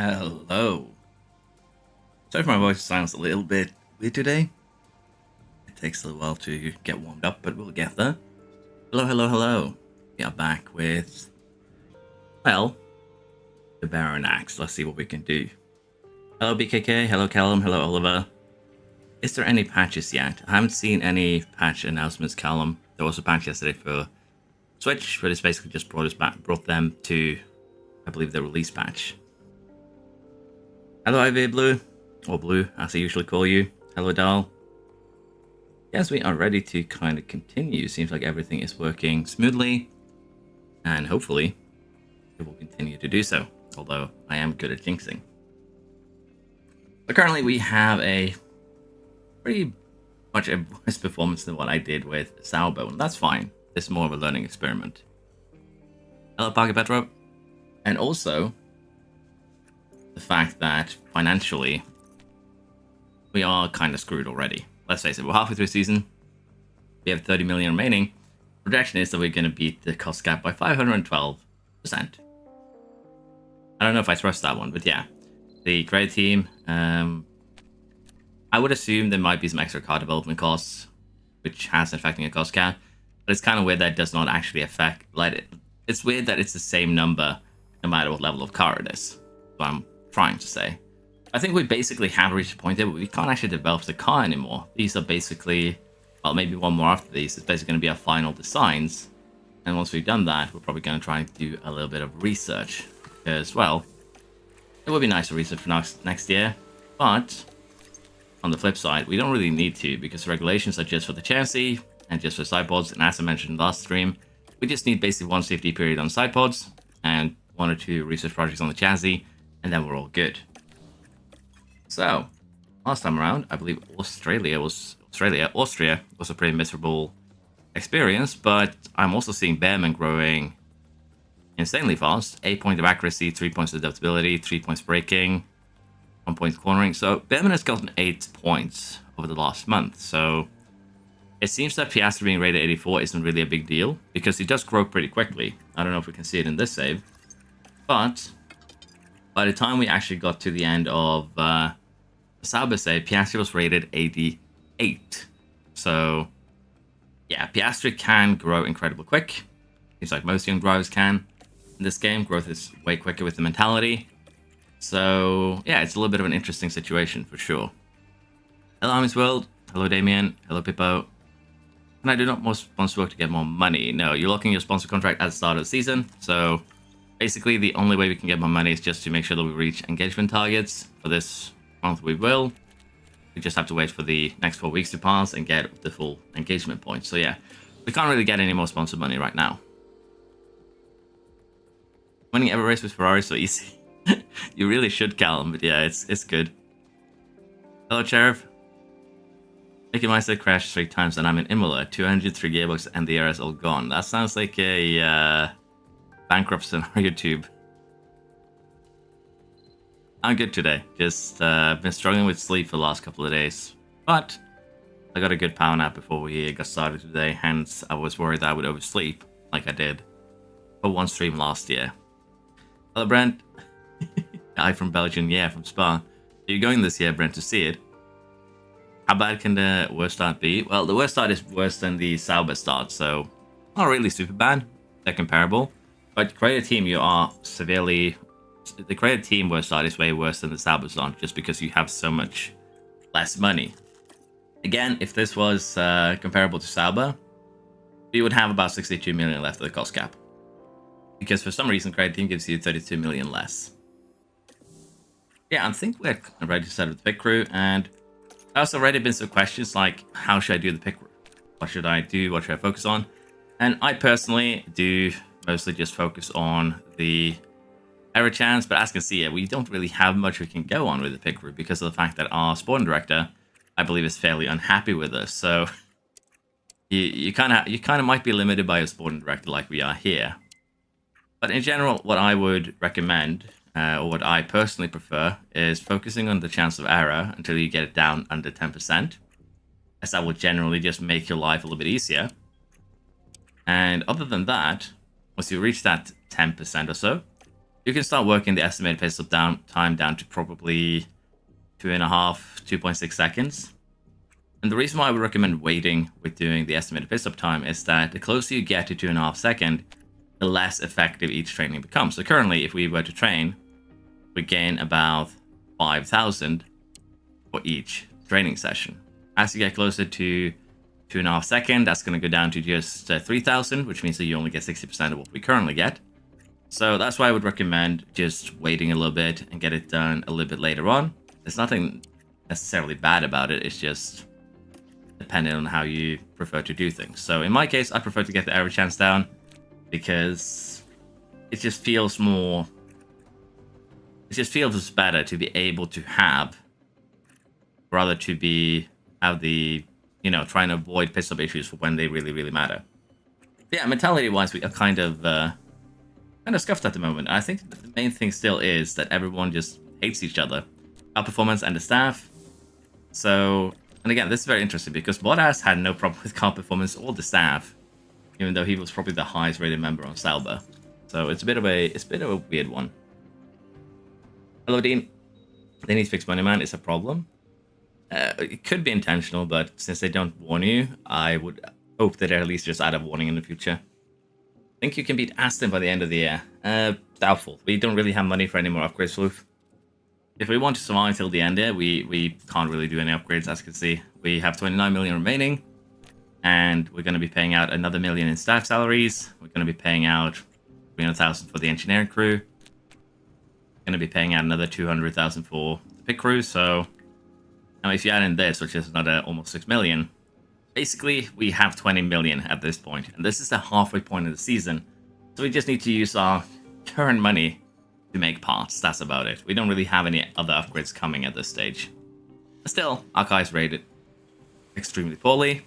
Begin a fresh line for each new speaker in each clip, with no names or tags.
Hello. Sorry if my voice sounds a little bit weird today. It takes a little while to get warmed up, but we'll get there. Hello, hello, hello. We are back with, well, the Baron Axe. Let's see what we can do. Hello, BKK. Hello, Callum. Hello, Oliver. Is there any patches yet? I haven't seen any patch announcements, Callum. There was a patch yesterday for Switch, but it's basically just brought them to, I believe, the release patch. Hello, Ivy Blue, or Blue, as I usually call you. Hello, Dal. Yes, we are ready to kind of continue. Seems like everything is working smoothly, and hopefully it will continue to do so, although I am good at jinxing. But currently we have a pretty much a worse performance than what I did with Sauber, and that's fine. It's more of a learning experiment. Hello, Parker Petro. And also, the fact that financially, we are kind of screwed already. Let's face it, we're halfway through the season. We have 30 million remaining. Projection is that we're going to beat the cost cap by 512%. I don't know if I trust that one, but yeah. The credit team, I would assume there might be some extra car development costs, which has affecting a cost cap. But it's kind of weird that it does not actually affect, it's weird that it's the same number no matter what level of car it is. So I'm trying to say. I think we basically have reached a point there where we can't actually develop the car anymore. These are basically, well, maybe one more after these. It's basically going to be our final designs. And once we've done that, we're probably going to try and do a little bit of research. Because, well, it would be nice to research for next year. But on the flip side, we don't really need to because the regulations are just for the chassis and just for side pods. And as I mentioned last stream, we just need basically one safety period on side pods and 1 or 2 research projects on the chassis. And then we're all good. So, last time around, I believe Austria was a pretty miserable experience, but I'm also seeing Behrman growing insanely fast. 8 points of accuracy, 3 points of adaptability, 3 points braking, 1 point cornering. So Behrman has gotten 8 points over the last month. So it seems that Piastri being rated 84 isn't really a big deal because he does grow pretty quickly. I don't know if we can see it in this save, but by the time we actually got to the end of the Sauber save, Piastri was rated 88. So, yeah, Piastri can grow incredibly quick. Seems like most young drivers can. In this game, growth is way quicker with the mentality. So, yeah, it's a little bit of an interesting situation for sure. Hello, Miss World. Hello, Damien. Hello, Pippo. And I do not want sponsor work to get more money. No, you're locking your sponsor contract at the start of the season. So, basically, the only way we can get more money is just to make sure that we reach engagement targets. For this month, we will. We just have to wait for the next 4 weeks to pass and get the full engagement points. So yeah, we can't really get any more sponsor money right now. Winning every race with Ferrari is so easy. You really should, Callum, but yeah, it's good. Hello, Sheriff. Mickey Meister crashed 3 times and I'm in Imola. 203 gearbox and the air is all gone. That sounds like a bankrupt scenario tube. I'm good today. Just been struggling with sleep for the last couple of days. But I got a good power nap before we got started today. Hence, I was worried that I would oversleep like I did for one stream last year. Hello, Brent. Guy from Belgium. Yeah, from Spa. Are you going this year, Brent, to see it? How bad can the worst start be? Well, the worst start is worse than the Sauber start. So, not really super bad. They're comparable. But create a team, you are severely... The creative team worst start is way worse than the Sauber start just because you have so much less money. Again, if this was comparable to Sauber, we would have about 62 million left of the cost cap. Because for some reason, creative team gives you 32 million less. Yeah, I think we're ready to set up the pit crew, and there's already been some questions like, how should I do the pit crew? What should I do? What should I focus on? And I personally do mostly just focus on the error chance, but as you can see, we don't really have much we can go on with the pit crew because of the fact that our sporting director, I believe, is fairly unhappy with us. So you kind of might be limited by a sporting director like we are here. But in general, what I would recommend, or what I personally prefer, is focusing on the chance of error until you get it down under 10%, as that will generally just make your life a little bit easier. And other than that, once you reach that 10% or so, you can start working the estimated pit stop time down to probably 2.5, 2.6 seconds. And the reason why I would recommend waiting with doing the estimated pit stop time is that the closer you get to 2.5 seconds, the less effective each training becomes. So currently, if we were to train, we gain about 5,000 for each training session. As you get closer to 2.5 seconds, that's going to go down to just 3,000, which means that you only get 60% of what we currently get. So that's why I would recommend just waiting a little bit and get it done a little bit later on. There's nothing necessarily bad about it. It's just depending on how you prefer to do things. So in my case, I prefer to get the average chance down because it just feels more... It just feels better to be able to have, rather to have the, trying to avoid pit stop issues for when they really, really matter. But yeah, mentality-wise, we are kind of scuffed at the moment. I think the main thing still is that everyone just hates each other, our performance and the staff. So, and again, this is very interesting because Bottas had no problem with car performance or the staff, even though he was probably the highest rated member on Sauber. So it's a bit of a weird one. Hello, Dean. They need to fix Money Man. It's a problem. It could be intentional, but since they don't warn you, I would hope that at least just add a warning in the future. Think you can beat Aston by the end of the year? Doubtful. We don't really have money for any more upgrades, Floof. If we want to survive till the end here, we can't really do any upgrades, as you can see. We have 29 million remaining, and we're going to be paying out another million in staff salaries. We're going to be paying out 300,000 for the engineering crew. Going to be paying out another 200,000 for the pit crew. So now if you add in this, which is another almost 6 million, basically we have 20 million at this point, and this is the halfway point of the season. So we just need to use our current money to make parts. That's about it. We don't really have any other upgrades coming at this stage. Still, our guys rated extremely poorly,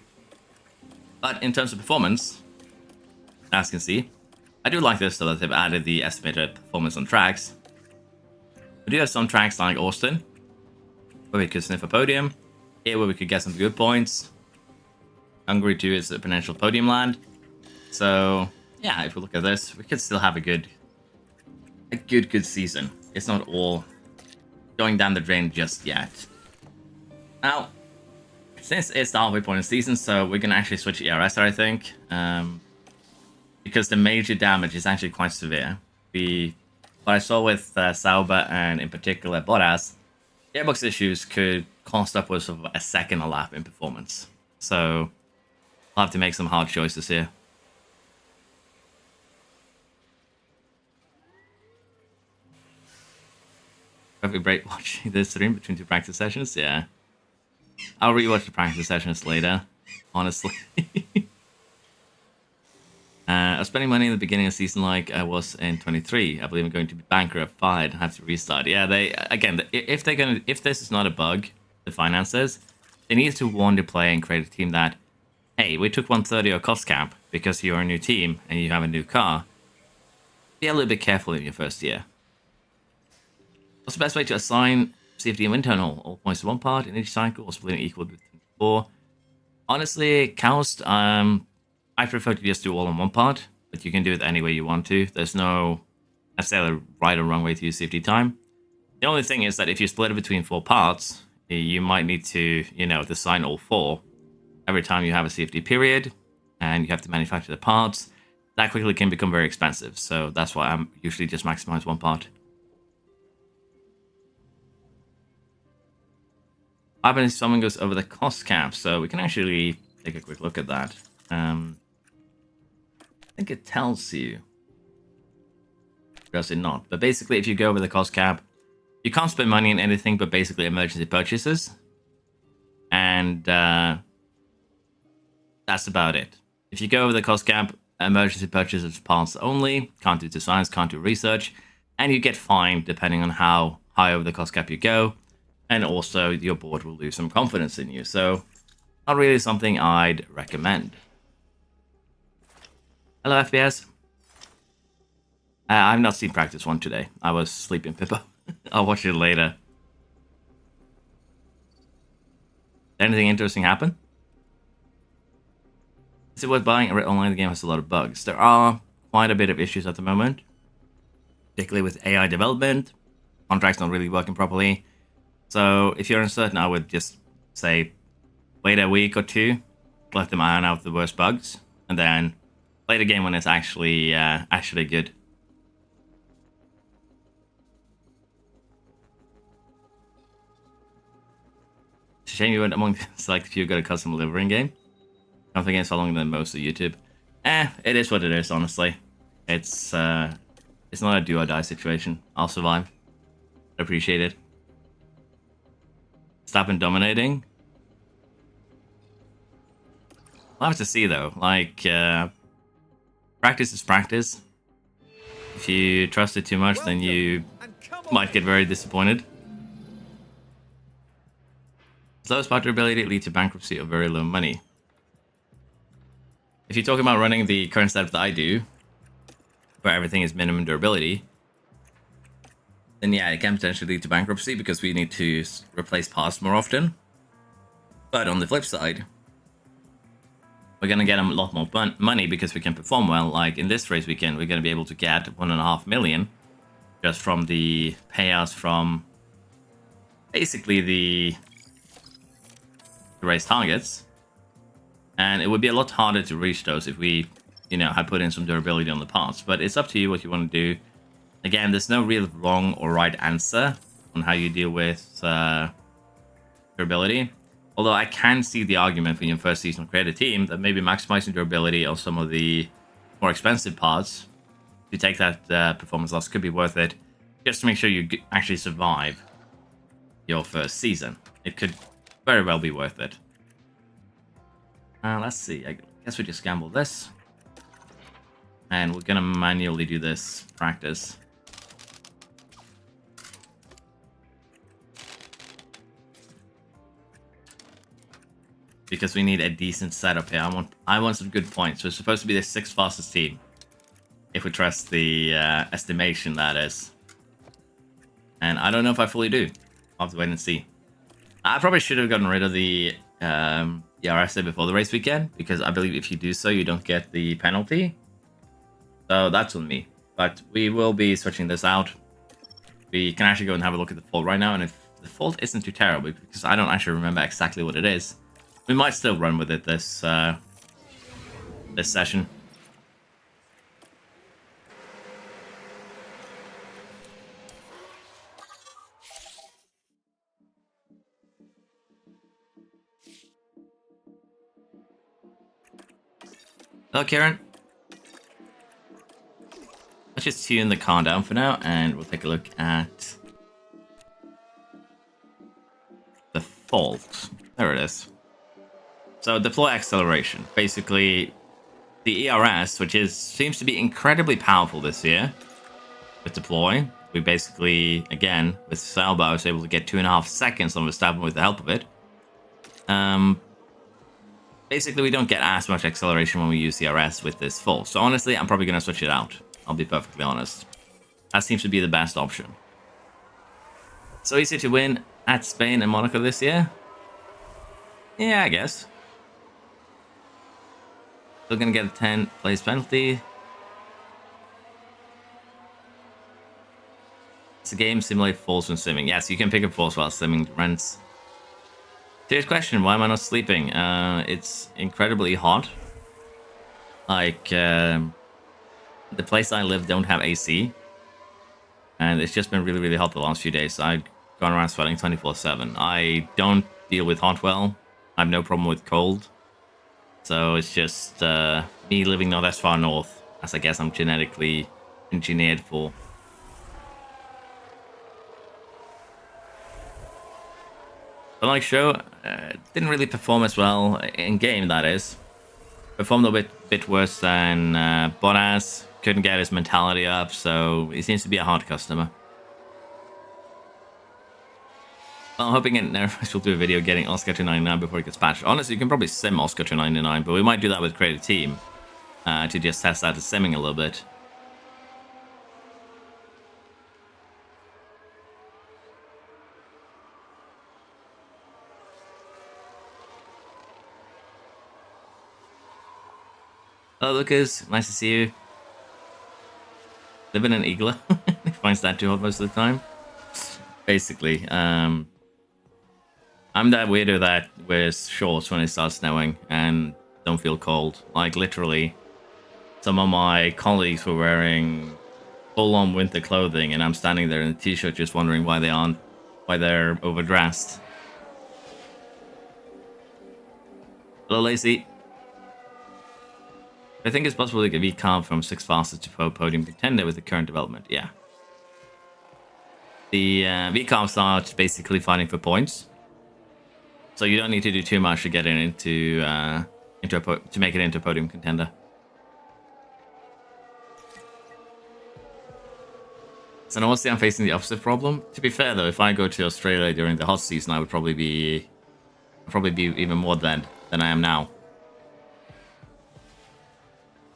but in terms of performance, as you can see, I do like this, so that they've added the estimated performance on tracks. We do have some tracks like Austin, where we could sniff a podium. Here, where we could get some good points. Hungary too is a potential podium land. So yeah, if we look at this, we could still have a good season. It's not all going down the drain just yet. Now, since it's the halfway point of the season, so we're gonna actually switch ERS, I think, because the major damage is actually quite severe. What I saw with Sauber and in particular Bottas, gearbox issues could cost upwards of a second a lap in performance. So I'll have to make some hard choices here. Perfect break watching this stream between two practice sessions. Yeah, I'll rewatch the practice sessions later, honestly. I was spending money in the beginning of the season like I was in 23. I believe I'm going to be bankrupt, fired, and have to restart. Yeah, if this is not a bug, the finances, they need to warn the player and create a team that, hey, we took 1/3 of cost cap because you're a new team and you have a new car. Be a little bit careful in your first year. What's the best way to assign safety and wind tunnel? All points to one part in each cycle or splitting equal between 4? Honestly, Coust, I prefer to just do all on one part, but you can do it any way you want to. There's no necessarily right or wrong way to use safety time. The only thing is that if you split it between 4 parts, you might need to, design all 4 every time you have a CFD period, and you have to manufacture the parts. That quickly can become very expensive, so that's why I'm usually just maximize one part. What happens if someone goes over the cost cap? So we can actually take a quick look at that. I think it tells you. Does it not? But basically, if you go over the cost cap, you can't spend money on anything but basically emergency purchases. And that's about it. If you go over the cost cap, emergency purchases parts only, can't do designs, can't do research, and you get fined depending on how high over the cost cap you go. And also, your board will lose some confidence in you. So, not really something I'd recommend. Hello, FPS. I've not seen practice 1 today. I was sleeping, Pippo. I'll watch it later. Did anything interesting happen? Is it worth buying? I read online the game has a lot of bugs. There are quite a bit of issues at the moment. particularly with AI development. Contracts not really working properly. So if you're uncertain, I would just say wait a week or two, let them iron out the worst bugs, and then play the game when it's actually good. It's a shame you weren't among the select few got a custom delivering game. Nothing is following than most of YouTube. It is what it is, honestly. It's not a do or die situation. I'll survive. I appreciate it. Stopping dominating. I'll have to see though. Like, practice is practice. If you trust it too much, then you might get very disappointed. Slow spot durability lead to bankruptcy or very low money. If you're talking about running the current setup that I do, where everything is minimum durability, then yeah, it can potentially lead to bankruptcy because we need to replace parts more often. But on the flip side, we're going to get a lot more money because we can perform well. Like in this race weekend, we're going to be able to get 1.5 million just from the payouts from basically the race targets. And it would be a lot harder to reach those if we, had put in some durability on the parts. But it's up to you what you want to do. Again, there's no real wrong or right answer on how you deal with durability. Although I can see the argument for your first season create a team that maybe maximizing durability on some of the more expensive parts, if you take that performance loss, could be worth it. Just to make sure you actually survive your first season. It could very well be worth it. Let's see. I guess we just gamble this. And we're going to manually do this practice. Because we need a decent setup here. I want some good points. We're supposed to be the 6th fastest team. If we trust the estimation, that is. And I don't know if I fully do. I'll have to wait and see. I probably should have gotten rid of the RSA before the race weekend, because I believe if you do so, you don't get the penalty. So that's on me. But we will be switching this out. We can actually go and have a look at the fault right now, and if the fault isn't too terrible, because I don't actually remember exactly what it is, we might still run with it this this session. Hello, Kieran. Let's just tune the car down for now, and we'll take a look at the fault. There it is. So deploy acceleration. Basically, the ERS, which seems to be incredibly powerful this year with deploy. We basically, again, with Salba, I was able to get 2.5 seconds on Verstappen with the help of it. Basically, we don't get as much acceleration when we use the RS with this full. So honestly, I'm probably going to switch it out. I'll be perfectly honest. That seems to be the best option. So easy to win at Spain and Monaco this year? Yeah, I guess. Still going to get a 10 place penalty. It's a game simulate falls when swimming. Yes, you can pick up falls while swimming rents. Serious question, why am I not sleeping? It's incredibly hot. Like, the place I live don't have AC. And it's just been really, really hot the last few days. I've gone around sweating 24/7. I don't deal with hot well. I have no problem with cold. So it's just me living not as far north as I guess I'm genetically engineered for. But like show, didn't really perform as well in game, that is. Performed a bit worse than Bottas. Couldn't get his mentality up, so he seems to be a hard customer. Well, I'm hoping in Nervous will do a video getting Oscar to 99 before it gets patched. Honestly, you can probably sim Oscar to 99, but we might do that with Create a Team to just test out the simming a little bit. Hello, Lucas. Nice to see you. Living in Igla. finds that too hot most of the time. Basically, I'm that weirdo that wears shorts when it starts snowing and don't feel cold. Like literally, some of my colleagues were wearing full-on winter clothing, and I'm standing there in a t-shirt just wondering why they're overdressed. Hello, Lacey. I think it's possible to get V-Carb from 6 fastest to podium contender with the current development. Yeah. The V-Carbs are just basically fighting for points, so you don't need to do too much to get it to make it into a podium contender. So now, I'm facing the opposite problem. To be fair, though, if I go to Australia during the hot season, I would probably be even more dead than I am now.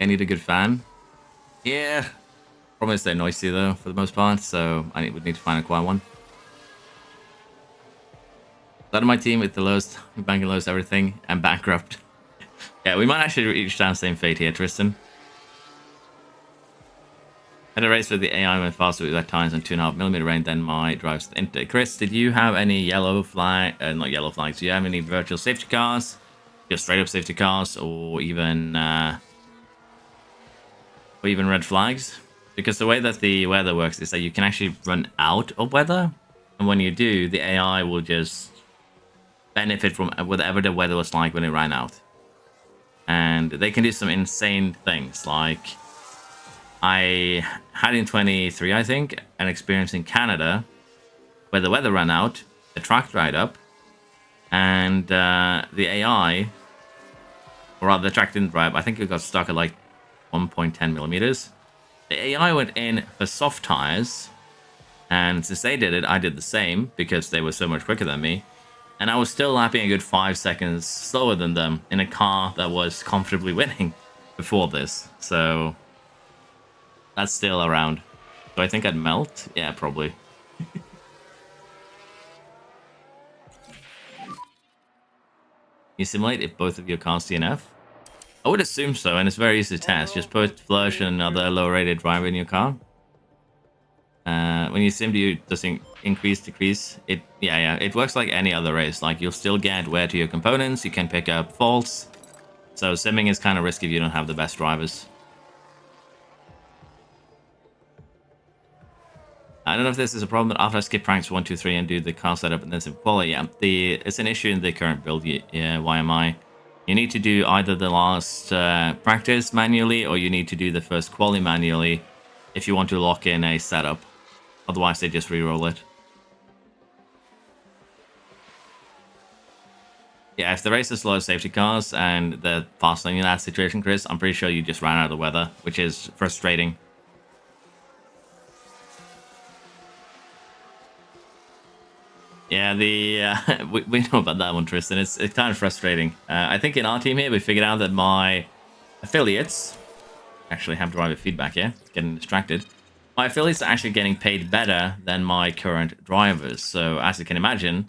I need a good fan. Yeah. Problem is they're noisy, though, for the most part, so I would need to find a quiet one. That of my team with the lowest, banking lowest everything, and bankrupt. Yeah, we might actually reach down the same fate here, Tristan. Had a race with the AI went faster with that times on 2.5mm rain than my drives to enter. Chris, did you have any yellow flag? Not yellow flags. Do you have any virtual safety cars? Just straight up safety cars, or even red flags? Because the way that the weather works is that you can actually run out of weather, and when you do, the AI will just benefit from whatever the weather was like when it ran out. And they can do some insane things, like I had in 23, I think, an experience in Canada where the weather ran out, the track dried up, and the AI, or rather the track didn't dry up, I think it got stuck at like 1.10mm. The AI went in for soft tires, and since they did it, I did the same because they were so much quicker than me. And I was still lapping a good 5 seconds slower than them in a car that was comfortably winning before this. So that's still around. Do I think I'd melt? Yeah, probably. You simulate if both of your cars DNF? I would assume so, and it's very easy to test. Just put Flush and another low-rated driver in your car. When you sim, does it increase, decrease? It works like any other race. Like, you'll still get wear to your components, you can pick up faults. So simming is kind of risky if you don't have the best drivers. I don't know if this is a problem, but after I skip ranks 1, 2, 3 and do the car setup and then sim quality, it's an issue in the current build, YMI. You need to do either the last practice manually, or you need to do the first quali manually if you want to lock in a setup. Otherwise, they just re-roll it. Yeah, if the race is low safety cars and the fast lane in that situation, Chris, I'm pretty sure you just ran out of the weather, which is frustrating. Yeah, we know about that one, Tristan. It's kind of frustrating. I think in our team here, we figured out that my affiliates actually have driver feedback here, getting distracted. My affiliates are actually getting paid better than my current drivers. So as you can imagine,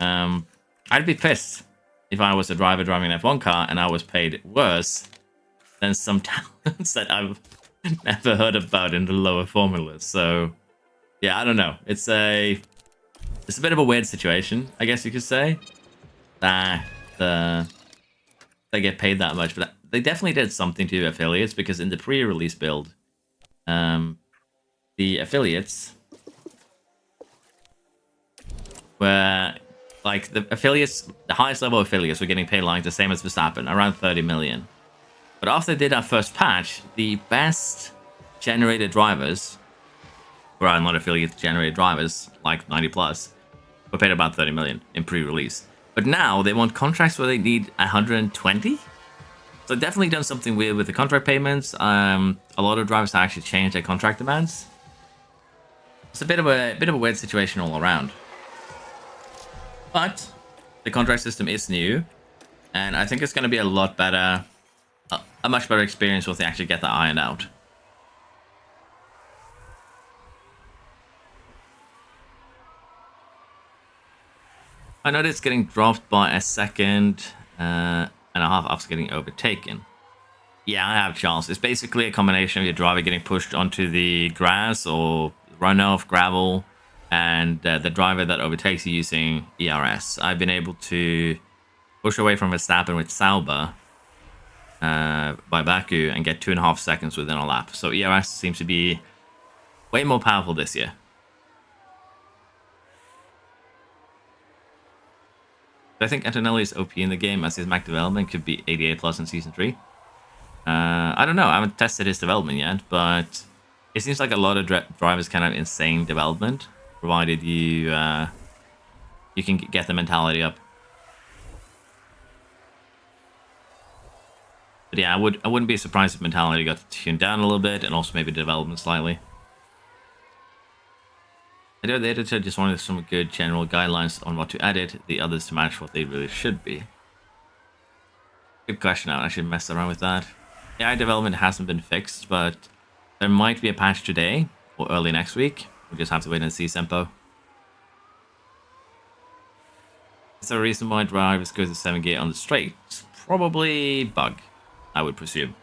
I'd be pissed if I was a driver driving an F1 car and I was paid worse than some talents that I've never heard about in the lower formulas. So yeah, I don't know. It's a bit of a weird situation, I guess you could say, that they get paid that much, but they definitely did something to affiliates, because in the pre-release build, the affiliates were like the highest level affiliates were getting paid like the same as Verstappen, around 30 million. But after they did our first patch, the best generated drivers, or not affiliate generated drivers, like 90 plus, were paid about 30 million in pre-release. But now they want contracts where they need 120. So definitely done something weird with the contract payments. A lot of drivers have actually changed their contract demands. It's a bit of a weird situation all around. But the contract system is new, and I think it's going to be a lot better, a much better experience once they actually get that ironed out. I noticed getting dropped by a second and a half after getting overtaken. Yeah, I have, Charles. It's basically a combination of your driver getting pushed onto the grass or runoff, gravel, and the driver that overtakes you using ERS. I've been able to push away from Verstappen with Sauber by Baku and get 2.5 seconds within a lap. So ERS seems to be way more powerful this year. I think Antonelli is OP in the game, as his Mac development could be 88 plus in Season 3. I don't know, I haven't tested his development yet, but it seems like a lot of drivers kind of insane development, provided you you can get the mentality up. But yeah, I wouldn't be surprised if mentality got tuned down a little bit, and also maybe development slightly. I know the editor just wanted some good general guidelines on what to edit, the others to match what they really should be. Good question, I actually messed around with that. AI development hasn't been fixed, but there might be a patch today or early next week. We'll just have to wait and see, Sempo. Is there a reason why drivers go to 7 gear on the straight? Probably bug, I would presume.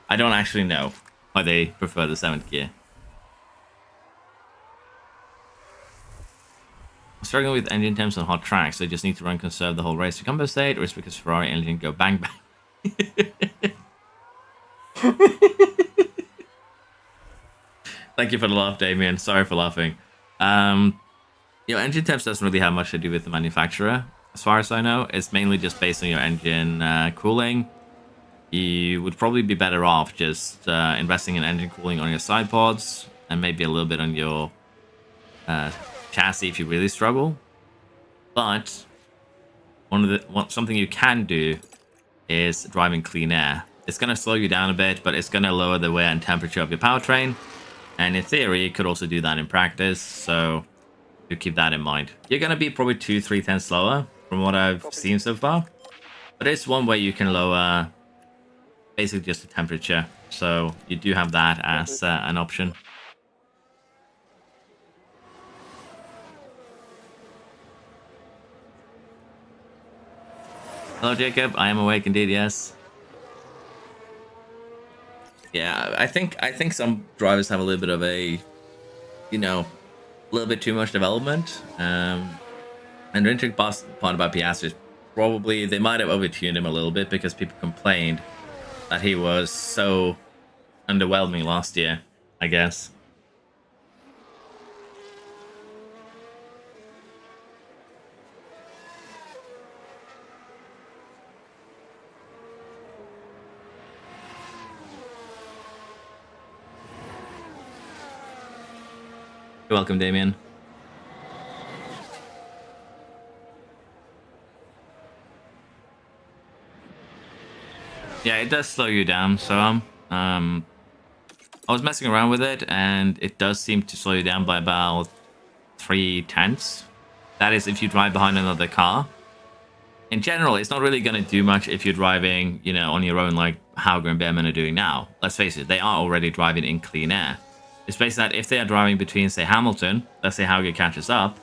I don't actually know why they prefer the 7th gear. I'm struggling with engine temps on hot tracks, so you just need to run conserve the whole race to compensate, or is it because Ferrari engine go bang bang? Thank you for the laugh, Damien. Sorry for laughing. Engine temps doesn't really have much to do with the manufacturer, as far as I know. It's mainly just based on your engine cooling. You would probably be better off just investing in engine cooling on your side pods, and maybe a little bit on your chassis if you really struggle. But something you can do is driving clean air. It's going to slow you down a bit, but it's going to lower the wear and temperature of your powertrain. And in theory, you could also do that in practice, so do keep that in mind. You're going to be probably 2-3 tenths slower from what I've seen so far, but it's one way you can lower basically just the temperature. So you do have that as an option. Hello, Jacob. I am awake indeed. Yes. Yeah, I think some drivers have a little bit of a, a little bit too much development. And the interesting part about Piastri is probably they might have overtuned him a little bit because people complained that he was so underwhelming last year, I guess. You're welcome, Damien. Yeah, it does slow you down some. I was messing around with it, and it does seem to slow you down by about 3 tenths. That is if you drive behind another car. In general, it's not really going to do much if you're driving, on your own like Hauger and Behrman are doing now. Let's face it, they are already driving in clean air. It's basically that if they are driving between, say, Hamilton, let's say Hauger catches up,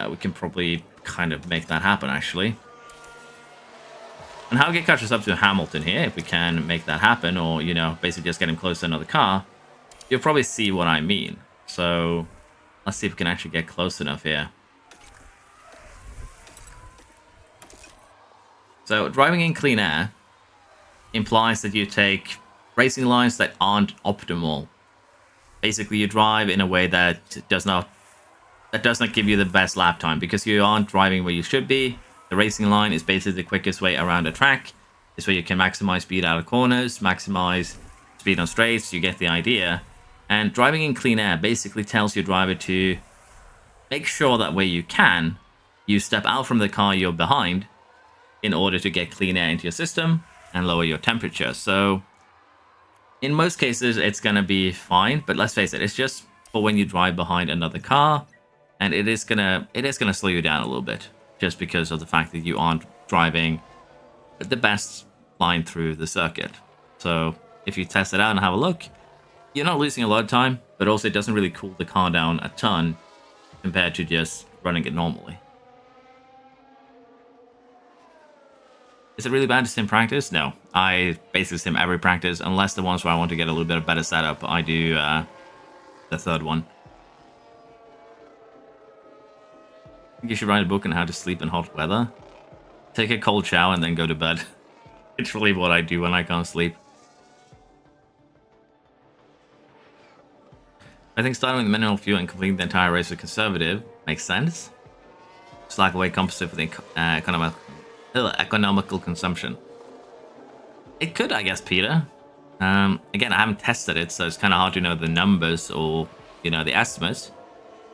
we can probably kind of make that happen, actually. And Hauger catches up to Hamilton here, if we can make that happen, or, basically just get him close to another car, you'll probably see what I mean. So, let's see if we can actually get close enough here. So, driving in clean air implies that you take racing lines that aren't optimal. Basically, you drive in a way that does not give you the best lap time because you aren't driving where you should be. The racing line is basically the quickest way around a track. It's where you can maximize speed out of corners, maximize speed on straights. You get the idea. And driving in clean air basically tells your driver to make sure that where you can, you step out from the car you're behind in order to get clean air into your system and lower your temperature. So in most cases, it's going to be fine, but let's face it, it's just for when you drive behind another car, and it is gonna slow you down a little bit, just because of the fact that you aren't driving the best line through the circuit. So if you test it out and have a look, you're not losing a lot of time, but also it doesn't really cool the car down a ton compared to just running it normally. Is it really bad to sim practice? No. I basically sim every practice, unless the ones where I want to get a little bit of better setup. I do the third one. I think you should write a book on how to sleep in hot weather. Take a cold shower and then go to bed. It's really what I do when I can't sleep. I think starting with mineral fuel and completing the entire race with conservative makes sense. Slack away composite for the economical consumption. It could, I guess, Peter. Again, I haven't tested it, so it's kind of hard to know the numbers or, you know, the estimates.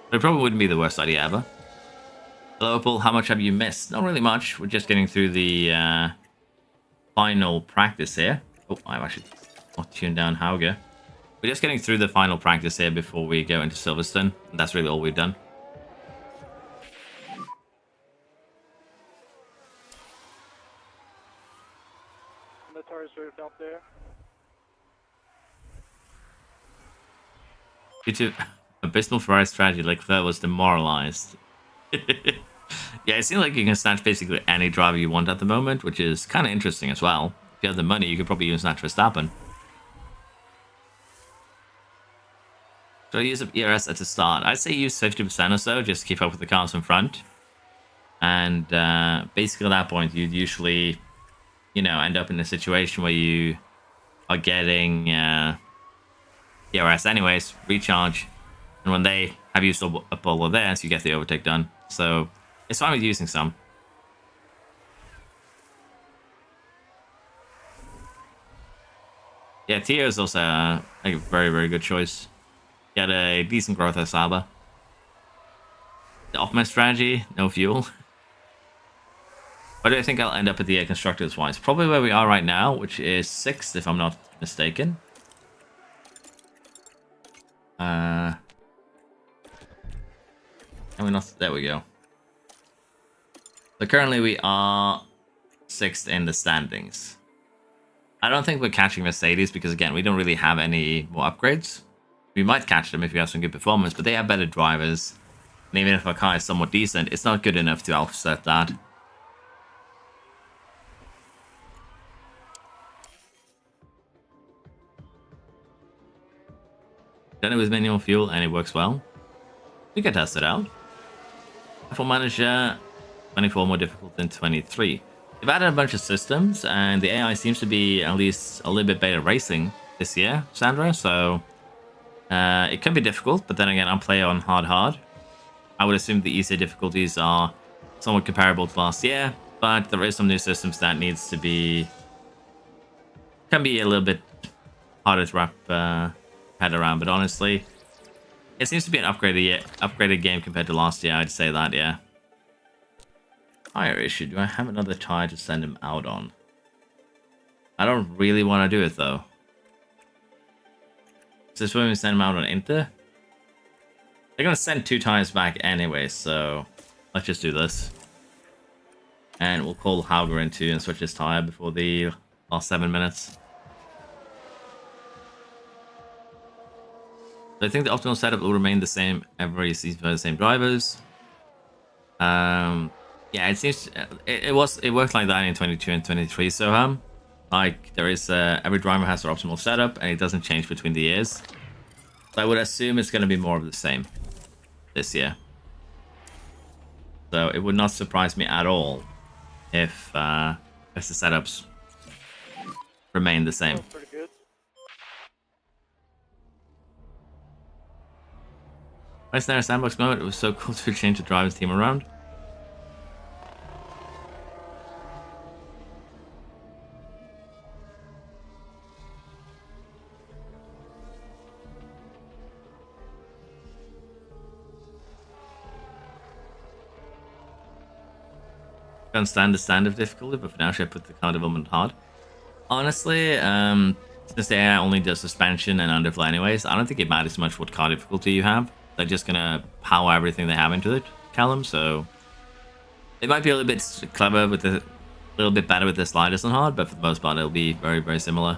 But it probably wouldn't be the worst idea ever. Hello, Paul. How much have you missed? Not really much. We're just getting through the final practice here. Oh, I've actually not tuned down Hauger. We're just getting through the final practice here before we go into Silverstone. And that's really all we've done.
Up there.
Due to abysmal Ferrari strategy, Leclerc was demoralized. Yeah, it seems like you can snatch basically any driver you want at the moment, which is kind of interesting as well. If you have the money, you could probably even snatch Verstappen. So I use ERS at the start. I'd say use 50% or so, just to keep up with the cars in front. And basically at that point, you'd usually, you know, end up in a situation where you are getting ERS anyways, recharge, and when they have used up all of theirs, you get the overtake done. So it's fine with using some. Yeah, Tia is also a very, very good choice. Get a decent growth of Saba. The Optimus strategy, no fuel. Where do I think I'll end up at the constructors wise? Probably where we are right now, which is 6th, if I'm not mistaken. And we're not. There we go. So currently we are 6th in the standings. I don't think we're catching Mercedes because, again, we don't really have any more upgrades. We might catch them if we have some good performance, but they have better drivers. And even if our car is somewhat decent, it's not good enough to offset that. Done it with manual fuel and it works well. We can test it out. F1 Manager, 24 more difficult than 23. They've added a bunch of systems and the AI seems to be at least a little bit better racing this year, Sandra. So it can be difficult, but then again, I'll play on hard. I would assume the easier difficulties are somewhat comparable to last year, but there is some new systems that needs to be... can be a little bit harder to wrap head around, but honestly, it seems to be an upgraded game compared to last year. I'd say that, yeah. Tire issue. Do I have another tire to send him out on? I don't really want to do it though. Is this when we send him out on Inter? They're gonna send 2 tires back anyway, so let's just do this. And we'll call Hauger in too and switch his tire before the last 7 minutes. So I think the optimal setup will remain the same every season for the same drivers. Yeah, it seems it worked like that in 22 and 23. So like there is every driver has their optimal setup and it doesn't change between the years. So I would assume it's going to be more of the same this year. So it would not surprise me at all if the setups remain the same.
Pretty good.
Wasn't there a sandbox moment? It was so cool to change the driver's team around. I understand the standard difficulty, but for now, should I put the car development hard? Honestly, since the AI only does suspension and underflow anyways, I don't think it matters much what car difficulty you have. They're just gonna power everything they have into it, Callum, so it might be a little bit clever with a little bit better with the sliders on hard, but for the most part, it'll be very, very similar.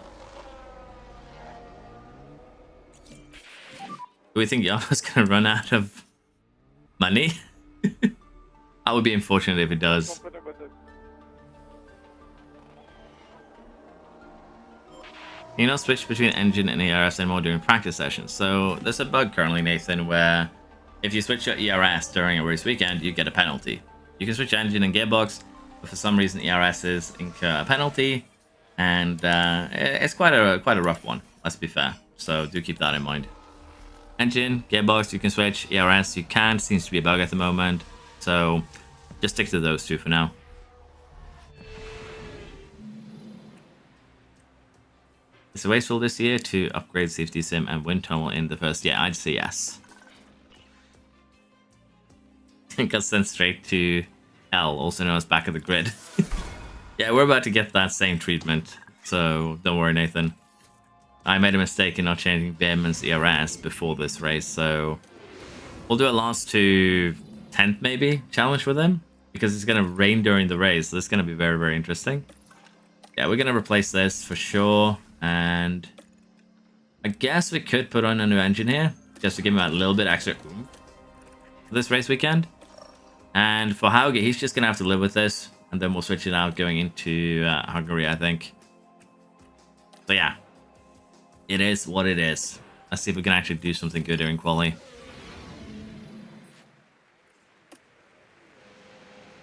Do we think Yama's gonna run out of money? I would be unfortunate if it does. You know, switch between engine and ERS anymore during practice sessions. So there's a bug currently, Nathan, where if you switch your ERS during a race weekend, you get a penalty. You can switch engine and gearbox, but for some reason ERSs incur a penalty, and it's quite a rough one. Let's be fair. So do keep that in mind. Engine, gearbox, you can switch. ERS, you can't. Seems to be a bug at the moment. So just stick to those two for now. Is it wasteful this year to upgrade safety sim and wind tunnel in the first year? I'd say yes. It got sent straight to L, also known as back of the grid. Yeah, we're about to get that same treatment, so don't worry, Nathan. I made a mistake in not changing Behrman's ERS before this race, so we'll do a last to 10th maybe challenge with him, because it's going to rain during the race, so this is going to be very, very interesting. Yeah, we're going to replace this for sure, and I guess we could put on a new engine here, just to give him a little bit extra oomph for this race weekend. And for Hauge, he's just going to have to live with this, and then we'll switch it out going into Hungary, I think. So yeah. It is what it is. Let's see if we can actually do something good during quali.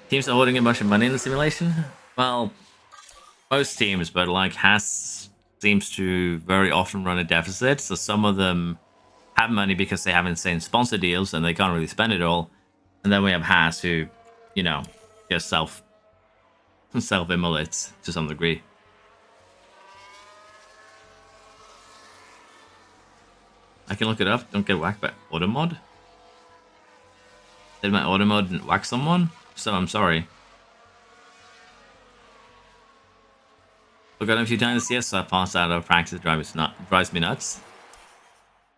Teams are holding a bunch of money in the simulation? Well, most teams, but like Haas seems to very often run a deficit. So some of them have money because they have insane sponsor deals and they can't really spend it all. And then we have Haas who, you know, just self-immolates to some degree. I can look it up. Don't get whacked by automod. Did my automod whack someone? So I'm sorry. I've got him a few times this year, so I passed out of practice. Drives me nuts.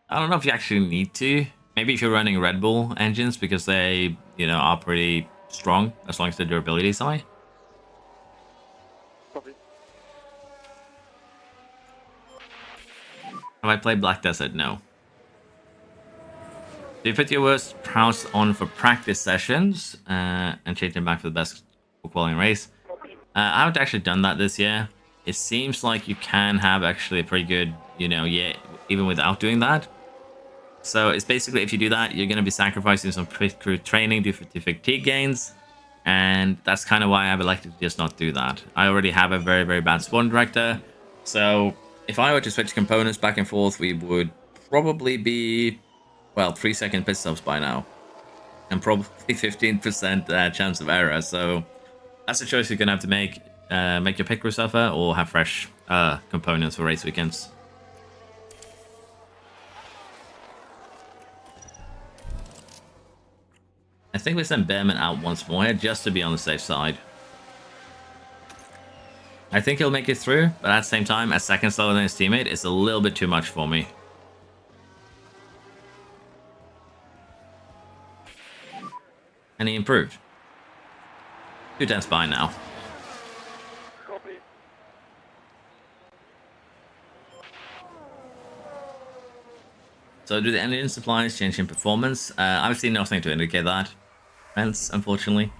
I don't know if you actually need to. Maybe if you're running Red Bull engines because they, you know, are pretty strong as long as the durability is high.
Copy.
Have I played Black Desert? No. Do you put your worst routes on for practice sessions and change them back for the best qualifying race? I haven't actually done that this year. It seems like you can have actually a pretty good, you know, yeah, even without doing that. So it's basically, if you do that, you're going to be sacrificing some pit crew training due to fatigue gains. And that's kind of why I've elected to just not do that. I already have a very, very bad spawn director. So if I were to switch components back and forth, we would probably be, well, 3-second pit stops by now. And probably 15% chance of error. So that's a choice you're going to have to make. Make your pit crew suffer or have fresh components for race weekends. I think we send Behrman out once more here just to be on the safe side. I think he'll make it through, but at the same time, a second slower than his teammate is a little bit too much for me. And he improved. 2 tenths by now.
Copy.
So do the engine supplies change in performance? I've seen nothing to indicate that. Hence, unfortunately.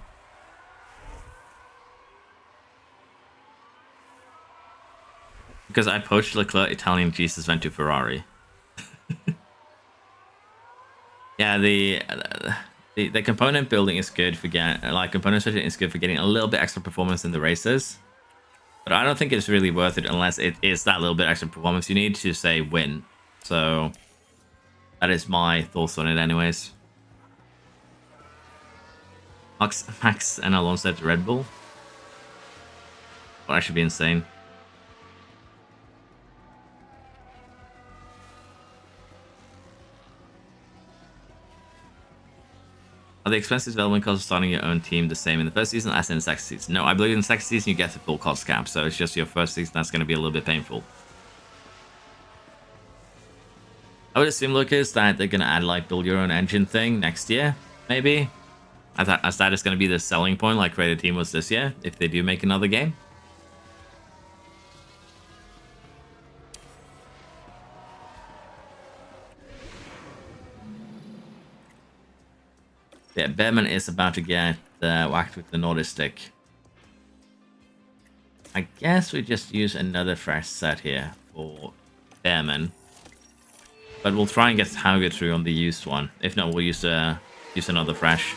Because I poached Leclerc, Italian Jesus went to Ferrari. Yeah, the component building is good for getting, like, component switching is good for getting a little bit extra performance in the races. But I don't think it's really worth it unless it is that little bit extra performance you need to, say, win. So that is my thoughts on it anyways. Max and Alonso to Red Bull. Well, that should be insane. Are the expensive development costs of starting your own team the same in the first season as in the second season? No, I believe in the second season you get the full cost cap, so it's just your first season that's going to be a little bit painful. I would assume, Lucas, that they're going to add, like, build your own engine thing next year, maybe? As that is going to be the selling point, like Creative Team was this year, if they do make another game. Yeah, Behrman is about to get whacked with the Nordic stick. I guess we just use another fresh set here for Bearman. But we'll try and get Hauger through on the used one. If not, we'll use another fresh.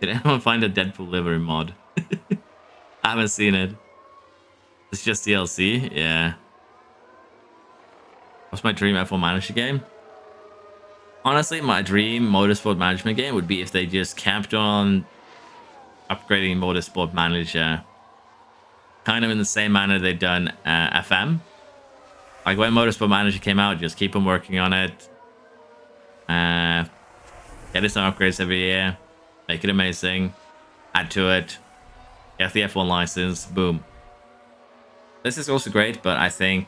Did anyone find a Deadpool livery mod? I haven't seen it. It's just DLC? Yeah. What's my dream F1 manager game? Honestly, my dream motorsport management game would be if they just kept on upgrading motorsport manager kind of in the same manner they've done FM. Like when motorsport manager came out, just keep on working on it. Get us some upgrades every year. Make it amazing. Add to it. Get the F1 license. Boom. This is also great, but I think,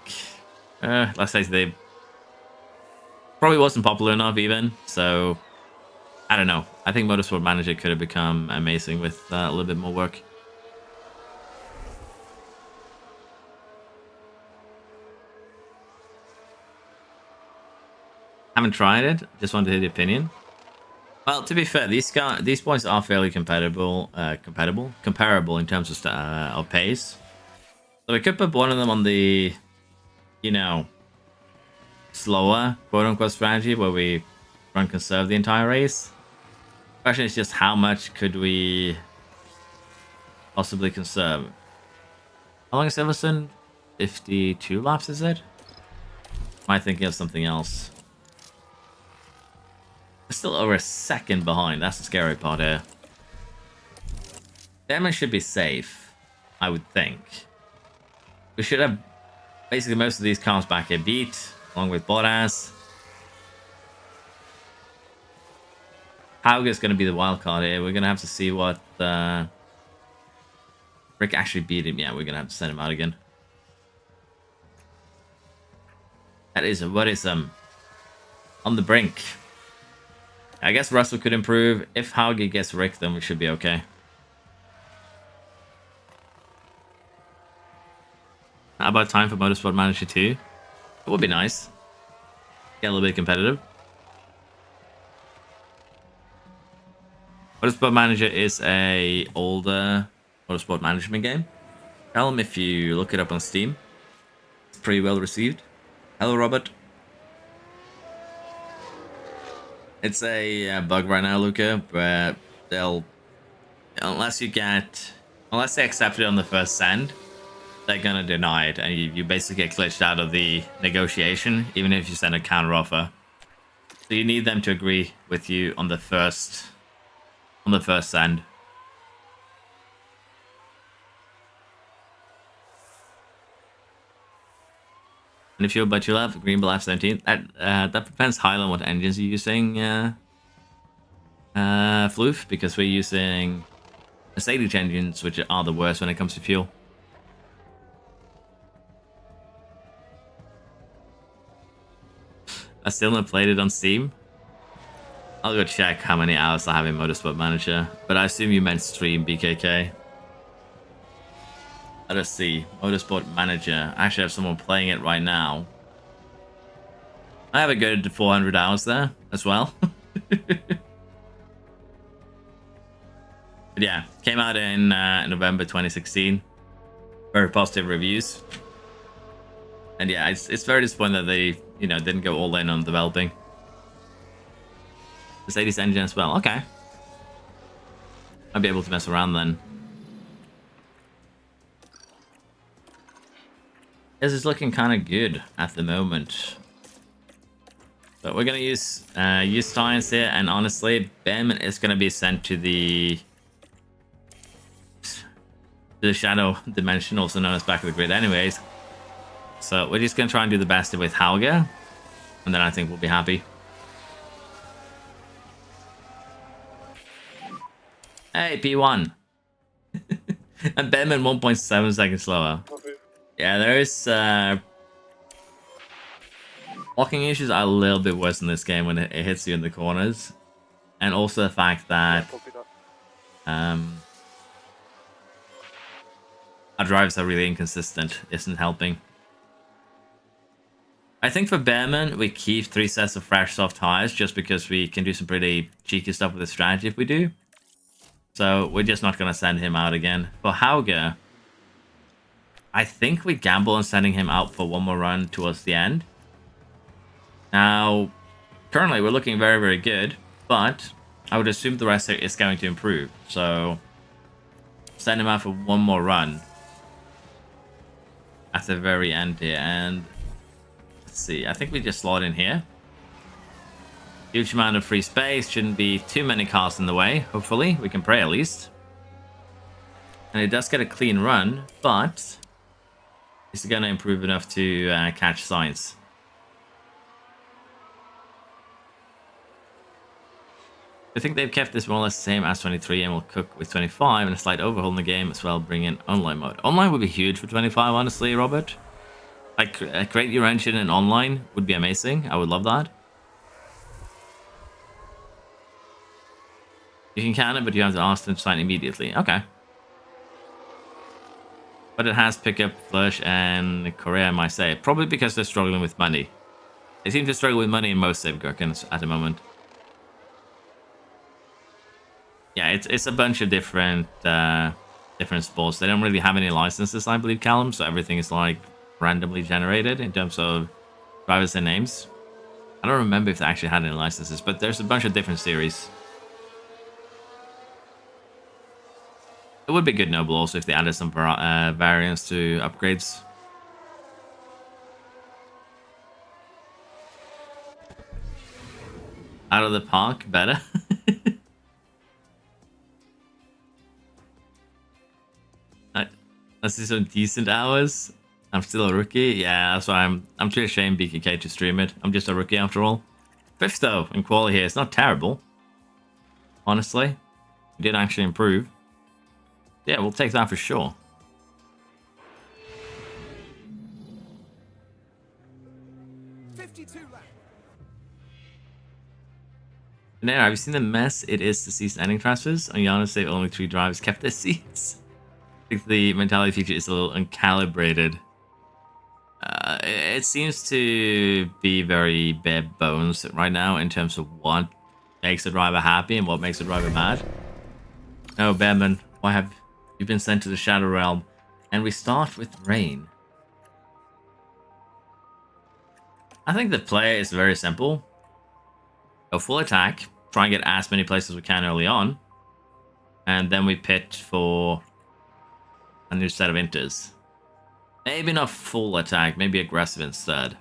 let's say they probably wasn't popular enough even. So, I don't know. I think Motorsport Manager could have become amazing with a little bit more work. Haven't tried it. Just wanted to hear the opinion. Well, to be fair, these boys are fairly comparable in terms of pace. So we could put one of them on the, you know, slower quote-unquote strategy where we run conserve the entire race. The question is just how much could we possibly conserve? How long is Silverstone? 52 laps, is it? Am I thinking of something else? We're still over a second behind. That's the scary part here. Damage should be safe, I would think. We should have basically most of these cars back here beat, along with Bottas. Hauger's going to be the wild card here. We're going to have to see what Rick actually beat him. Yeah, we're going to have to send him out again. That is a worrisome. On the brink. I guess Russell could improve. If Hauger gets Rick, then we should be okay. How about time for Motorsport Manager 2? It would be nice. Get a little bit competitive. Motorsport Manager is a older motorsport management game. Tell them if you look it up on Steam. It's pretty well received. Hello, Robert. It's a bug right now, Luca, but unless they accept it on the first send, they're gonna deny it, and you basically get glitched out of the negotiation, even if you send a counter offer. So you need them to agree with you on the first send. And if you're but you love Green Bull F17, that depends highly on what engines you're using, Floof, because we're using Mercedes engines, which are the worst when it comes to fuel. I still not played it on Steam. I'll go check how many hours I have in Motorsport Manager, but I assume you meant stream, BKK. Let us see. Motorsport Manager. I actually have someone playing it right now. I have a good 400 hours there as well. But yeah, came out in November 2016. Very positive reviews. And yeah, it's very disappointing that they, didn't go all in on developing. Mercedes engine as well. Okay. I'll be able to mess around then. This is looking kind of good at the moment. But we're going to use science here, and honestly, Bem is going to be sent to the shadow dimension, also known as back of the grid anyways. So we're just going to try and do the best with Hauger, and then I think we'll be happy. Hey, P1. And Bem 1.7 seconds slower. Yeah, there is blocking issues are a little bit worse in this game when it hits you in the corners, and also the fact that our drivers are really inconsistent isn't helping. I think for Bearman, we keep 3 sets of fresh soft tires just because we can do some pretty cheeky stuff with the strategy if we do. So we're just not going to send him out again. For Hauger, I think we gamble on sending him out for one more run towards the end. Now, currently we're looking very, very good, but I would assume the rest is going to improve. So send him out for one more run at the very end here. And let's see, I think we just slot in here. Huge amount of free space, shouldn't be too many cars in the way, hopefully. We can pray at least. And it does get a clean run, but is it going to improve enough to catch Science? I think they've kept this more or less the same as 23 and will cook with 25 and a slight overhaul in the game as well, bring in online mode. Online would be huge for 25, honestly, Robert. Like, create your engine in online would be amazing. I would love that. You can can it, but you have to ask them to sign immediately. Okay. But it has pickup, Flush, and Korea, I might say. Probably because they're struggling with money. They seem to struggle with money in most save Gherkins at the moment. Yeah, it's a bunch of different sports. They don't really have any licenses, I believe, Callum. So everything is like randomly generated in terms of drivers and names. I don't remember if they actually had any licenses, but there's a bunch of different series. It would be good Noble also if they added some variants to upgrades. Out of the park, better. Let's do some decent hours. I'm still a rookie. Yeah, that's why I'm too ashamed BKK to stream it. I'm just a rookie after all. 5th though in quali here. It's not terrible. Honestly, we did actually improve. Yeah, we'll take that for sure. Now, have you seen the mess it is to season ending transfers? On Giannis, they've only 3 drivers kept their seats. I think the mentality feature is a little uncalibrated. It seems to be very bare bones right now in terms of what makes a driver happy and what makes a driver mad. Oh, Bearman, why have you been sent to the Shadow Realm? And we start with Rain. I think the play is very simple. Go full attack, try and get as many places as we can early on, and then we pit for a new set of inters. Maybe not full attack, maybe aggressive instead.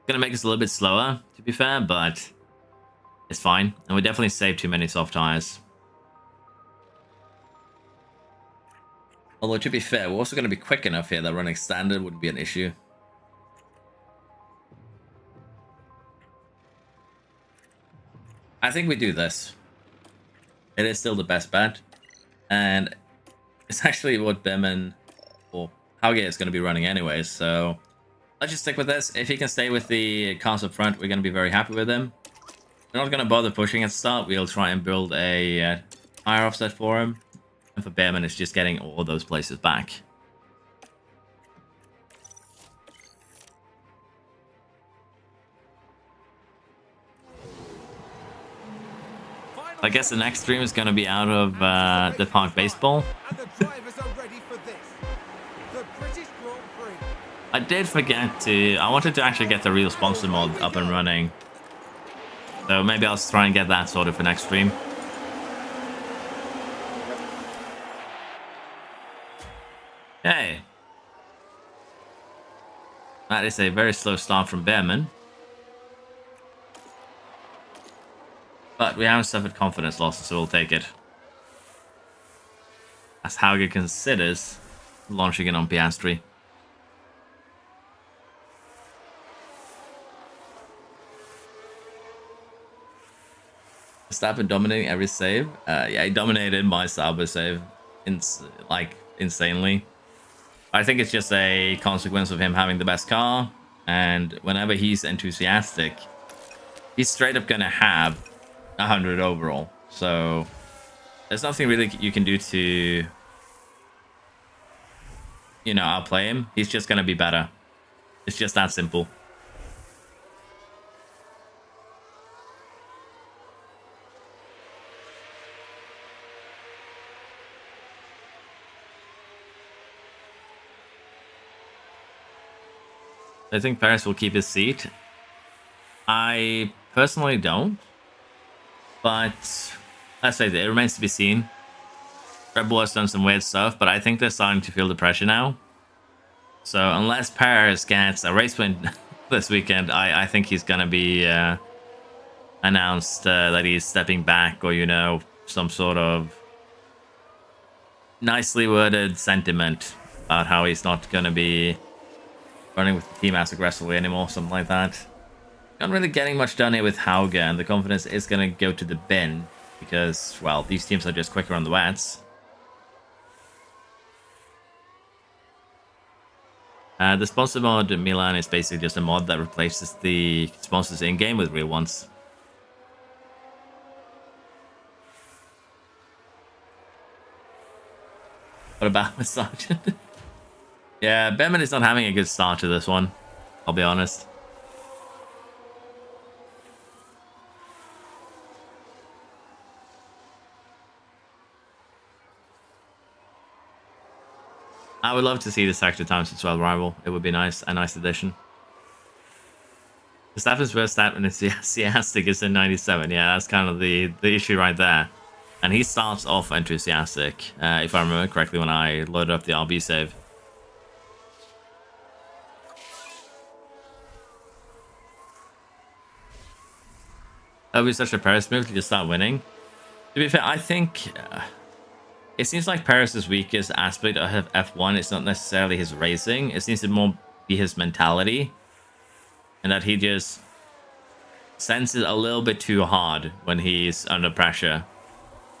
Gonna make us a little bit slower, to be fair, but it's fine. And we definitely save too many soft tires. Although, to be fair, we're also going to be quick enough here that running standard wouldn't be an issue. I think we do this. It is still the best bet. And it's actually what Bearman or Hauge is going to be running anyways. So let's just stick with this. If he can stay with the cars up front, we're going to be very happy with him. We're not going to bother pushing at the start. We'll try and build a tire offset for him. And for Bearman, it's just getting all those places back. I guess the next stream is going to be out of the park baseball. I did forget to... I wanted to actually get the real sponsor mod up and running. So maybe I'll try and get that sorted for next stream. Okay. That is a very slow start from Bearman. But we haven't suffered confidence losses, so we'll take it. As Hauge considers launching it on Piastri. Verstappen dominating every save. Yeah, he dominated my Sauber save, insanely. I think it's just a consequence of him having the best car, and whenever he's enthusiastic, he's straight up gonna have 100 overall. So there's nothing really you can do to, you know, outplay him. He's just gonna be better. It's just that simple. I think Paris will keep his seat. I personally don't. But let's say it remains to be seen. Red Bull has done some weird stuff, but I think they're starting to feel the pressure now. So unless Paris gets a race win this weekend, I think he's going to be announced that he's stepping back, or, you know, some sort of nicely worded sentiment about how he's not going to be running with the team as aggressively anymore, something like that. Not really getting much done here with Hauge, and the confidence is going to go to the bin because, well, these teams are just quicker on the wets. The sponsor mod in Milan is basically just a mod that replaces the sponsors in-game with real ones. What about Miss Sargent? Yeah, Behrman is not having a good start to this one, I'll be honest. I would love to see this Active Times as well rival. It would be nice, a nice addition. Verstappen's first stat when enthusiastic is in 97. Yeah, that's kind of the issue right there. And he starts off enthusiastic, if I remember correctly, when I loaded up the RB save. That would be such a Paris move to just start winning. To be fair, I think it seems like Paris' weakest aspect of F1 is not necessarily his racing. It seems to more be his mentality. And that he just senses a little bit too hard when he's under pressure.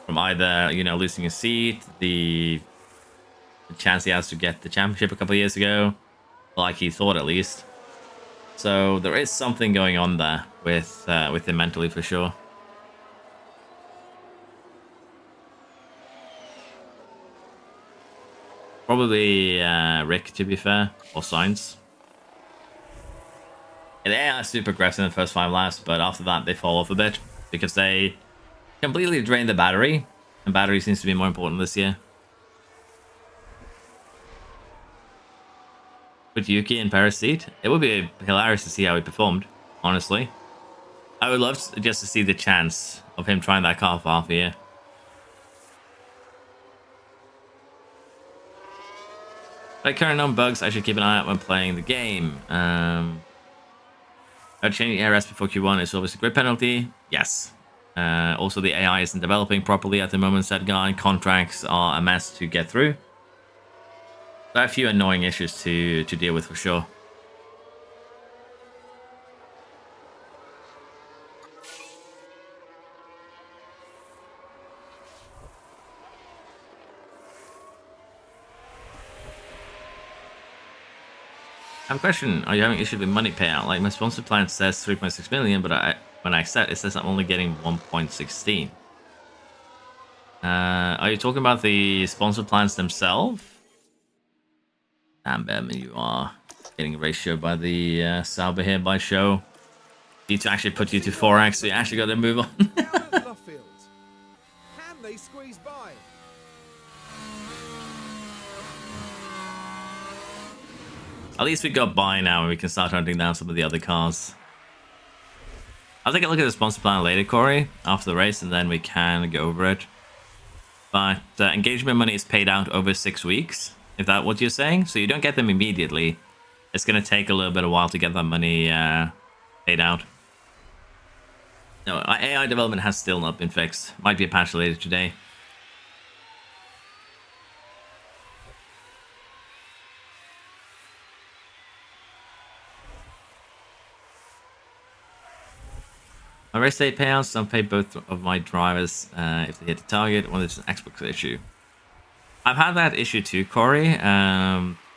From either, you know, losing a seat, the chance he has to get the championship a couple of years ago. Like he thought, at least. So there is something going on there with him mentally, for sure. Probably Rick, to be fair, or Sainz. Yeah, they are super aggressive in the first 5 laps, but after that they fall off a bit because they completely drain the battery, and battery seems to be more important this year. Put Yuki in Paris' seat, it would be hilarious to see how he performed, honestly. I would love just to see the chance of him trying that car for half a year. Like current known bugs, I should keep an eye out when playing the game. I'd change the ARS before Q1 is obviously a grid penalty. Yes. Also, the AI isn't developing properly at the moment, said guy. Contracts are a mess to get through. There are a few annoying issues to deal with for sure. I have a question. Are you having issues with money payout? Like, my sponsor plan says 3.6 million, but when I accept, it says I'm only getting 1.16. Are you talking about the sponsor plans themselves? Damn, Behrman, you are getting ratioed by the Sauber here by show. Need to actually put you to 4x, so you actually got to move on.
Can they squeeze by?
At least we got by now and we can start hunting down some of the other cars. I'll take a look at the sponsor plan later, Corey, after the race, and then we can go over it. But engagement money is paid out over 6 weeks, if that's what you're saying. So you don't get them immediately. It's going to take a little bit of while to get that money paid out. No, AI development has still not been fixed. Might be a patch later today. My race day payouts don't pay both of my drivers if they hit the target, or there's an Xbox issue. I've had that issue too, Corey.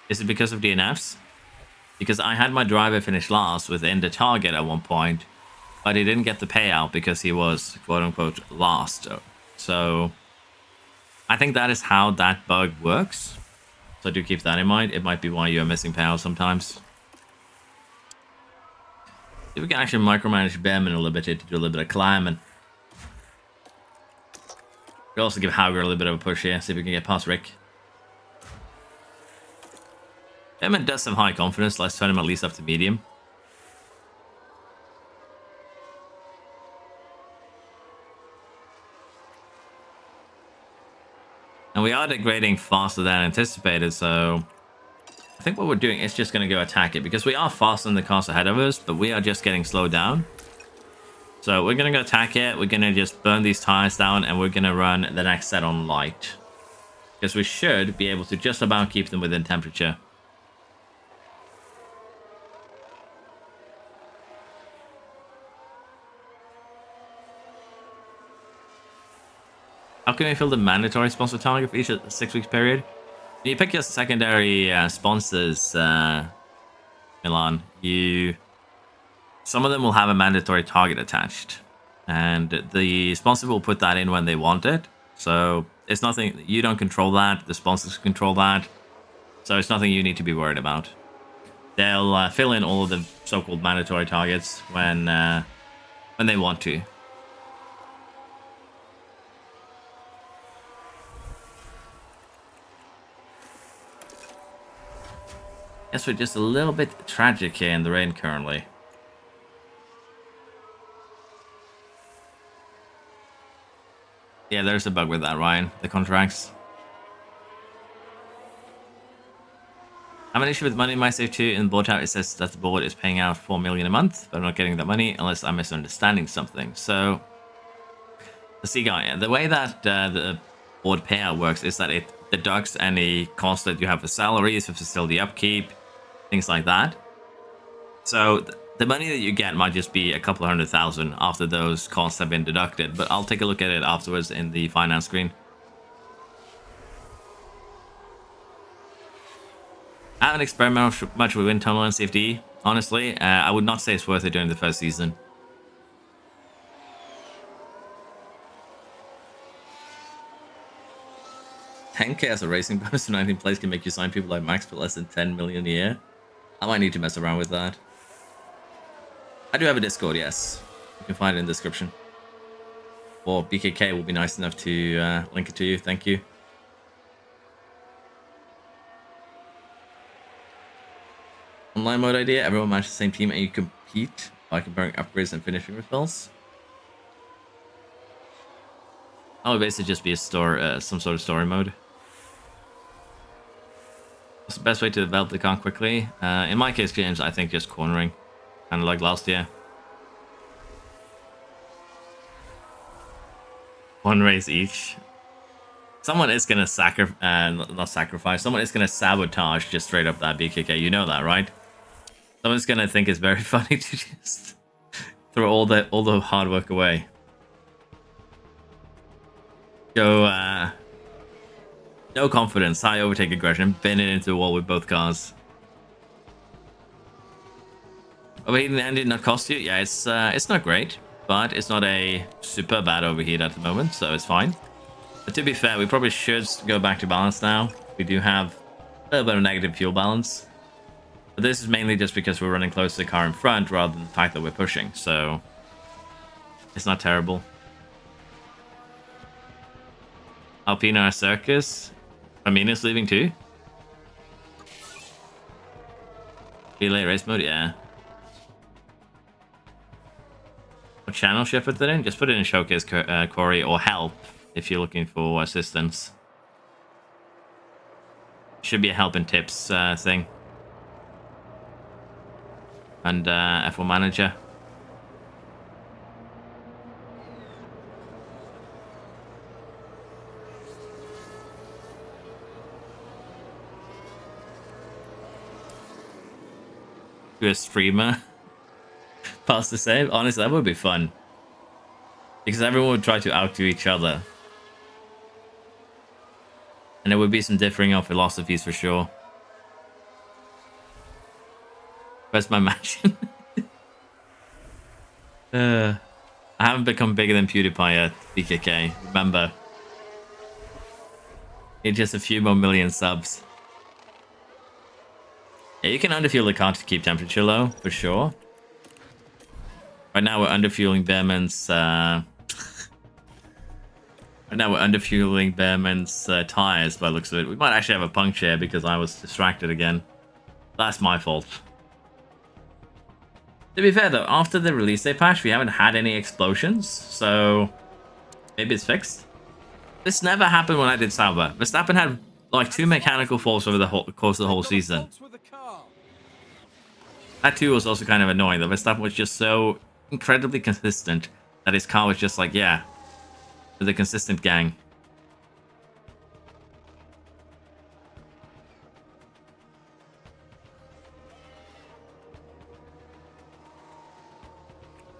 Is it because of DNFs? Because I had my driver finish last within the target at one point, but he didn't get the payout because he was quote-unquote last. So I think that is how that bug works. So do keep that in mind. It might be why you're missing payouts sometimes. If we can actually micromanage Behrman a little bit here to do a little bit of climbing. We'll also give Hauger a little bit of a push here, see if we can get past Rick. Behrman does have high confidence, let's turn him at least up to medium. And we are degrading faster than anticipated, so I think what we're doing is just going to go attack it, because we are faster than the cars ahead of us, but we are just getting slowed down. So we're going to go attack it, we're going to just burn these tires down, and we're going to run the next set on light. Because we should be able to just about keep them within temperature. How can we fill the mandatory sponsor target for each 6 weeks period? When you pick your secondary sponsors, Milan, some of them will have a mandatory target attached, and the sponsor will put that in when they want it. So it's nothing, you don't control that, the sponsors control that, so it's nothing you need to be worried about. They'll fill in all of the so-called mandatory targets when they want to. Yes, we're just a little bit tragic here in the rain currently. Yeah, there's a bug with that, Ryan. The contracts. I have an issue with money in my save too. In the board out, it says that the board is paying out 4 million a month, but I'm not getting that money unless I'm misunderstanding something. So, let's see, guy. The way that the board payout works is that it deducts any cost that you have for salaries, for facility upkeep, things like that. So the money that you get might just be a couple of 100,000 after those costs have been deducted, but I'll take a look at it afterwards in the finance screen. I haven't experimented much with wind tunnel and CFD. Honestly, I would not say it's worth it during the first season. $10K as a racing bonus to 19 plays can make you sign people like Max for less than 10 million a year. I might need to mess around with that. I do have a Discord, yes. You can find it in the description. Or BKK will be nice enough to link it to you. Thank you. Online mode idea. Everyone matches the same team and you compete by comparing upgrades and finishing results. That would basically just be a some sort of story mode. What's the best way to develop the car quickly? In my case, James, I think just cornering. Kind of like last year. One race each. Someone is going to not sacrifice. Someone is going to sabotage just straight up that BKK. You know that, right? Someone's going to think it's very funny to just throw all the hard work away. Go, no confidence, high overtake aggression, bend it into the wall with both cars. Overheating the engine not cost you? Yeah, it's not great, but it's not a super bad overheat at the moment, so it's fine. But to be fair, we probably should go back to balance now. We do have a little bit of negative fuel balance. But this is mainly just because we're running close to the car in front rather than the fact that we're pushing, so it's not terrible. Alpina Circus. Amina's leaving too. Relay race mode, yeah. What channel should I put that in? Just put it in Showcase Quarry or Help if you're looking for assistance. Should be a help and tips thing. And F1 Manager. To a streamer. Pass the save. Honestly, that would be fun. Because everyone would try to outdo each other. And there would be some differing of philosophies for sure. Where's my mansion? I haven't become bigger than PewDiePie yet, BKK. Remember. It's just a few more million subs. Yeah, you can underfuel the car to keep temperature low, for sure. Right now we're underfueling Behrman's right now we're underfueling Behrman's tires by the looks of it. We might actually have a puncture because I was distracted again. That's my fault. To be fair though, after the release day patch, we haven't had any explosions, so maybe it's fixed. This never happened when I did Sauber. Verstappen had like 2 mechanical faults over the course of the whole season. That too was also kind of annoying though. Verstappen was just so incredibly consistent that his car was just like, yeah, with a consistent gang.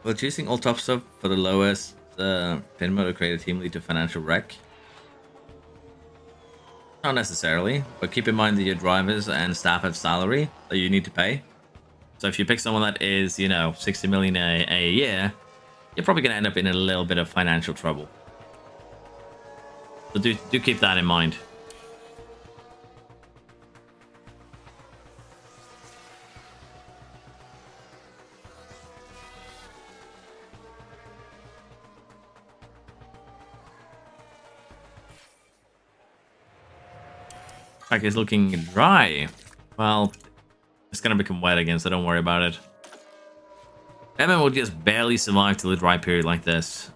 Well, choosing all top stuff for the lowest pin mode to create a team lead to financial wreck. Not necessarily, but keep in mind that your drivers and staff have salary that you need to pay. So if you pick someone that is, you know, 60 million a year, you're probably going to end up in a little bit of financial trouble. So do keep that in mind. Track is looking dry. Well, it's going to become wet again, so don't worry about it. Evan will just barely survive till a dry period like this.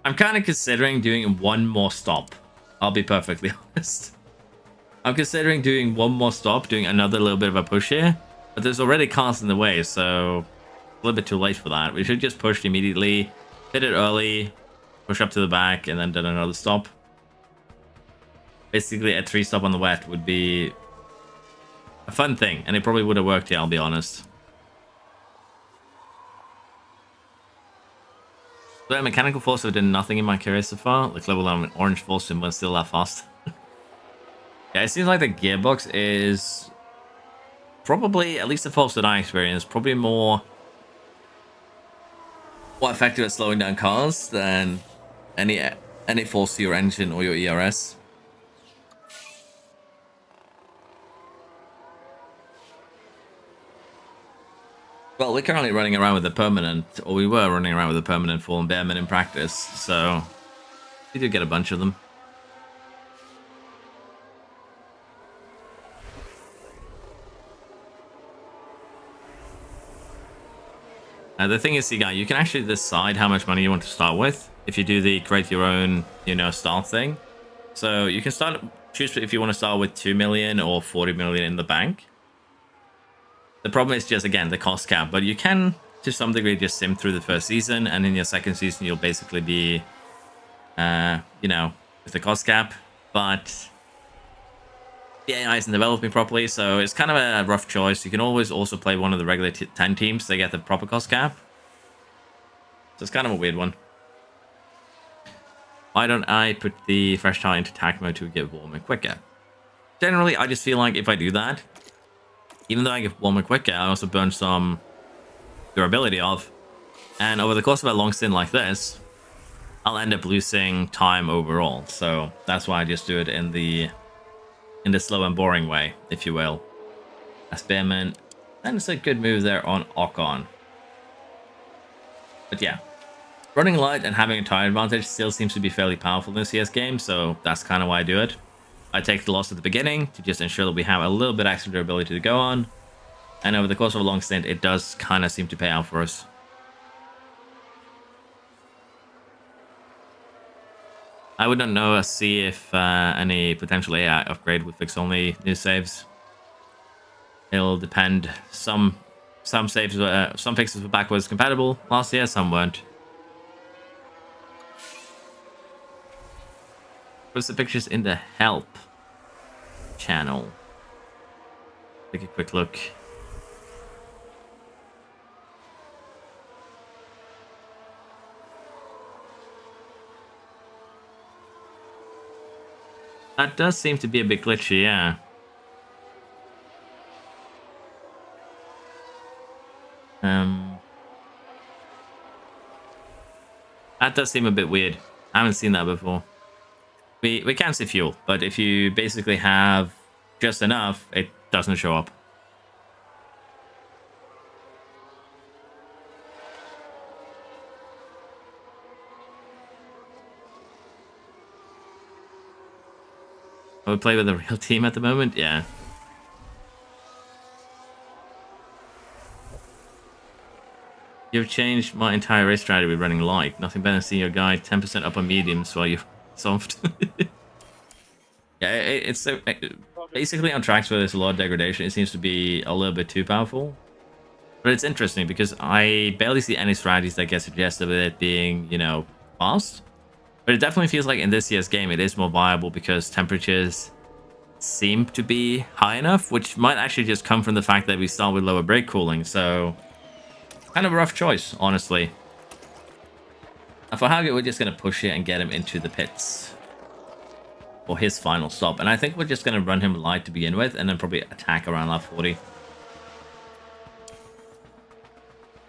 I'm kind of considering doing one more stop. I'll be perfectly honest. I'm considering doing one more stop, doing another little bit of a push here. But there's already cars in the way, so a little bit too late for that. We should just push immediately, hit it early, push up to the back, and then do another stop. Basically, a 3-stop on the wet would be a fun thing, and it probably would have worked here, I'll be honest. So mechanical force have done nothing in my career so far. Like level 11 orange force and still that fast. Yeah, it seems like the gearbox is probably, at least the force that I experienced, probably more effective at slowing down cars than any force to your engine or your ERS. Well, we're currently running around with a permanent, or we were running around with a permanent full and Behrman in practice, so we did get a bunch of them. The thing is, you can actually decide how much money you want to start with if you do the create your own, start thing. So you can choose if you want to start with 2 million or 40 million in the bank. The problem is just, again, the cost cap, but you can, to some degree, just sim through the first season, and in your second season, you'll basically be, with the cost cap, but the AI isn't developing properly, so it's kind of a rough choice. You can always also play one of the regular 10 teams to get the proper cost cap. So it's kind of a weird one. Why don't I put the fresh tire into tack mode to get warmer quicker? Generally, I just feel like if I do that, even though I get warmer quicker, I also burn some durability off. And over the course of a long stint like this, I'll end up losing time overall. So that's why I just do it in the slow and boring way, if you will. That's Behrman. And it's a good move there on Ocon. But yeah, running light and having a tire advantage still seems to be fairly powerful in the CS game, so that's kind of why I do it. I take the loss at the beginning to just ensure that we have a little bit extra durability to go on. And over the course of a long stint, it does kind of seem to pay out for us. I would not know see if any potential AI upgrade would fix only new saves. It'll depend. Some saves, some fixes were backwards compatible last year, some weren't. What's the pictures in the help channel? Take a quick look. That does seem to be a bit glitchy, yeah. That does seem a bit weird. I haven't seen that before. We can see fuel, but if you basically have just enough, it doesn't show up. I would play with a real team at the moment, yeah. You've changed my entire race strategy with running light. Nothing better than seeing your guy 10% up on mediums while you're soft. Yeah, it's so basically on tracks where there's a lot of degradation, it seems to be a little bit too powerful. But it's interesting because I barely see any strategies that get suggested with it being, you know, fast. But it definitely feels like in this year's game it is more viable because temperatures seem to be high enough, which might actually just come from the fact that we start with lower brake cooling. So kind of a rough choice, honestly. For Hungary, we're just going to push it and get him into the pits for his final stop. And I think we're just going to run him light to begin with and then probably attack around lap 40.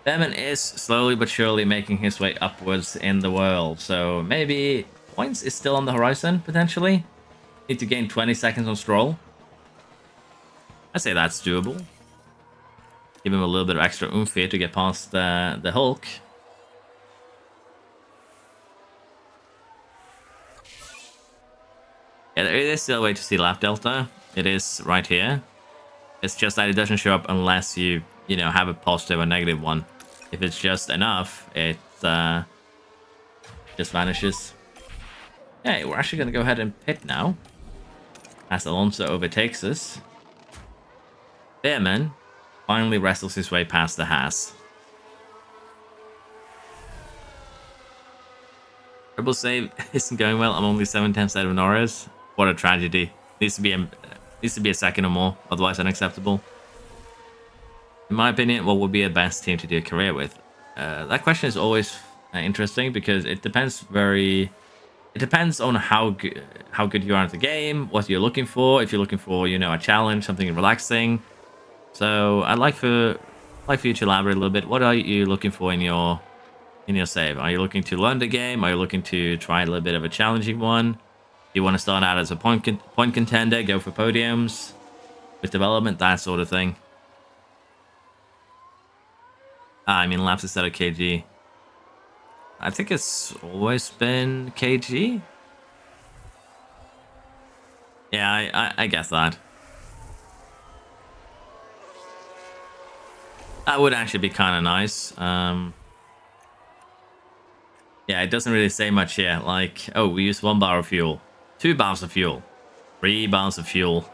Behrman is slowly but surely making his way upwards in the world. So maybe points is still on the horizon, potentially. Need to gain 20 seconds on Stroll. I say that's doable. Give him a little bit of extra oomph here to get past the Hulk. Yeah, there is still a way to see lap delta. It is right here. It's just that it doesn't show up unless you know, have a positive or negative one. If it's just enough, it just vanishes. Hey, we're actually going to go ahead and pit now. As Alonso overtakes us. Behrman finally wrestles his way past the Haas. Triple save isn't going well. I'm only 7/10 out of Norris. What a tragedy. Needs to be a second or more, otherwise unacceptable. In my opinion, what would be a best team to do a career with? That question is always interesting because it depends on how good you are at the game, what you're looking for. If you're looking for, you know, a challenge, something relaxing. So I'd like for you to elaborate a little bit. What are you looking for in your save? Are you looking to learn the game? Are you looking to try a little bit of a challenging one? Do you want to start out as a point contender, go for podiums with development, that sort of thing? I mean laps instead of kg. I think it's always been kg. Yeah, I guess that. That would actually be kind of nice. Yeah, it doesn't really say much here. Like, oh, we use 1 bar of fuel, 2 bars of fuel, 3 bars of fuel.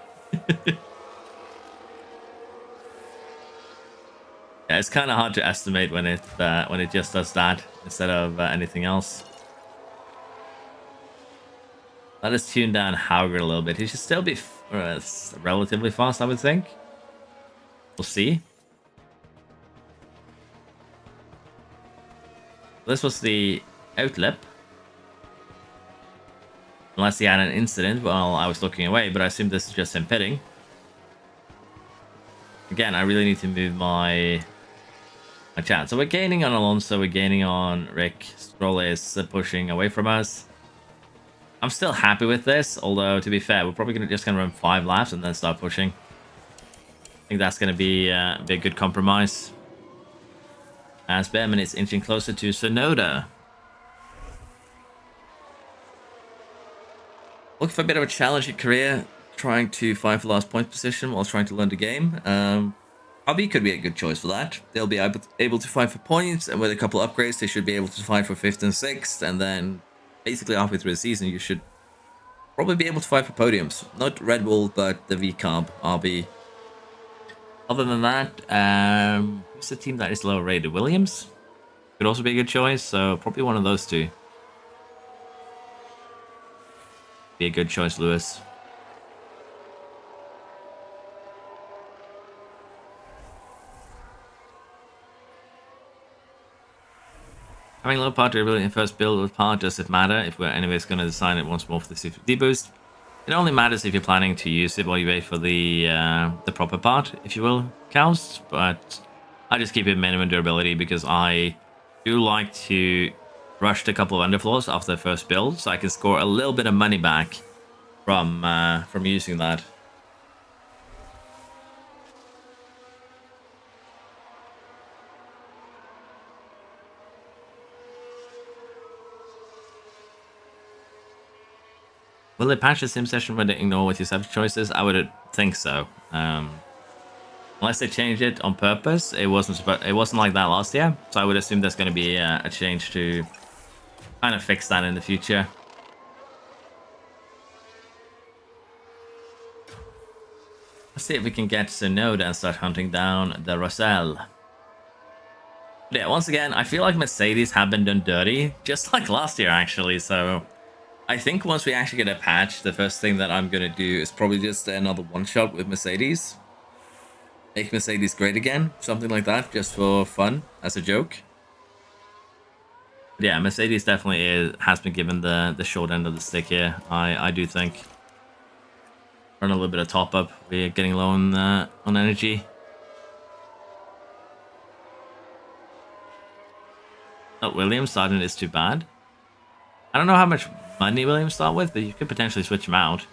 Yeah, it's kind of hard to estimate when it just does that instead of anything else. Let us tune down Hauger a little bit. He should still be relatively fast, I would think. We'll see. This was the outlip. Unless he had an incident while I was looking away, but I assume this is just him pitting. Again, I really need to move my chat. So we're gaining on Alonso, we're gaining on Rick. Stroll is pushing away from us. I'm still happy with this, although to be fair, we're probably just gonna run 5 laps and then start pushing. I think that's gonna be a good compromise. As Behrman is inching closer to Sonoda. Looking for a bit of a challenging career, trying to fight for last point position while trying to learn the game. Hobby could be a good choice for that. They'll be able to fight for points, and with a couple of upgrades, they should be able to fight for 5th and 6th, and then basically halfway through the season, you should probably be able to fight for podiums. Not Red Bull, but the VCarb RB. Other than that, who's the team that is lower rated? Williams could also be a good choice, so probably one of those two. Be a good choice, Lewis. Having low power durability in first build with power, does it matter if we're anyways going to design it once more for the C50 boost? It only matters if you're planning to use it while you wait for the proper part, if you will, cows. But I just keep it minimum durability because I do like to rush a couple of underfloors after the first build, so I can score a little bit of money back from using that. Will they patch the sim session when they ignore what your subject choice is? I would think so. Unless they changed it on purpose, it wasn't like that last year. So I would assume there's going to be a change to kind of fix that in the future. Let's see if we can get Sonoda and start hunting down the Roselle. Yeah, once again, I feel like Mercedes have been done dirty, just like last year actually, so I think once we actually get a patch, the first thing that I'm going to do is probably just another one-shot with Mercedes. Make Mercedes great again, something like that, just for fun, as a joke. Yeah, Mercedes definitely has been given the short end of the stick here, I do think. Run a little bit of top-up, we're getting low on energy. Oh, Williams starting is too bad. I don't know how much money Williams start with, but you could potentially switch him out.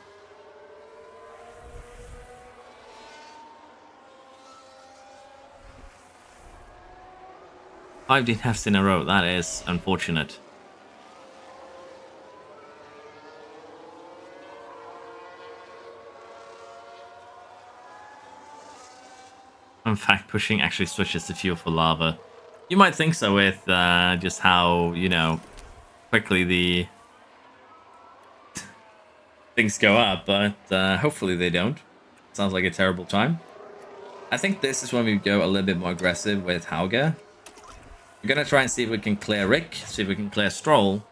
5 DNFs in a row, that is unfortunate. In fact, pushing actually switches the fuel for lava. You might think so with just how, you know, quickly the things go up, but hopefully they don't. Sounds like a terrible time. I think this is when we go a little bit more aggressive with Hauger. We're going to try and see if we can clear Rick, see if we can clear Stroll,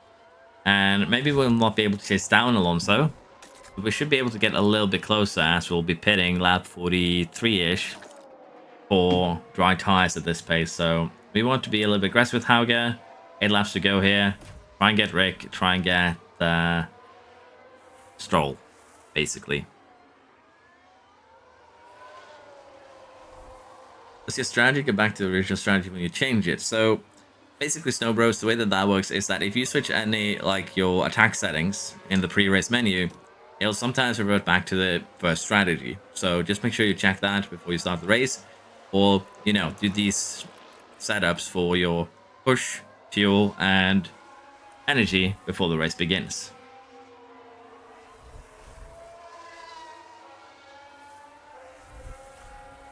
and maybe we'll not be able to chase down Alonso. But we should be able to get a little bit closer as we'll be pitting lap 43-ish for dry tires at this pace. So we want to be a little bit aggressive with Hauger. 8 laps to go here. Try and get Rick, try and get Stroll, basically. What's your strategy? Go back to the original strategy when you change it. So basically, Snow Bros, the way that works is that if you switch any, like, your attack settings in the pre-race menu, it'll sometimes revert back to the first strategy. So just make sure you check that before you start the race, or, you know, do these setups for your push, fuel, and energy before the race begins.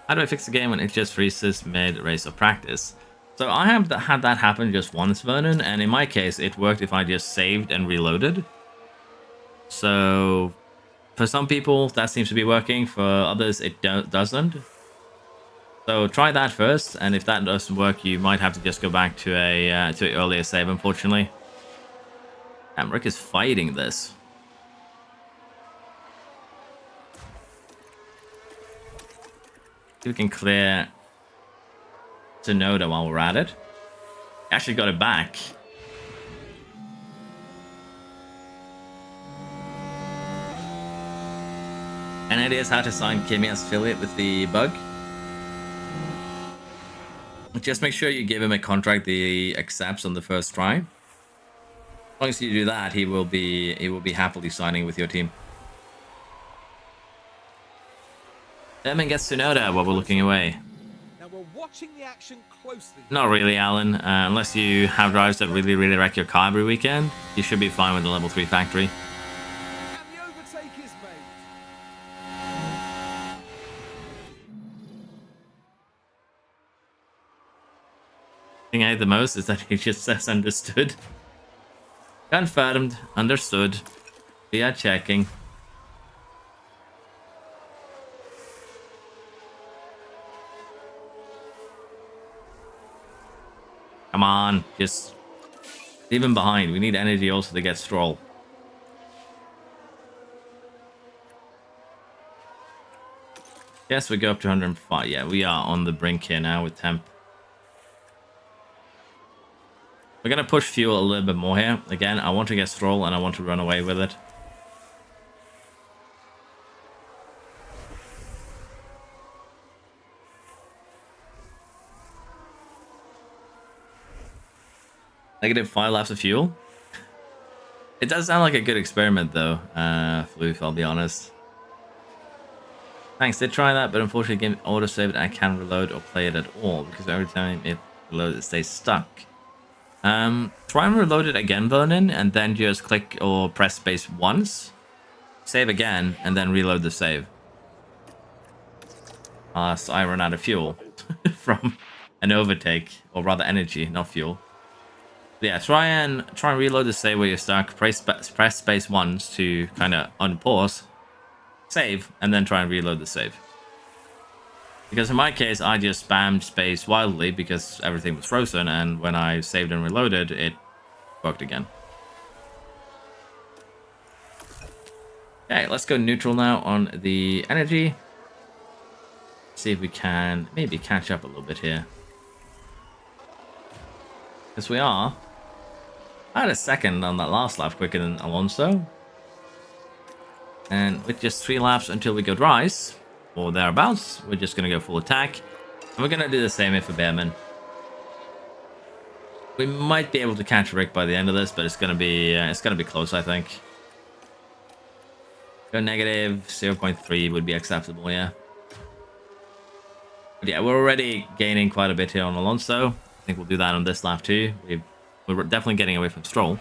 How do I fix the game when it just freezes mid-race or practice? So I have had that happen just once, Vernon, and in my case, it worked if I just saved and reloaded. So for some people, that seems to be working. For others, it doesn't. So try that first, and if that doesn't work, you might have to just go back to an earlier save, unfortunately. Damn, Rick is fighting this. See if we can clear Tsunoda while we're at it. Actually got it back. Any ideas how to sign Kimi as affiliate with the bug? Just make sure you give him a contract he accepts on the first try. As long as you do that, he will be happily signing with your team. Emin gets Tsunoda while we're looking away.
Now we're watching the action closely.
Not really, Alan. Unless you have drivers that really wreck your car every weekend, you should be fine with the level 3 factory.
And the overtake is made.
The thing I hate the most is that he just says understood. Confirmed, understood. We are checking. Come on, just leave him behind. We need energy also to get Stroll. Yes, we go up to 105. Yeah, we are on the brink here now with temp. We're going to push fuel a little bit more here. Again, I want to get Stroll and I want to run away with it. -5 laps of fuel. It does sound like a good experiment though, Floof, I'll be honest. Thanks, did try that, but unfortunately game autosaved I can't reload or play it at all, because every time it reloads it stays stuck. Try and reload it again, Vernon, and then just click or press space once. save again, and then reload the save. So I run out of fuel from an overtake, or rather energy, not fuel. But yeah, try and reload the save where you're stuck. Press space once to kind of unpause, save, and then try and reload the save. Because in my case, I just spammed space wildly because everything was frozen, and when I saved and reloaded, it worked again. Okay, let's go neutral now on the energy. See if we can maybe catch up a little bit here. Because we are about a second on that last lap quicker than Alonso. And with just 3 laps until we go dries, or thereabouts, we're just going to go full attack. And we're going to do the same here for Behrman. We might be able to catch Rick by the end of this, but it's going to be close, I think. Go negative 0.3 would be acceptable, yeah. But yeah, we're already gaining quite a bit here on Alonso. I think we'll do that on this lap too. We're definitely getting away from Stroll.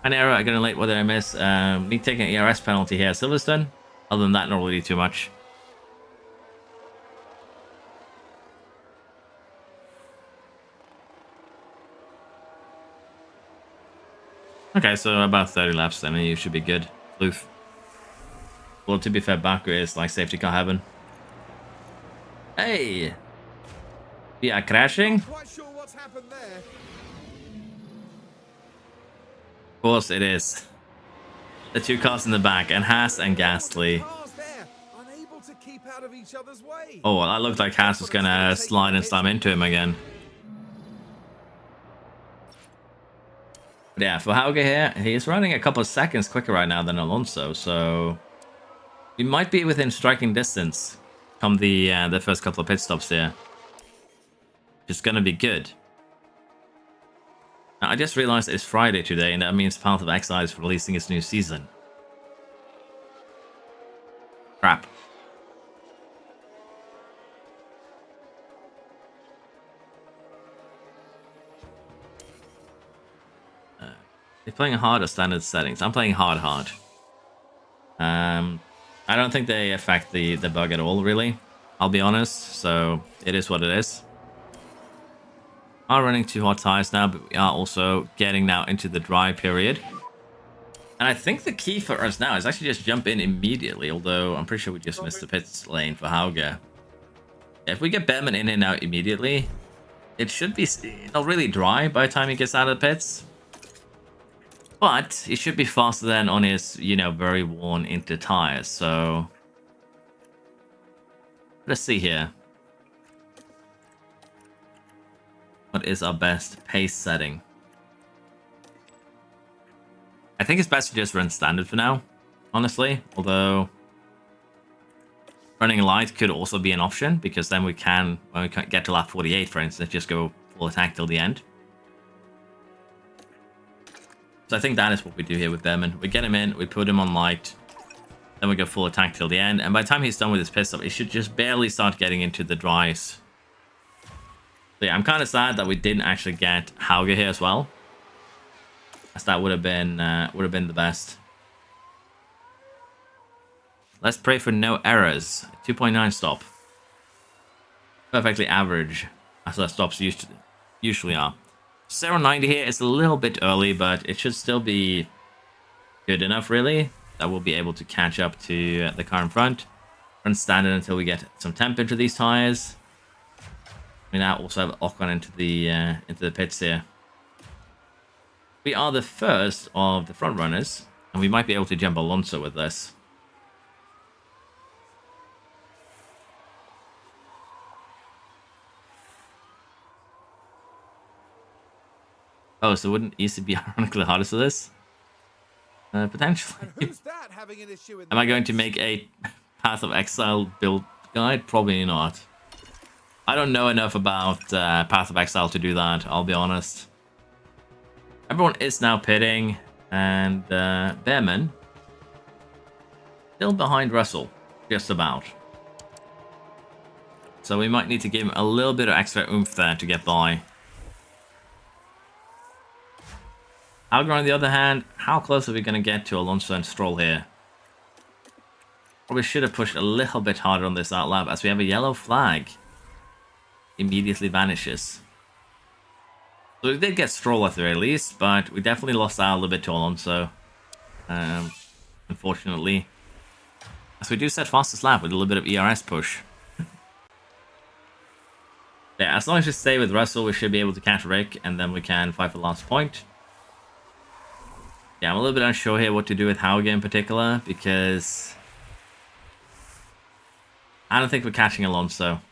An error, I'm getting late. What did I miss? Me taking an ERS penalty here at Silverstone. Other than that, not really too much. Okay, so about 30 laps, I mean, you should be good. Loof. Well, to be fair, Baku is like safety car heaven. Hey! Yeah, crashing?
Not quite sure what's happened there.
Of course it is. The 2 cars in the back, and Haas and Gasly.
Cars there, unable to keep out of each other's way.
Oh, well, that looked like Haas was gonna slide and slam into him again. But yeah, for Hauge here, he's running a couple of seconds quicker right now than Alonso, so we might be within striking distance come the first couple of pit stops here. It's gonna be good. Now, I just realized it's Friday today, and that means Path of Exile is releasing its new season. Crap. You're playing hard or standard settings. I'm playing hard. I don't think they affect the bug at all, really. I'll be honest, so it is what it is. Are running 2 hot tires now, but we are also getting now into the dry period. And I think the key for us now is actually just jump in immediately, although I'm pretty sure we just missed the pit lane for Hauge. If we get Behrman in and out immediately, it should be not really dry by the time he gets out of the pits. But he should be faster than on his, you know, very worn into tires, so let's see here. What is our best pace setting? I think it's best to just run standard for now, honestly. Although running light could also be an option, because then we can, when we get to lap 48, for instance, just go full attack till the end. So I think that is what we do here with Behrman. We get him in, we put him on light, then we go full attack till the end. And by the time he's done with his pit stop, he should just barely start getting into the dries. So yeah, I'm kind of sad that we didn't actually get Hauge here as well, as that would have been the best. Let's pray for no errors. 2.9 stop. Perfectly average, as our stops usually are. 0.90 here is a little bit early, but it should still be good enough, really, that we'll be able to catch up to the car in front. Run standard until we get some temp into these tires. We now also have Ocon into the pits here. We are the first of the front runners, and we might be able to jump Alonso with this. Oh, so wouldn't Easy be ironically hardest for this? Potentially.
Who's that having an issue with
Am I going to make a Path of Exile build guide? Probably not. I don't know enough about Path of Exile to do that, I'll be honest. Everyone is now pitting, and Behrman still behind Russell, just about. So we might need to give him a little bit of extra oomph there to get by. Hungary, on the other hand, how close are we going to get to Alonso and Stroll here? Probably should have pushed a little bit harder on this outlap as we have a yellow flag. Immediately vanishes. So we did get Stroll at the very least, but we definitely lost out a little bit to Alonso. Unfortunately. As we do set fastest lap with a little bit of ERS push. Yeah, as long as we stay with Russell, we should be able to catch Rick, and then we can fight for the last point. Yeah, I'm a little bit unsure here what to do with Hauge in particular, because I don't think we're catching Alonso.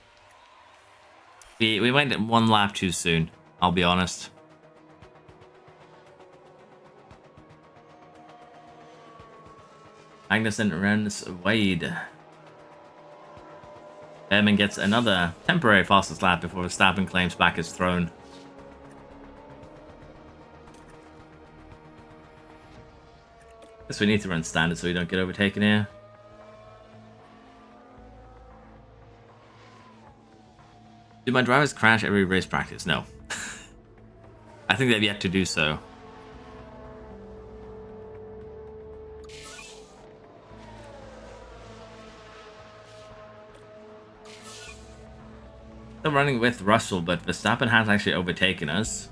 We went one lap too soon, I'll be honest. Magnussen runs Wade. Behrman gets another temporary fastest lap before Verstappen claims back his throne. Guess we need to run standard so we don't get overtaken here. Do my drivers crash every race practice? No. I think they've yet to do so. Still running with Russell, but Verstappen has actually overtaken us.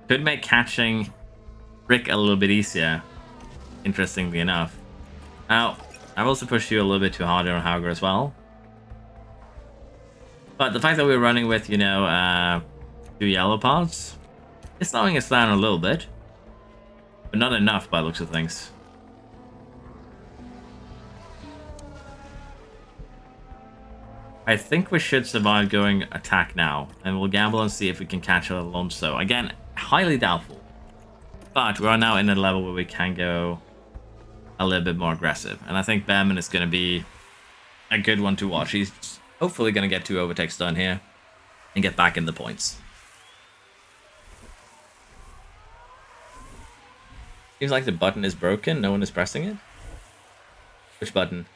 Could make catching Rick a little bit easier, interestingly enough. Now, I've also pushed you a little bit too hard on Hauger as well. But the fact that we're running with, you know, 2 yellow parts, it's slowing us down a little bit. But not enough by the looks of things. I think we should survive going attack now, and we'll gamble and see if we can catch Alonso. Again, highly doubtful. But we are now in a level where we can go a little bit more aggressive. And I think Behrman is going to be a good one to watch. He's hopefully going to get 2 overtakes done here and get back in the points. Seems like the button is broken. No one is pressing it. Which button?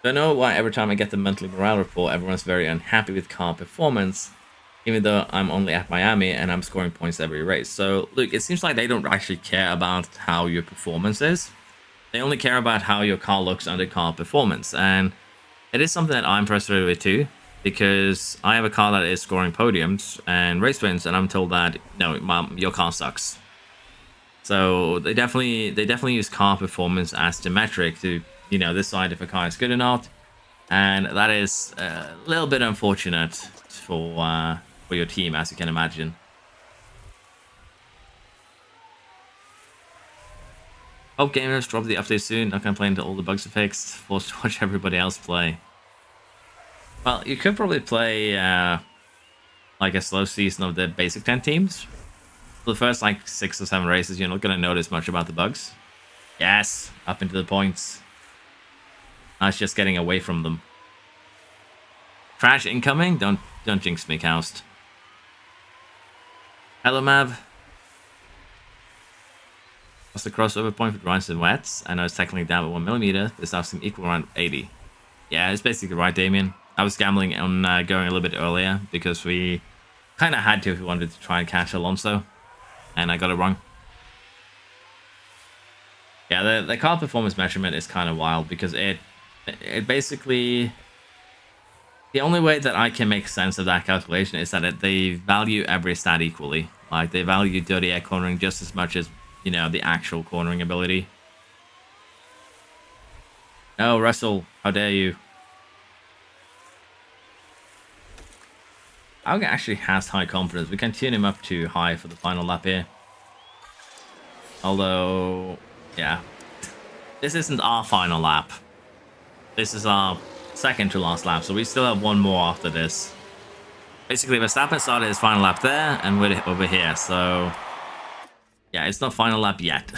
Don't know why every time I get the monthly morale report, everyone's very unhappy with car performance, even though I'm only at Miami and I'm scoring points every race. So, look, it seems like they don't actually care about how your performance is. They only care about how your car looks under car performance. And it is something that I'm frustrated with too, because I have a car that is scoring podiums and race wins, and I'm told that, no, Mom, your car sucks. So they definitely use car performance as the metric to, you know, decide if a car is good or not, and that is a little bit unfortunate for your team, as you can imagine. Hope gamers drop the update soon. Not complaining that all the bugs are fixed. Forced to watch everybody else play. Well, you could probably play like a slow season of the basic 10 teams. For the first like 6 or 7 races, you're not going to notice much about the bugs. Yes, up into the points. I was just getting away from them. Crash incoming? Don't jinx me, Coust. Hello, Mav. What's the crossover point for dries and wets? I know it's technically down by 1mm. This house seems equal around 80. Yeah, it's basically right, Damien. I was gambling on going a little bit earlier because we kind of had to if we wanted to try and catch Alonso. And I got it wrong. Yeah, the car performance measurement is kind of wild because it basically, the only way that I can make sense of that calculation is that they value every stat equally. Like, they value dirty air cornering just as much as, you know, the actual cornering ability. Oh, Russell, how dare you? Auge actually has high confidence. We can tune him up to high for the final lap here. Although, yeah, this isn't our final lap. This is our second to last lap, so we still have one more after this. Basically, Verstappen started his final lap there, and we're over here, so yeah, it's not final lap yet.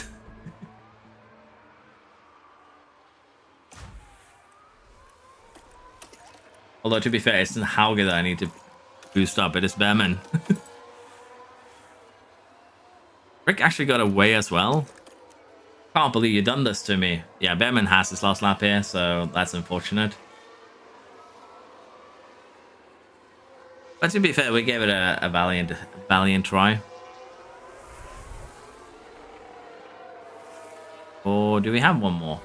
Although, to be fair, it's not Hauge that I need to boost up, it is Behrman. Rick actually got away as well. Can't believe you done this to me. Yeah, Behrman has his last lap here, so that's unfortunate. But to be fair, we gave it a valiant try. Or do we have one more?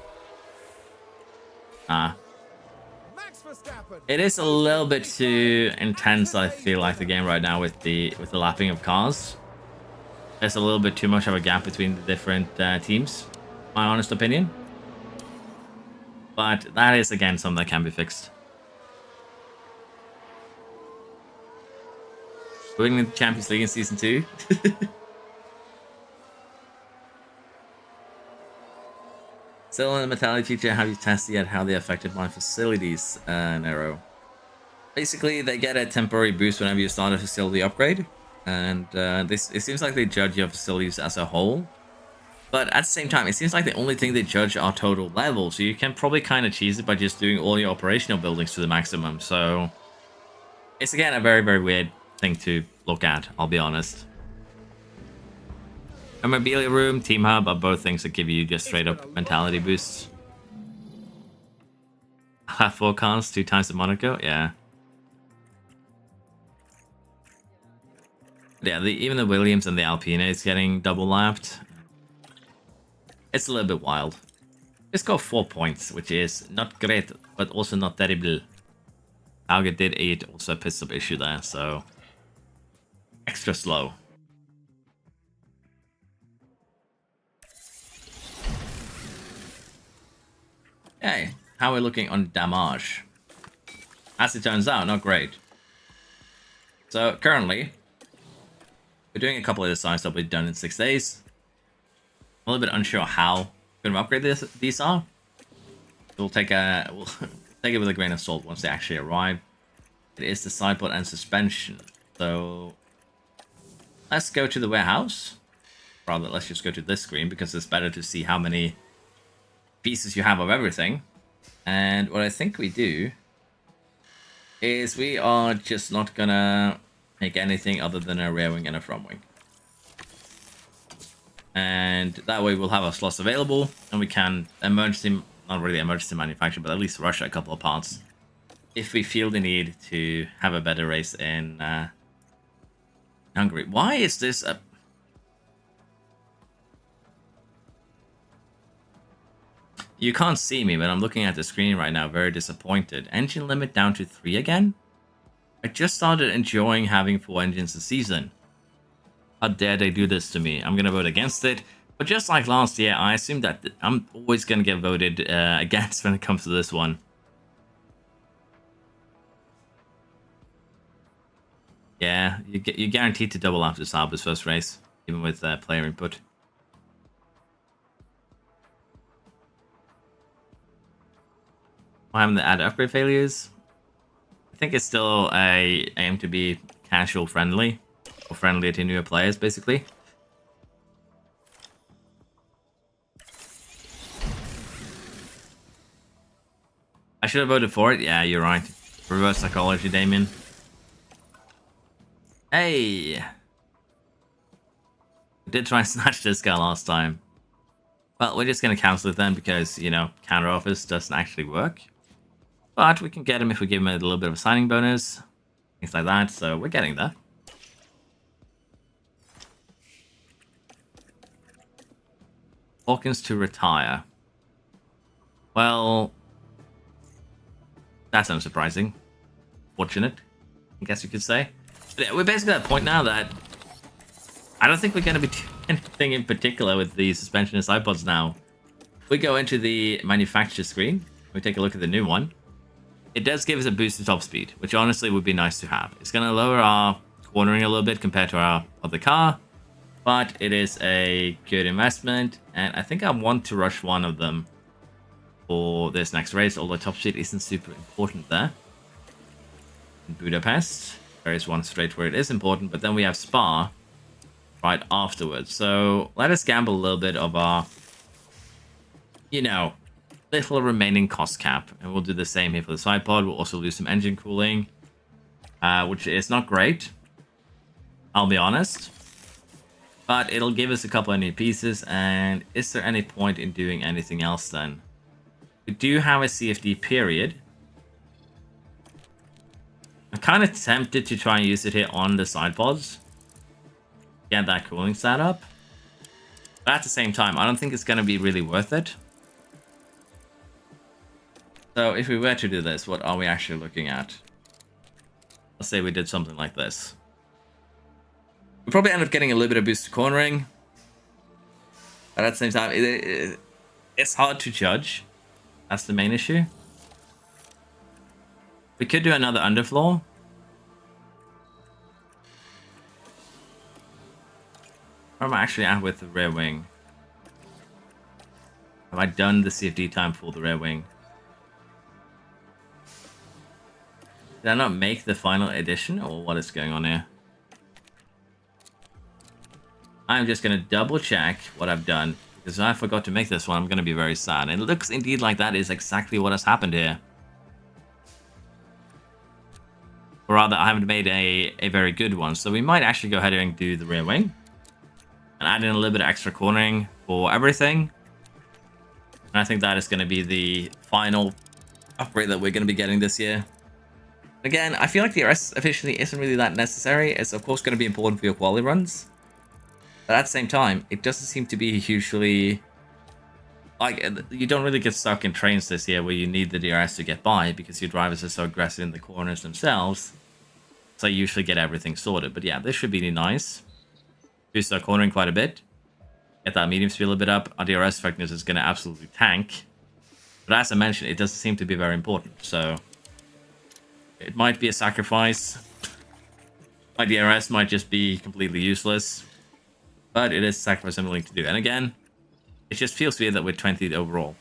Max Verstappen.
It is a little bit too intense, I feel like, the game right now with the lapping of cars. There's a little bit too much of a gap between the different teams, my honest opinion. But that is, again, something that can be fixed. Winning the Champions League in Season 2. Still in the Metallic feature, have you tested yet how they affected my facilities, Nero? Basically, they get a temporary boost whenever you start a facility upgrade. And it seems like they judge your facilities as a whole. But at the same time, it seems like the only thing they judge are total levels. So you can probably kind of cheese it by just doing all your operational buildings to the maximum. So it's, again, a very, very weird thing to look at, I'll be honest. A mobility room, team hub are both things that give you just straight up mentality boosts. 4 cars, 2 times the Monaco, yeah. Yeah, even the Williams and the Alpine is getting double lapped. It's a little bit wild. Just got 4 points, which is not great, but also not terrible. Alga did eat also a pit stop issue there, so extra slow. Hey, how are we looking on damage? As it turns out, not great. So currently, we're doing a couple of designs that we've done in 6 days. I'm a little bit unsure how good of upgrade these are. We'll take it with a grain of salt once they actually arrive. It is the sidepod and suspension. So let's go to the warehouse. Rather, let's just go to this screen because it's better to see how many pieces you have of everything. And what I think we do is we are just not gonna make anything other than a rear wing and a front wing. And that way we'll have our slots available and we can not really emergency manufacture, but at least rush a couple of parts if we feel the need to have a better race in Hungary. Why is this a... You can't see me, but I'm looking at the screen right now, very disappointed. Engine limit down to 3 again? I just started enjoying having 4 engines a season. How dare they do this to me? I'm going to vote against it. But just like last year, I assume that I'm always going to get voted against when it comes to this one. Yeah, you're guaranteed to double after Sauber's first race, even with player input. Why haven't they added upgrade failures? I think it's still a aim to be casual friendly, or friendly to newer players, basically. I should have voted for it. Yeah, you're right. Reverse psychology, Damien. Hey! I did try and snatch this guy last time. Well, we're just going to cancel it then because, you know, counter offers doesn't actually work. But we can get him if we give him a little bit of a signing bonus. Things like that, so we're getting there. Hawkins to retire. Well, that's unsurprising. Fortunate, I guess you could say. But yeah, we're basically at a point now that I don't think we're going to be doing anything in particular with the suspension and side pods now. We go into the manufacturer screen. We take a look at the new one. It does give us a boost to top speed, which honestly would be nice to have. It's going to lower our cornering a little bit compared to our other car, but it is a good investment, and I think I want to rush one of them for this next race, although top speed isn't super important there. In Budapest, there is one straight where it is important, but then we have Spa right afterwards. So let us gamble a little bit of our, you know, little remaining cost cap, and we'll do the same here for the side pod. We'll also lose some engine cooling, which is not great, I'll be honest, but it'll give us a couple of new pieces. And is there any point in doing anything else then? We do have a CFD period, I'm kind of tempted to try and use it here on the side pods. Get that cooling setup. But at the same time, I don't think it's going to be really worth it. So if we were to do this, what are we actually looking at? Let's say we did something like this. We probably end up getting a little bit of boost to cornering. But at the same time, it's hard to judge. That's the main issue. We could do another underfloor. Where am I actually at with the rear wing? Have I done the CFD time for the rear wing? Did I not make the final edition, or what is going on here? I'm just going to double check what I've done, because if I forgot to make this one, I'm going to be very sad. And it looks indeed like that is exactly what has happened here. Or rather, I haven't made a very good one, so we might actually go ahead and do the rear wing. And add in a little bit of extra cornering for everything. And I think that is going to be the final upgrade that we're going to be getting this year. Again, I feel like the RS officially isn't really that necessary. It's of course going to be important for your quality runs. But at the same time, it doesn't seem to be hugely... Like, you don't really get stuck in trains this year where you need the DRS to get by because your drivers are so aggressive in the corners themselves. So you usually get everything sorted. But yeah, this should be nice. Boost our cornering quite a bit. Get that medium speed a little bit up. Our DRS effectiveness is going to absolutely tank. But as I mentioned, it doesn't seem to be very important. So it might be a sacrifice. My DRS might just be completely useless. But it is a sacrifice I'm willing to do. And again, it just feels weird that we're 20th overall.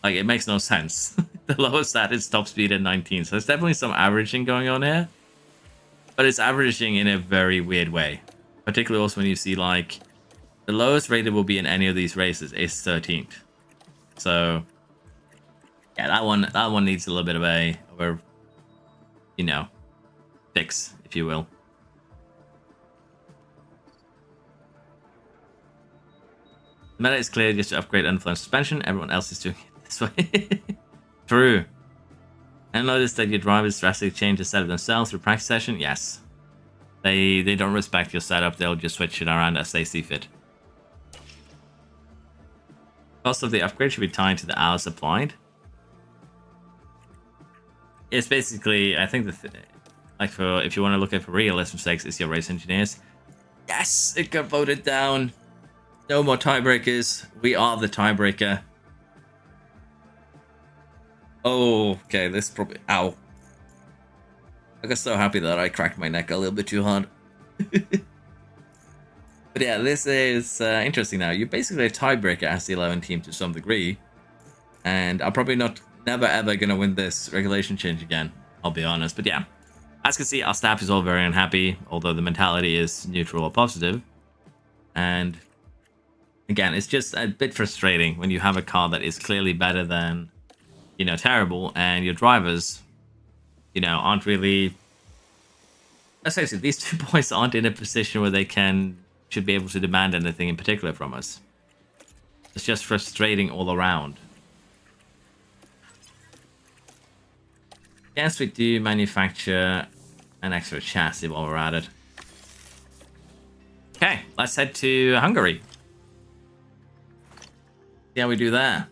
Like, it makes no sense. The lowest stat is top speed at 19. So there's definitely some averaging going on here. But it's averaging in a very weird way. Particularly also when you see, like, the lowest rated will be in any of these races is 13th. So, yeah, that one needs a little bit of a you know, fix, if you will. The meta is clear just to upgrade unflown suspension. Everyone else is doing it this way. True. And notice that your drivers drastically change the setup themselves through practice session. Yes. They don't respect your setup. They'll just switch it around as they see fit. Cost of the upgrade should be tied to the hours applied. It's basically, I think, like for if you want to look at for realism mistakes, it's your race engineers. Yes, it got voted down. No more tiebreakers. We are the tiebreaker. Oh, okay, this probably... Ow. I got so happy that I cracked my neck a little bit too hard. But yeah, this is interesting now. You're basically a tiebreaker as the 11 team to some degree. And I'm probably never ever going to win this regulation change again. I'll be honest. But yeah, as you can see, our staff is all very unhappy. Although the mentality is neutral or positive. And again, it's just a bit frustrating when you have a car that is clearly better than... you know, terrible, and your drivers, you know, aren't really... Let's face it, these two boys aren't in a position where they should be able to demand anything in particular from us. It's just frustrating all around. Yes, we do manufacture an extra chassis while we're at it. Okay, let's head to Hungary. See how we do there.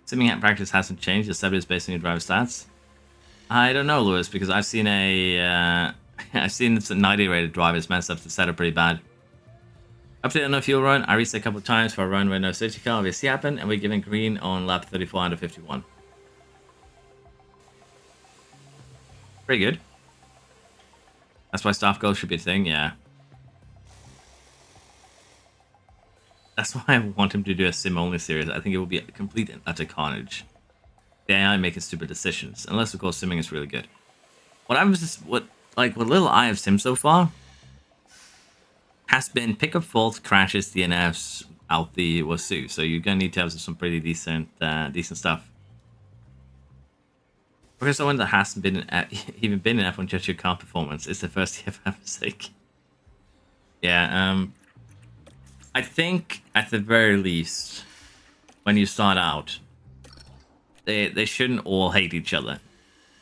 Simming practice hasn't changed. The setup is based on your driver stats. I don't know, Lewis, because I've seen I've seen some 90 rated drivers mess up the setup pretty bad. Update on no fuel run. I reset a couple of times for a run where no safety car obviously happened, and we're giving green on lap 34 under 51. Pretty good. That's why staff goals should be a thing, yeah. That's why I want him to do a sim-only series. I think it will be a complete and utter carnage. The AI making stupid decisions, unless of course simming is really good. What little I have simmed so far has been pickup faults, crashes, DNFs, out the wazoo. So you're gonna need to have some pretty decent stuff. Because someone that hasn't been even been in F1 judge your car performance is the first ever mistake. Yeah, I think at the very least, when you start out, they shouldn't all hate each other.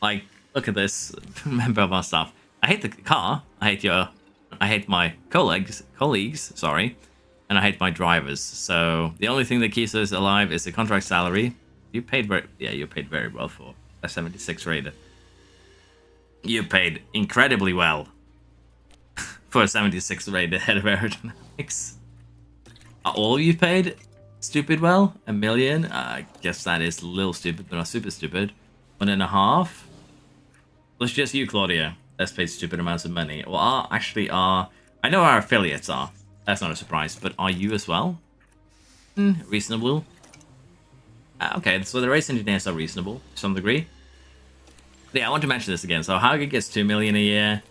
Like, look at this member of our staff. I hate the car. I hate my colleagues, sorry, and I hate my drivers. So the only thing that keeps us alive is the contract salary. You paid very well for a 76 rated. You paid incredibly well for a 76 rated head of aerodynamics. Are all you paid stupid well? $1 million? I guess that is a little stupid, but not super stupid. 1.5? Let's just you, Claudia. Let's pay stupid amounts of money. Well, I know our affiliates are. That's not a surprise, but are you as well? Reasonable. Okay, so the race engineers are reasonable to some degree. But yeah, I want to mention this again. So Hauger gets 2 million a year.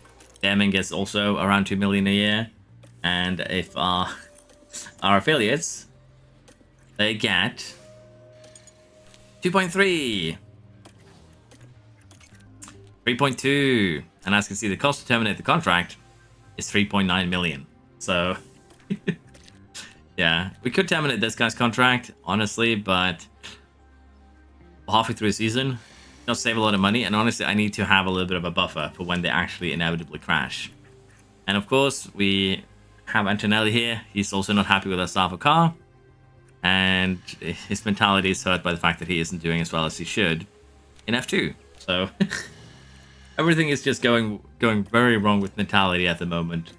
Deming gets also around 2 million a year. And if our affiliates, they get 2.3. 3.2. And as you can see, the cost to terminate the contract is 3.9 million. So, yeah, we could terminate this guy's contract, honestly, but halfway through the season, it'll save a lot of money. And honestly, I need to have a little bit of a buffer for when they actually inevitably crash. And of course, we have Antonelli here. He's also not happy with our Sava car. And his mentality is hurt by the fact that he isn't doing as well as he should in F2. So everything is just going very wrong with mentality at the moment.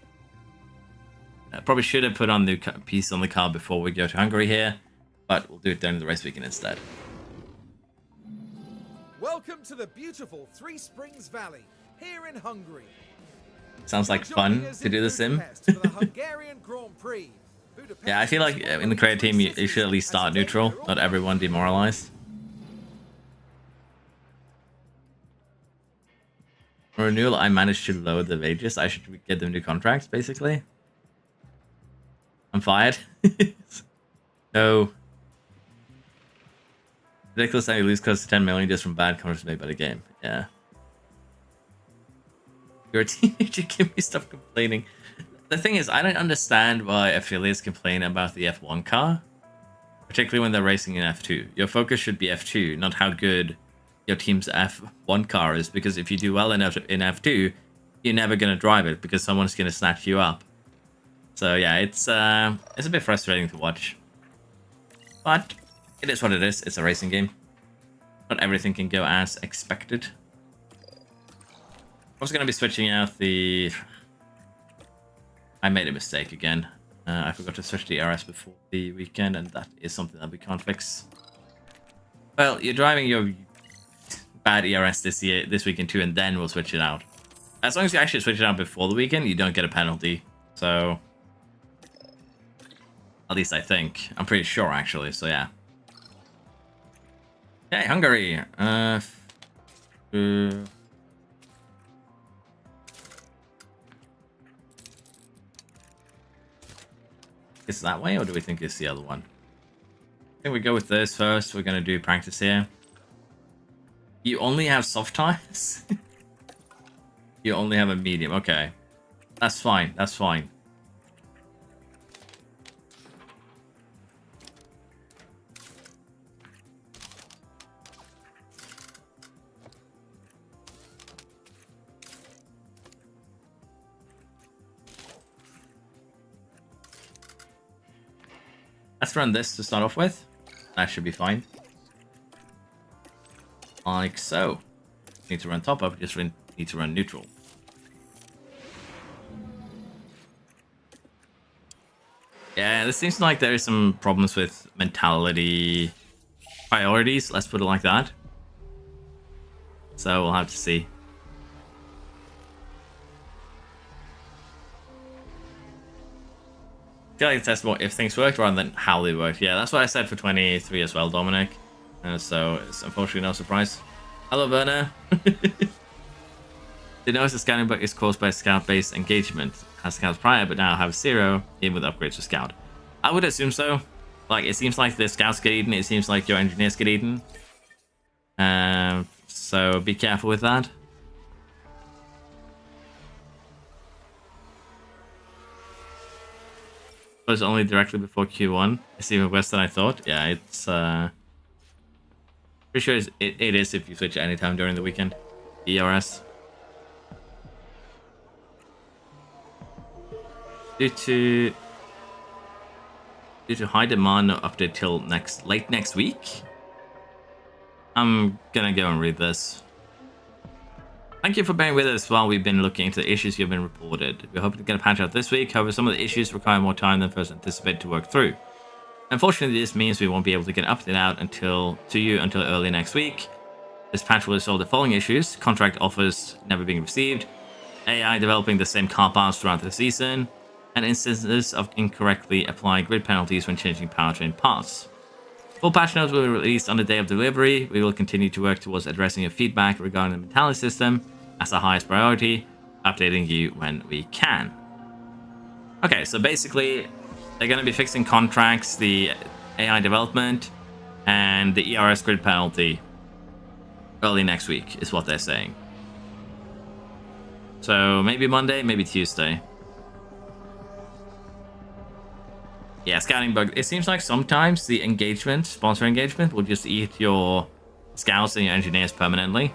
I probably should have put on the piece on the car before we go to Hungary here, but we'll do it during the race weekend instead.
Welcome to the beautiful Three Springs Valley, here in Hungary.
Sounds like fun to do the sim. Yeah, I feel like in the creative team you should at least start neutral, not everyone demoralized. For renewal, I managed to lower the wages. I should get them new contracts, basically. I'm fired. No. Ridiculous that you lose close to 10 million just from bad comments made by the game. Yeah. You're a teenager, give me stop complaining. The thing is, I don't understand why affiliates complain about the F1 car, particularly when they're racing in F2. Your focus should be F2, not how good your team's F1 car is, because if you do well in F2, you're never going to drive it because someone's going to snatch you up. So yeah, it's a bit frustrating to watch. But it is what it is. It's a racing game. Not everything can go as expected. I was going to be switching out the... I made a mistake again. I forgot to switch the RS before the weekend, and that is something that we can't fix. Well, you're driving your bad ERS this weekend too, and then we'll switch it out. As long as you actually switch it out before the weekend, you don't get a penalty. So, at least I think. I'm pretty sure, actually. So yeah. Okay, Hungary. Is that way, or do we think it's the other one? I think we go with this first. We're going to do practice here. You only have soft tires? You only have a medium. Okay. That's fine. That's fine. Let's run this to start off with. That should be fine. Like so. Need to run top up, just need to run neutral. Yeah, this seems like there is some problems with mentality priorities, let's put it like that. So we'll have to see. I feel like it's more if things worked rather than how they worked. Yeah, that's what I said for 23 as well, Dominic. So it's unfortunately no surprise. Hello, Werner. Did notice the scouting bug is caused by scout-based engagement. Has scouts prior, but now have 0, even with upgrades for scout. I would assume so. Like, it seems like the scouts get eaten. It seems like your engineers get eaten. So be careful with that. It was only directly before Q1. It's even worse than I thought. Yeah, it's pretty sure it is if you switch anytime during the weekend. ERS. Due to high demand, no update till late next week. I'm gonna go and read this. Thank you for bearing with us while we've been looking into the issues you've been reported. We're hoping to get a patch out this week. However, some of the issues require more time than first anticipated to work through. Unfortunately, this means we won't be able to get an update out to you until early next week. This patch will resolve the following issues: contract offers never being received, AI developing the same car parts throughout the season, and instances of incorrectly applying grid penalties when changing powertrain parts. Full patch notes will be released on the day of delivery. We will continue to work towards addressing your feedback regarding the mentality system as our highest priority, updating you when we can. Okay, so basically, they're going to be fixing contracts, the AI development, and the ERS grid penalty early next week, is what they're saying. So maybe Monday, maybe Tuesday. Yeah, scouting bug. It seems like sometimes the sponsor engagement, will just eat your scouts and your engineers permanently.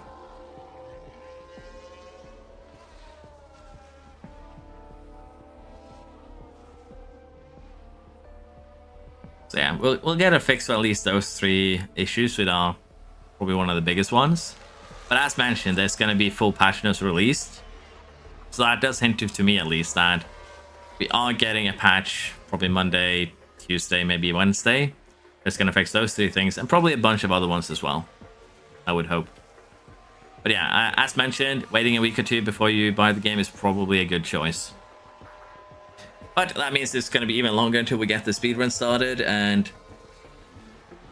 So yeah, we'll get a fix for at least those 3 issues, with our probably one of the biggest ones. But as mentioned, there's going to be full patch notes released. So that does hint to me at least that we are getting a patch probably Monday, Tuesday, maybe Wednesday. It's going to fix those 3 things and probably a bunch of other ones as well, I would hope. But yeah, as mentioned, waiting a week or 2 before you buy the game is probably a good choice. But that means it's going to be even longer until we get the speedrun started, and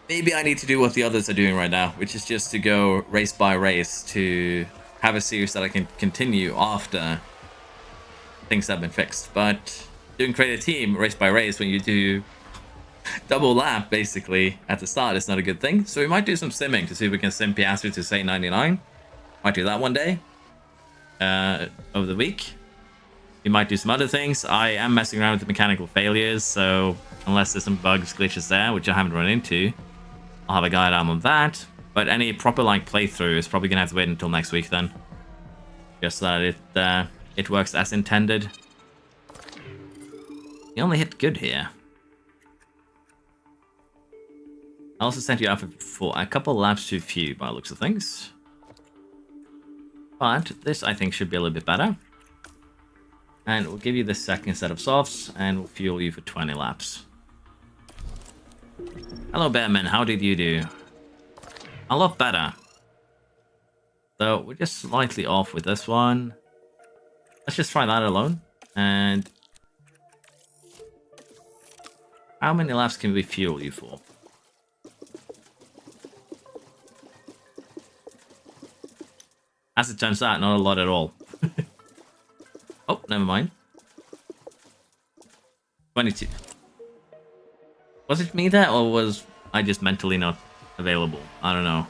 maybe I need to do what the others are doing right now, which is just to go race by race to have a series that I can continue after things have been fixed. But doing create a team race by race when you do double lap basically at the start is not a good thing. So we might do some simming to see if we can sim Piastri to say 99. Might do that one day over the week. We might do some other things. I am messing around with the mechanical failures, so unless there's some bugs, glitches there, which I haven't run into, I'll have a guide on that. But any proper like playthrough is probably gonna have to wait until next week then, just so that it works as intended. You only hit good here. I also sent you out for a couple laps too few by the looks of things. But this I think should be a little bit better. And we'll give you the second set of softs and we'll fuel you for 20 laps. Hello Bearman, how did you do? A lot better. So we're just slightly off with this one. Let's just try that alone. And how many laps can we fuel you for? As it turns out, not a lot at all. Oh, never mind. 22. Was it me there, or was I just mentally not available? I don't know.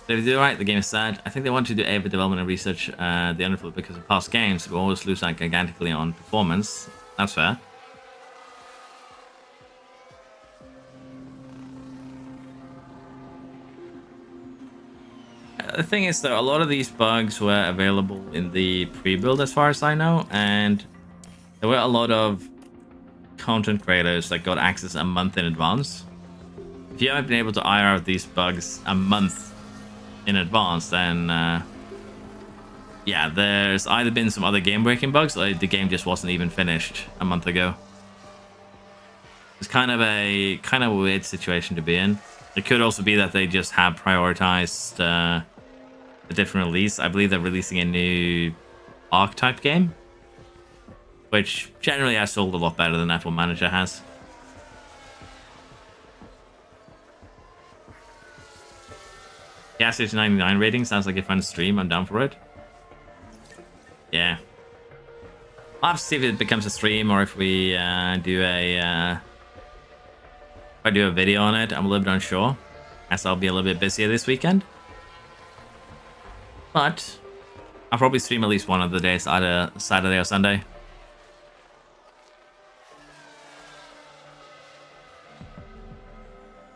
They do right, the game is sad. I think they want to do AV development and research the underflow because of past games. We always lose like gigantically on performance. That's fair. The thing is, though, a lot of these bugs were available in the pre-build as far as I know, and there were a lot of content creators that got access a month in advance. If you haven't been able to IR out these bugs a month in advance, then yeah, there's either been some other game-breaking bugs, or the game just wasn't even finished a month ago. It's kind of a weird situation to be in. It could also be that they just have prioritized a different release. I believe they're releasing a new archetype game, which generally has sold a lot better than F1 Manager has. Yeah, 99 rating sounds like a fun stream. I'm down for it. Yeah. I'll have to see if it becomes a stream or if we do a if I do a video on it. I'm a little bit unsure, as I'll be a little bit busier this weekend. But I'll probably stream at least one of the days, either Saturday or Sunday.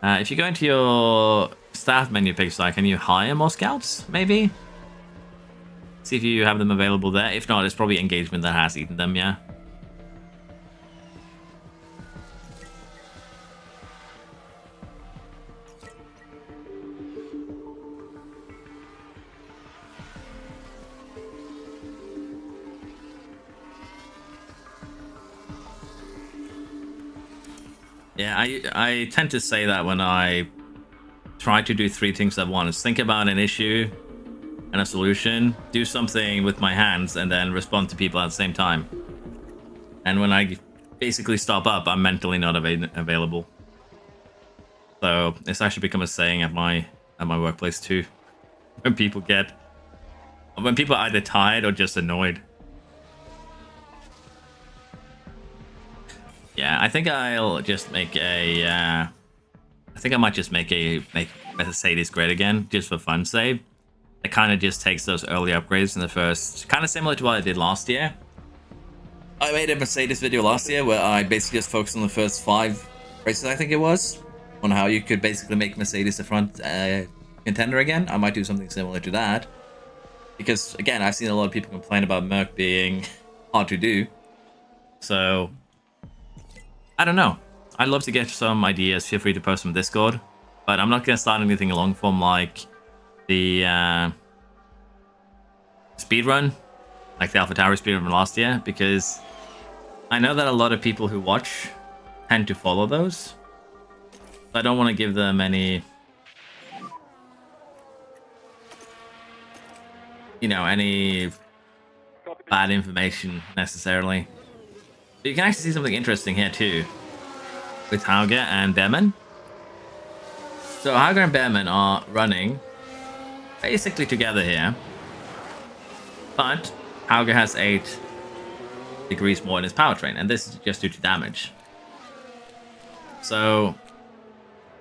If you go into your staff menu pixel, can you hire more scouts, maybe? See if you have them available there. If not, it's probably engagement that has eaten them, yeah. Yeah, I tend to say that when I try to do 3 things at once. Think about an issue and a solution, do something with my hands, and then respond to people at the same time. And when I basically stop up, I'm mentally not available. So it's actually become a saying at my workplace too. When people are either tired or just annoyed. Yeah, I think I'll just make a. I think I might just make Mercedes great again, just for fun's sake. It kind of just takes those early upgrades in the first, kind of similar to what I did last year. I made a Mercedes video last year where I basically just focused on the first 5 races, I think it was, on how you could basically make Mercedes the front contender again. I might do something similar to that, because again, I've seen a lot of people complain about Merc being hard to do. So I don't know. I'd love to get some ideas. Feel free to post them in Discord, but I'm not going to start anything long form like the speedrun, like the AlphaTauri speedrun from last year, because I know that a lot of people who watch tend to follow those. So I don't want to give them any, any bad information necessarily. But you can actually see something interesting here too, with Hauger and Behrman. So Hauger and Behrman are running basically together here, but Hauger has 8 degrees more in his powertrain, and this is just due to damage. So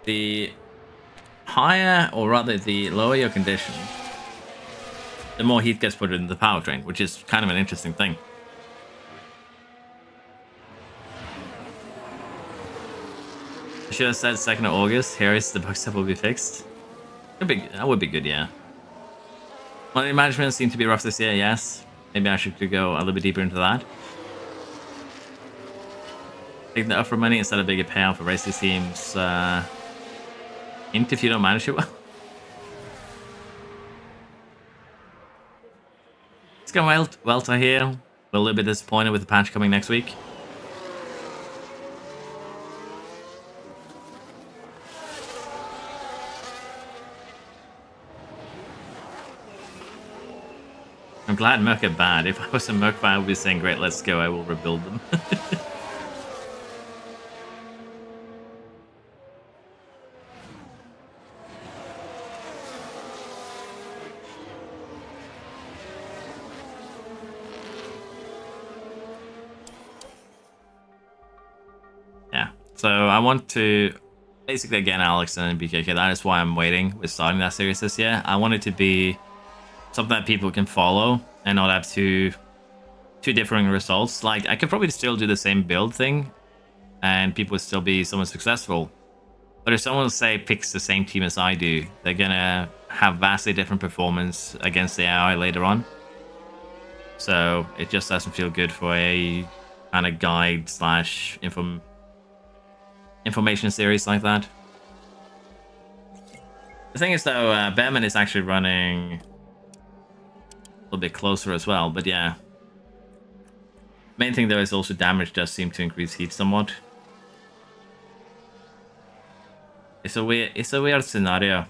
the higher, or rather the lower your condition, the more heat gets put into the powertrain, which is kind of an interesting thing. I should have said 2nd of August. Here is the bugs that will be fixed. That would be good, yeah. Money management seemed to be rough this year, yes. Maybe I should go a little bit deeper into that. Taking the upfront money instead of bigger payout for racing seems if you don't manage it well. It's going well to here. We're a little bit disappointed with the patch coming next week. I'm glad Merc are bad. If I was a Merc fan, I would be saying, great, let's go, I will rebuild them. Yeah, so I want to, basically again, Alex and BKK, that is why I'm waiting with starting that series this year. I want it to be something that people can follow and not have two differing results. Like, I could probably still do the same build thing and people would still be somewhat successful. But if someone, say, picks the same team as I do, they're gonna have vastly different performance against the AI later on. So it just doesn't feel good for a kind of guide slash information series like that. The thing is, though, Behrman is actually running a little bit closer as well, but yeah. Main thing though is also damage does seem to increase heat somewhat. It's a weird scenario.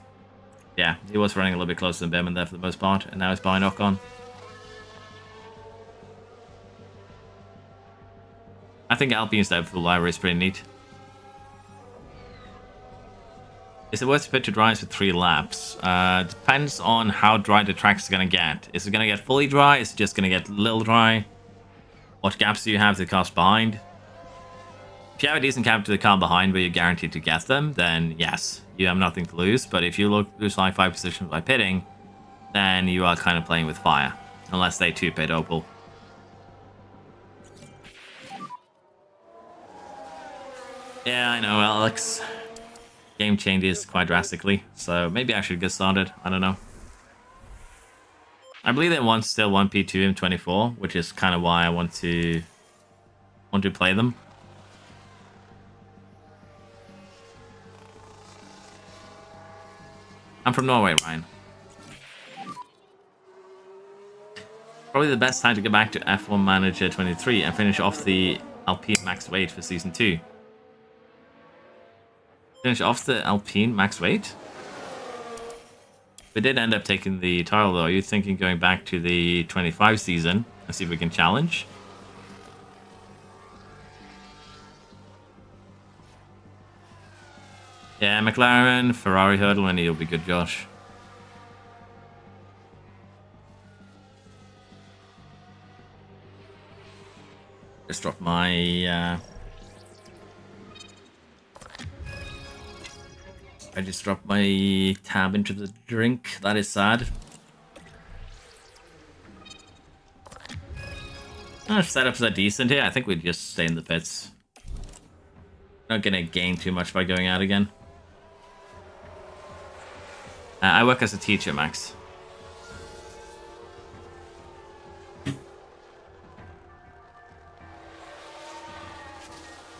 Yeah, he was running a little bit closer than Behrman there for the most part, and now it's by knock on. I think Alpine's type of library is pretty neat. Is it worth to put to dry for 3 laps? Depends on how dry the track is going to get. Is it going to get fully dry? Is it just going to get a little dry? What gaps do you have to the cars behind? If you have a decent gap to the car behind where you're guaranteed to get them, then yes, you have nothing to lose. But if you lose like 5 positions by pitting, then you are kind of playing with fire. Unless they 2-pit Opal. Yeah, I know, Alex. Game changes quite drastically, so maybe I should get started. I don't know. I believe they want still 1P2 in 24, which is kind of why I want to play them. I'm from Norway, Ryan. Probably the best time to get back to F1 Manager 23 and finish off the Alpine Max Weight for Season 2. Finish off the Alpine Max Weight? We did end up taking the title though. Are you thinking going back to the 25 season and see if we can challenge? Yeah, McLaren, Ferrari hurdle, and it'll be good, Josh. Just dropped my I just dropped my tab into the drink. That is sad. Setups are decent here. I think we'd just stay in the pits. Not gonna gain too much by going out again. I work as a teacher, Max.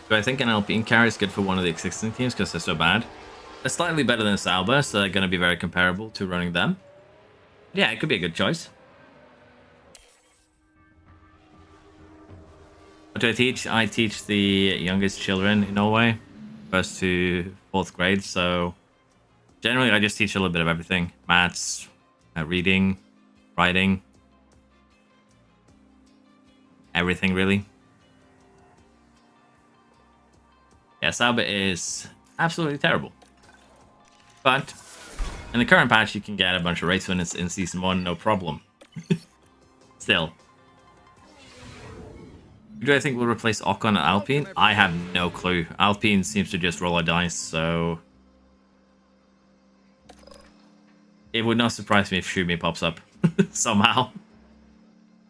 Do I think an Alpine car is good for one of the existing teams because they're so bad? They're slightly better than Sauber, so they're going to be very comparable to running them. Yeah, it could be a good choice. What do I teach? I teach the youngest children in Norway, 1st to 4th grade, so generally I just teach a little bit of everything. Maths, reading, writing, everything really. Yeah, Sauber is absolutely terrible. But in the current patch, you can get a bunch of race winners in Season 1, no problem. Still. Who do I think will replace Ocon and Alpine? I have no clue. Alpine seems to just roll a dice, so it would not surprise me if Schumi pops up somehow.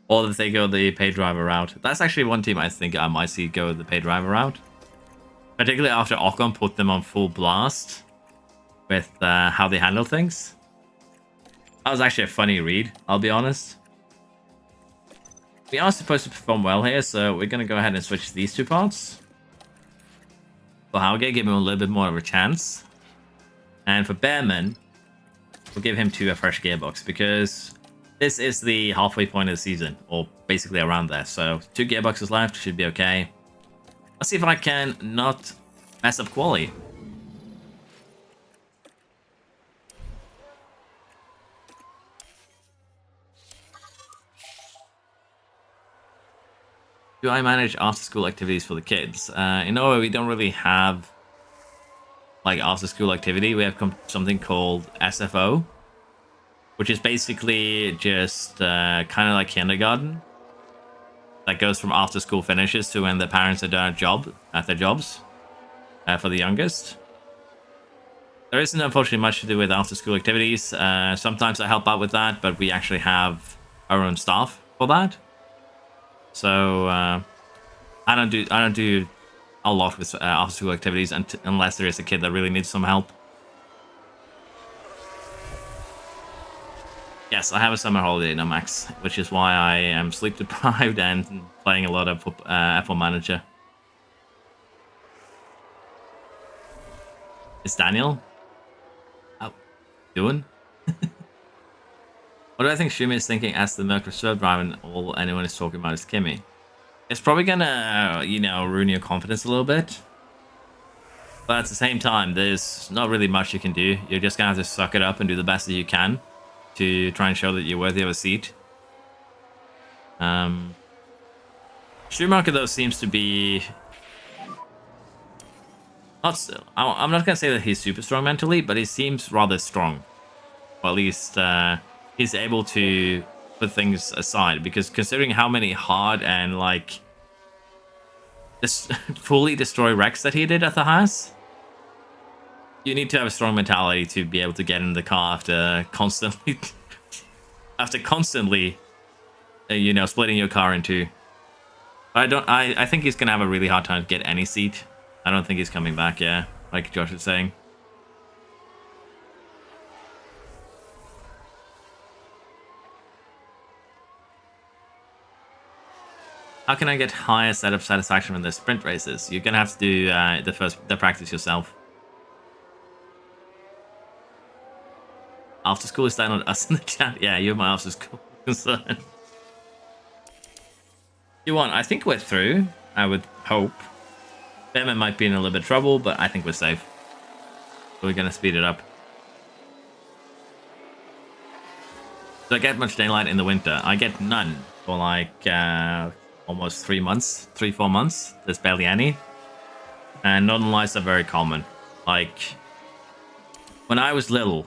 Or if they go the pay driver route. That's actually one team I think I might see go the pay driver route. Particularly after Ocon put them on full blast with how they handle things. That was actually a funny read, I'll be honest. We are supposed to perform well here, so we're going to go ahead and switch these 2 parts. For Hauge, give him a little bit more of a chance. And for Behrman, we'll give him a fresh gearbox, because this is the halfway point of the season, or basically around there. So 2 gearboxes left, should be okay. Let's see if I can not mess up quali. Do I manage after-school activities for the kids? In Norway, we don't really have like after-school activity. We have something called SFO, which is basically just kind of like kindergarten. That goes from after-school finishes to when the parents are done at their jobs for the youngest. There isn't unfortunately much to do with after-school activities. Sometimes I help out with that, but we actually have our own staff for that. So I don't do a lot with after-school activities unless there is a kid that really needs some help. Yes, I have a summer holiday now, Max, which is why I am sleep deprived and playing a lot of F1 Manager. It's Daniel. How doing? What do I think Schumi is thinking as the Merc Reserve driver and all anyone is talking about is Kimi? It's probably gonna, ruin your confidence a little bit. But at the same time, there's not really much you can do. You're just gonna have to suck it up and do the best that you can to try and show that you're worthy of a seat. Schumacher, though, seems to be Not still. I'm not gonna say that he's super strong mentally, but he seems rather strong. Or at least he's able to put things aside. Because considering how many hard and like just fully destroy wrecks that he did at the house, you need to have a strong mentality to be able to get in the car after constantly, you know, splitting your car in two. I think he's gonna have a really hard time to get any seat. I don't think he's coming back. Yeah, like Josh was saying. How can I get higher setup satisfaction from the sprint races? You're gonna have to do the practice yourself. After school is that not us in the chat? Yeah, you're my after school concern. You want? I think we're through. I would hope. Batman might be in a little bit of trouble, but I think we're safe. So we're gonna speed it up. Do I get much daylight in the winter? I get none for like almost 3 months, 3-4 months. There's barely any, and northern lights are very common. Like when I was little,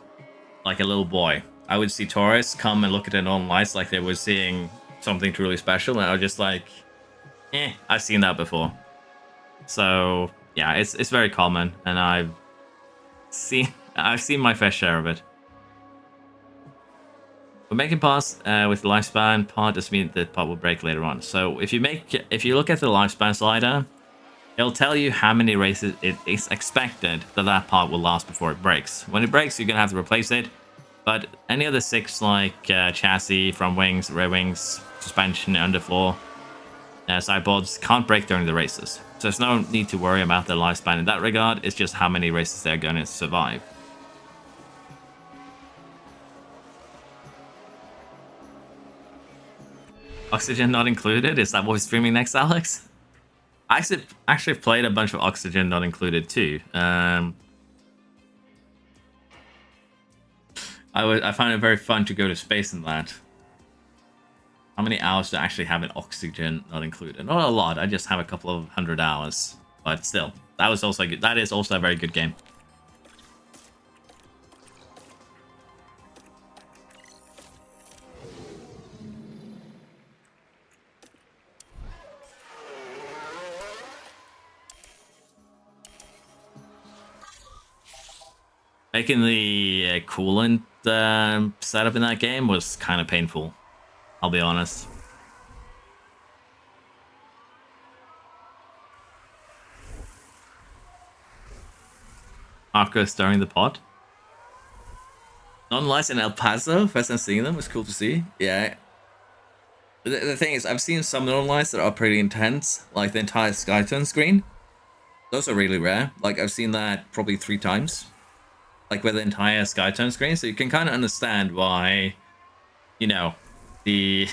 like a little boy, I would see tourists come and look at the northern lights like they were seeing something truly special, and I was just like, I've seen that before. So yeah, it's very common, and I've seen my fair share of it. But making parts with the lifespan part doesn't mean the part will break later on. So if you look at the lifespan slider, it'll tell you how many races it is expected that part will last before it breaks. When it breaks, you're gonna have to replace it. But any other 6 like chassis, front wings, rear wings, suspension, underfloor, sideboards can't break during the races. So there's no need to worry about their lifespan in that regard. It's just how many races they're going to survive. Oxygen not included? Is that what we're streaming next, Alex? I actually played a bunch of Oxygen not included too. I find it very fun to go to space in that. How many hours do I actually have in Oxygen not included? Not a lot. I just have a couple of 100 hours, but still, that was also good. That is also a very good game. Making the coolant setup in that game was kind of painful, I'll be honest. Marco stirring the pot. Non-lights in El Paso, first time seeing them, was cool to see. Yeah. The thing is, I've seen some non-lights that are pretty intense, like the entire Skytone screen. Those are really rare. Like, I've seen that probably 3 times. Like, with the entire Skytone screen, so you can kind of understand why, you know, the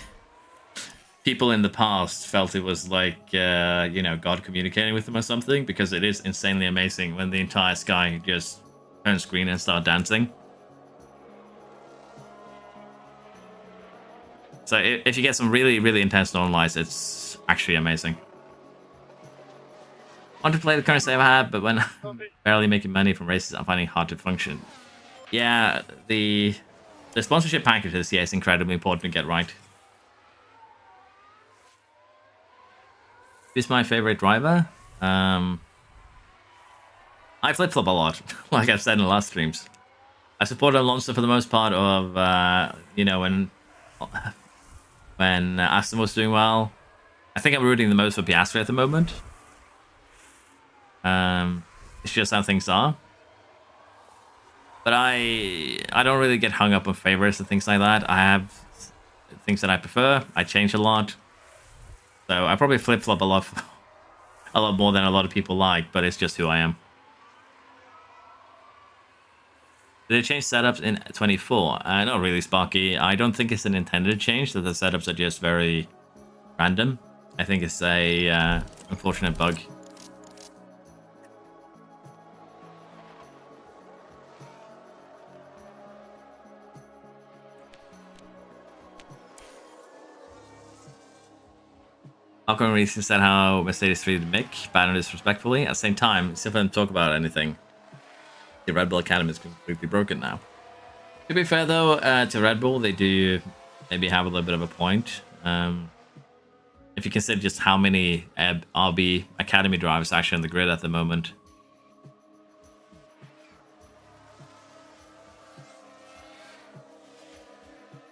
people in the past felt it was like, you know, God communicating with them or something, because it is insanely amazing when the entire sky just turns green and start dancing. So if you get some really, really intense northern lights, it's actually amazing. I want to play the current save I have, but when I'm barely making money from races, I'm finding it hard to function. Yeah, the sponsorship packages, yeah, it's incredibly important to get right. Who's my favorite driver? I flip-flop a lot, like I've said in the last streams. I support Alonso for the most part of, you know, when Aston was doing well. I think I'm rooting the most for Piastri at the moment. It's just how things are. But I don't really get hung up on favorites and things like that. I have things that I prefer. I change a lot. So I probably flip-flop a lot more than a lot of people like, but it's just who I am. Did they change setups in 24? Not really, Sparky. I don't think it's an intended change, that the setups are just very random. I think it's a unfortunate bug. Alcon recently said how Mercedes treated Mick, bad and disrespectfully. At the same time, instead of them talk about anything, the Red Bull Academy is completely broken now. To be fair though, to Red Bull, they do maybe have a little bit of a point. If you consider just how many RB Academy drivers are actually on the grid at the moment.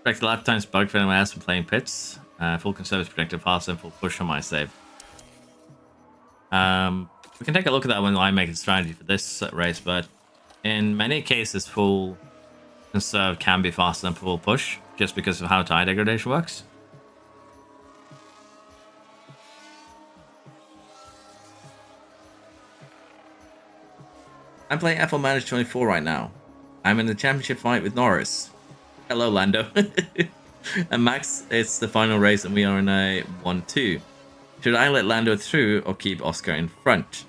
Correct the lifetime's bug for anyone else from playing pits. Full conservative projected fast and full push on my save. We can take a look at that when I make a strategy for this race, but in many cases, full conserve can be faster than full push, just because of how tire degradation works. I'm playing F1 Manager 24 right now. I'm in the championship fight with Norris. Hello, Lando. And Max, it's the final race and we are in a 1-2. Should I let Lando through or keep Oscar in front?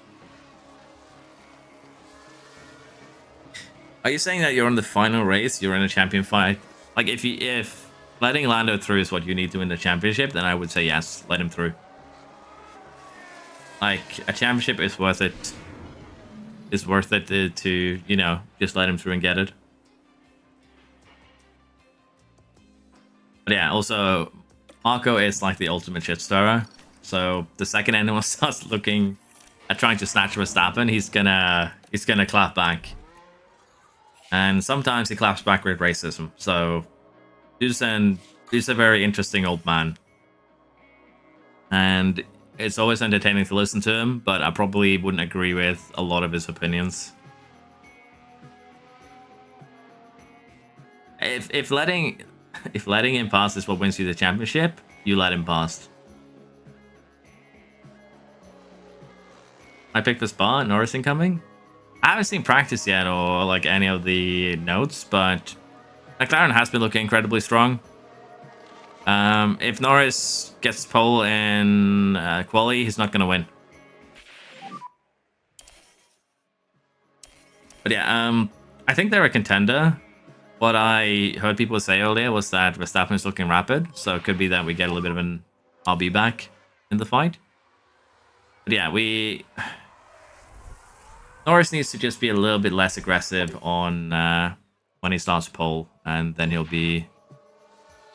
Are you saying that you're in the final race, you're in a champion fight? Like, if letting Lando through is what you need to win the championship, then I would say yes, let him through. Like, a championship is worth it. It's worth it to, you know, just let him through and get it. But yeah, also, Marco is like the ultimate shit stirrer. So the second anyone starts looking at trying to snatch Verstappen, he's gonna clap back. And sometimes he claps back with racism. So he's a very interesting old man. And it's always entertaining to listen to him, but I probably wouldn't agree with a lot of his opinions. If letting him pass is what wins you the championship, you let him pass. I picked the spot, Norris incoming. I haven't seen practice yet or like any of the notes, but McLaren has been looking incredibly strong. If Norris gets pole in quali, he's not going to win. But yeah, I think they're a contender. What I heard people say earlier was that Verstappen is looking rapid, so it could be that we get a little bit of an RB back in the fight. But yeah, Norris needs to just be a little bit less aggressive on when he starts pole, and then he'll be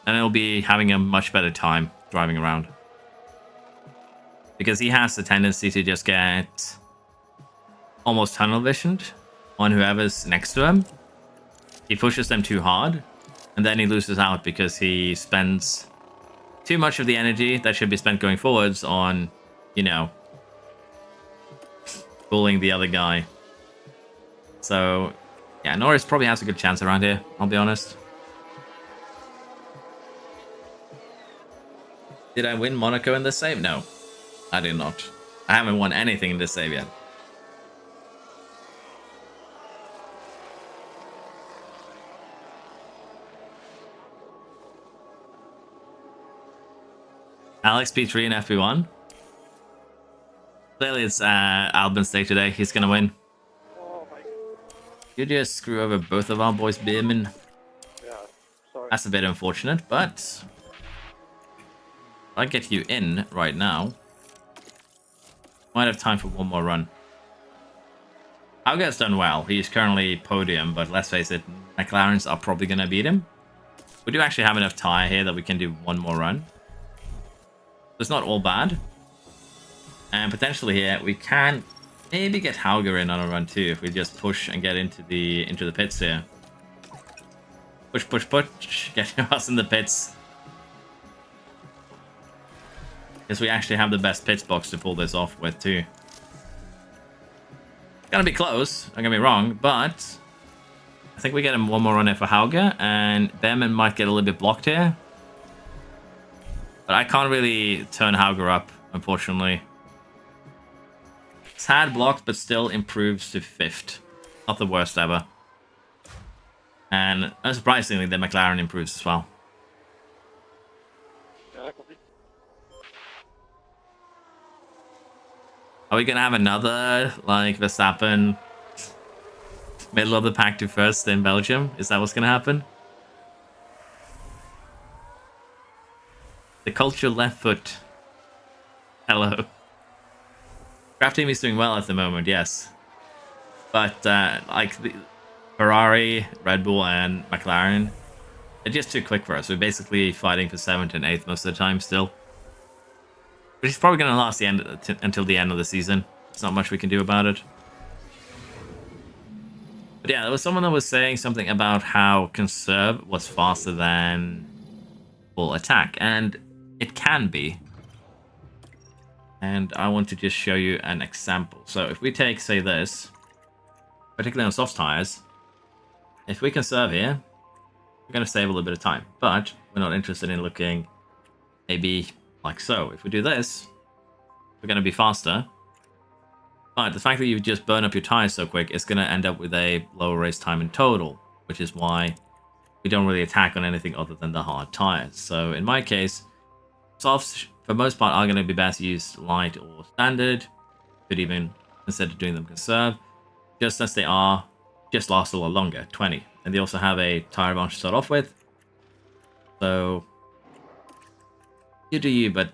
having a much better time driving around. Because he has the tendency to just get almost tunnel visioned on whoever's next to him. He pushes them too hard, and then he loses out because he spends too much of the energy that should be spent going forwards on, you know, bullying the other guy. So, yeah, Norris probably has a good chance around here, I'll be honest. Did I win Monaco in this save? No, I did not. I haven't won anything in this save yet. Alex P3 and FP1. Clearly it's Albon's day today. He's gonna win.
Oh my.
You just screw over both of our boys, Beerman.
Yeah, sorry.
That's a bit unfortunate, but I'll get you in right now. Might have time for one more run. Hauger's done well. He's currently podium, but let's face it, McLarens are probably gonna beat him. We do actually have enough tire here that we can do one more run. It's not all bad. And potentially here we can maybe get Hauger in on a run too if we just push and get into the pits here. Push, push, push. Get us in the pits. Because we actually have the best pits box to pull this off with too. Gonna be close, don't get me wrong, but I think we get him one more run here for Hauger, and Behrman might get a little bit blocked here. But I can't really turn Hauger up, unfortunately. Tad blocked, but still improves to 5th. Not the worst ever. And unsurprisingly, the McLaren improves as well.
Yeah, that could be.
Are we going to have another, like, Verstappen middle of the pack to first in Belgium? Is that what's going to happen? The cultural left foot. Hello. Craft team is doing well at the moment, yes. But like the Ferrari, Red Bull, and McLaren, they're just too quick for us. We're basically fighting for 7th and 8th most of the time still. Which is probably going to last until the end of the season. There's not much we can do about it. But yeah, there was someone that was saying something about how conserve was faster than full attack. And it can be. And I want to just show you an example. So if we take, say, this, particularly on soft tires, if we conserve here, we're going to save a little bit of time. But we're not interested in looking maybe like so. If we do this, we're going to be faster. But the fact that you just burn up your tires so quick is going to end up with a lower race time in total, which is why we don't really attack on anything other than the hard tires. So in my case, softs, for most part, are going to be best used light or standard. Could even, instead of doing them conserve, just as they are, just last a lot longer, 20. And they also have a tire advantage to start off with. So, you do you, but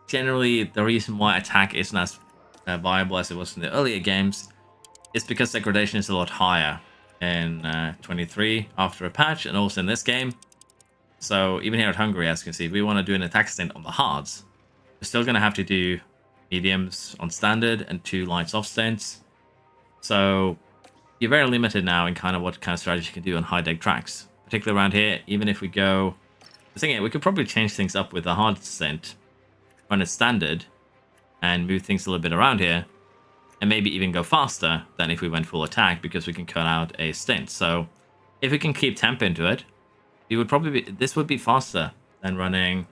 generally the reason why attack isn't as viable as it was in the earlier games is because degradation is a lot higher in 23 after a patch, and also in this game. So even here at Hungary, as you can see, if we want to do an attack stint on the hards, we're still going to have to do mediums on standard and 2 light soft stints. So you're very limited now in kind of what kind of strategy you can do on high deg tracks. Particularly around here, even if we go... The thing is, we could probably change things up with a hard stint, run it standard, and move things a little bit around here, and maybe even go faster than if we went full attack, because we can cut out a stint. So if we can keep temp into it, it would probably be, this would be faster than running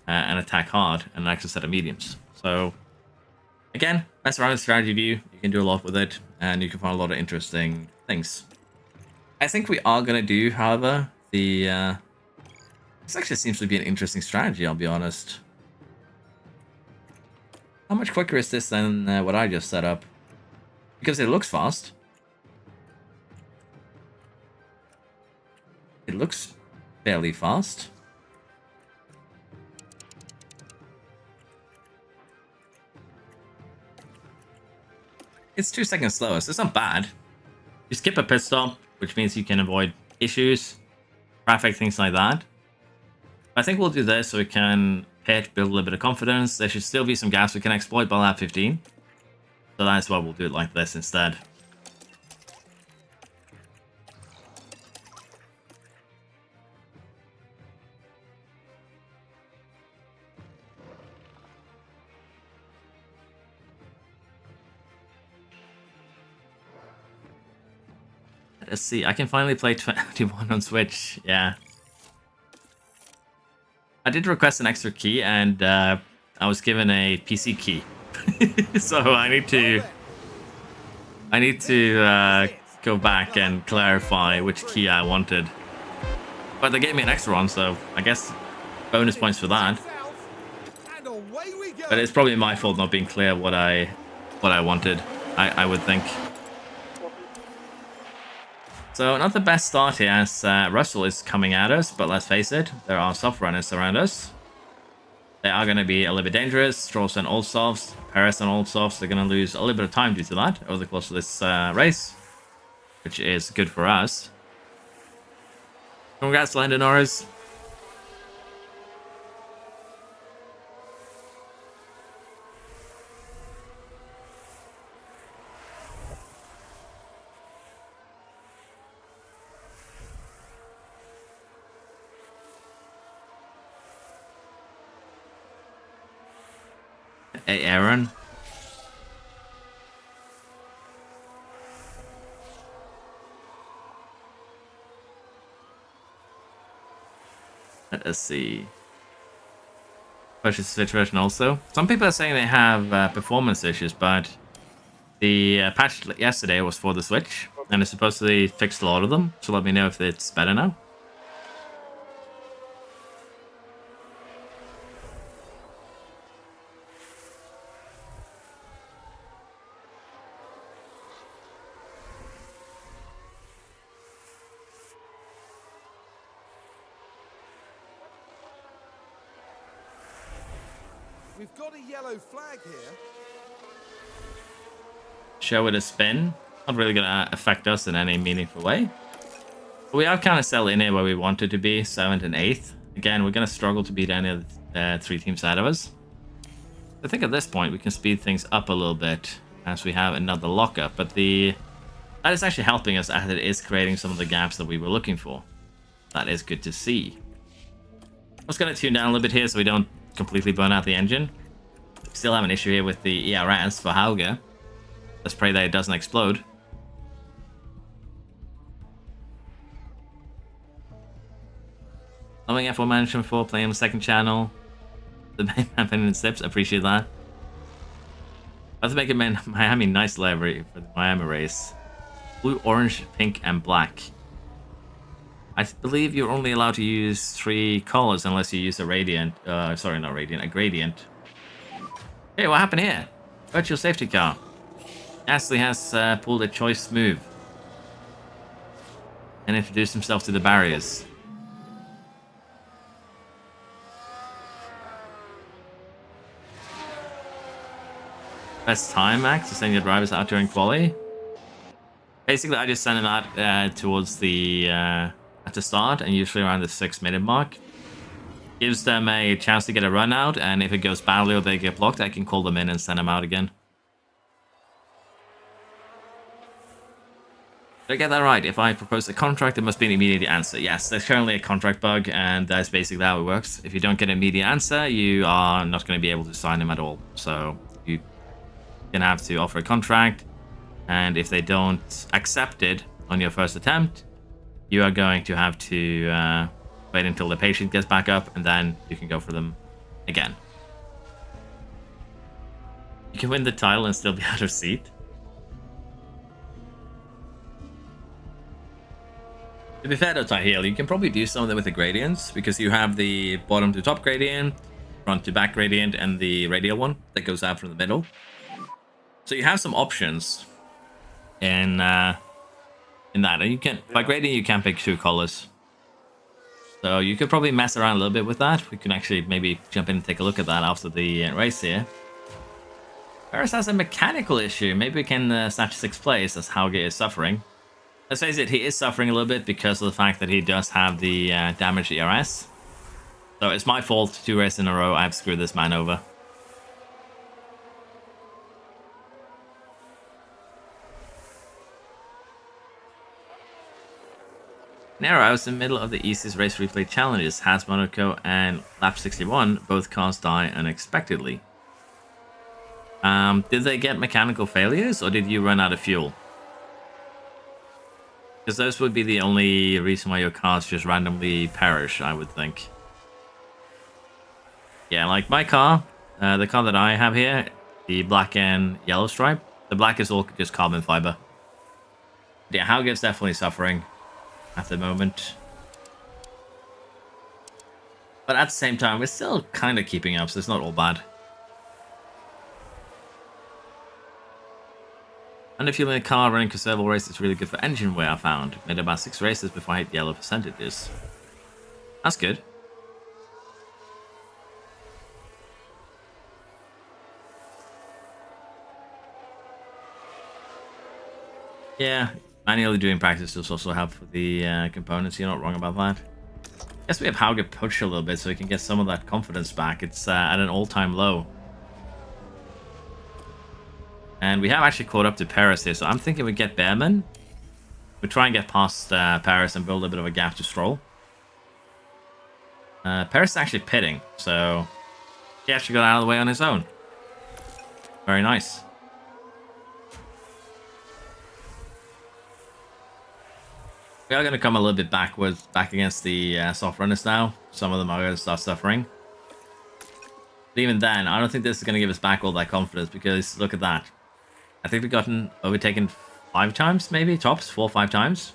an attack hard and an extra set of mediums. So again, that's around the strategy view. You can do a lot with it, and you can find a lot of interesting things. I think we are going to do, however, the... this actually seems to be an interesting strategy, I'll be honest. How much quicker is this than what I just set up? Because it looks fast. It looks fairly fast. It's 2 seconds slower, so it's not bad. You skip a pit stop, which means you can avoid issues, traffic, things like that. I think we'll do this so we can pit, build a little bit of confidence. There should still be some gaps we can exploit by lap 15. So that's why we'll do it like this instead. Let's see, I can finally play 21 on Switch, yeah. I did request an extra key, and I was given a PC key. So I need to go back and clarify which key I wanted. But they gave me an extra one, so I guess bonus points for that. But it's probably my fault not being clear what I wanted, I would think. So not the best start here, as Russell is coming at us, but let's face it, there are soft runners around us. They are going to be a little bit dangerous. Stroll's on all softs, Perez on all softs. They're going to lose a little bit of time due to that over the course of this race, which is good for us. Congrats, Lando Norris. Hey, Aaron. Let us see. Purchase Switch version also. Some people are saying they have performance issues, but the patch yesterday was for the Switch, and it's supposedly fixed a lot of them. So let me know if it's better now.
We've got a yellow flag here.
Show it a spin. Not really going to affect us in any meaningful way. But we are kind of settled in here where we wanted to be, 7th and 8th. Again, we're going to struggle to beat any of the 3 teams ahead of us. I think at this point we can speed things up a little bit as we have another lockup. But that is actually helping us as it is creating some of the gaps that we were looking for. That is good to see. I'm just going to tune down a little bit here so we don't completely burn out the engine. We still have an issue here with the ERS for Hauge. Let's pray that it doesn't explode. Loving F1 Management 4, playing on the second channel. The main man pinning in slips, appreciate that. I have to make a Miami nice livery for the Miami race. Blue, orange, pink, and black. I believe you're only allowed to use 3 colors unless you use a radiant. Sorry, not radiant, a gradient. Hey, what happened here? Virtual safety car. Astley has pulled a choice move and introduced himself to the barriers. Best time, Max, to send your drivers out during quali. Basically, I just send them out towards the at the start, and usually around the 6-minute mark. Gives them a chance to get a run out, and if it goes badly or they get blocked, I can call them in and send them out again. Did I get that right? If I propose a contract, there must be an immediate answer. Yes, there's currently a contract bug, and that's basically how it works. If you don't get an immediate answer, you are not going to be able to sign them at all. So you can have to offer a contract, and if they don't accept it on your first attempt, you are going to have to wait until the patient gets back up, and then you can go for them again. You can win the title and still be out of seat. To be fair though, Tahil, you can probably do something with the gradients, because you have the bottom to top gradient, front to back gradient, and the radial one that goes out from the middle. So you have some options in that, and you can by gradient you can pick 2 colors. So you could probably mess around a little bit with that. We can actually maybe jump in and take a look at that after the race here. Paris has a mechanical issue. Maybe we can snatch 6th place as Hauge is suffering. Let's face it, he is suffering a little bit because of the fact that he does have the damaged ERS. So it's my fault, 2 races in a row, I've screwed this man over. Nero was in the middle of the easiest race replay challenges. Has Monaco and lap 61, both cars die unexpectedly. Did they get mechanical failures, or did you run out of fuel? Because those would be the only reason why your cars just randomly perish, I would think. Yeah, like my car, the car that I have here, the black and yellow stripe, the black is all just carbon fiber. Yeah, Hauge's definitely suffering at the moment. But at the same time, we're still kind of keeping up, so it's not all bad. And if you're in a car running conservable race, it's really good for engine wear, I found. Made about 6 races before I hit the yellow percentages. That's good. Yeah, manually doing practice does also help for the components. You're not wrong about that. Guess we have Hauge push a little bit so we can get some of that confidence back. It's at an all-time low. And we have actually caught up to Paris here, so I'm thinking we get Behrman. We try and get past Paris and build a bit of a gap to Stroll. Paris is actually pitting, so he actually got out of the way on his own. Very nice. We are going to come a little bit backwards, back against the soft runners now. Some of them are going to start suffering. But even then, I don't think this is going to give us back all that confidence, because look at that. I think we've gotten overtaken 5 times, maybe, tops, 4 or 5 times.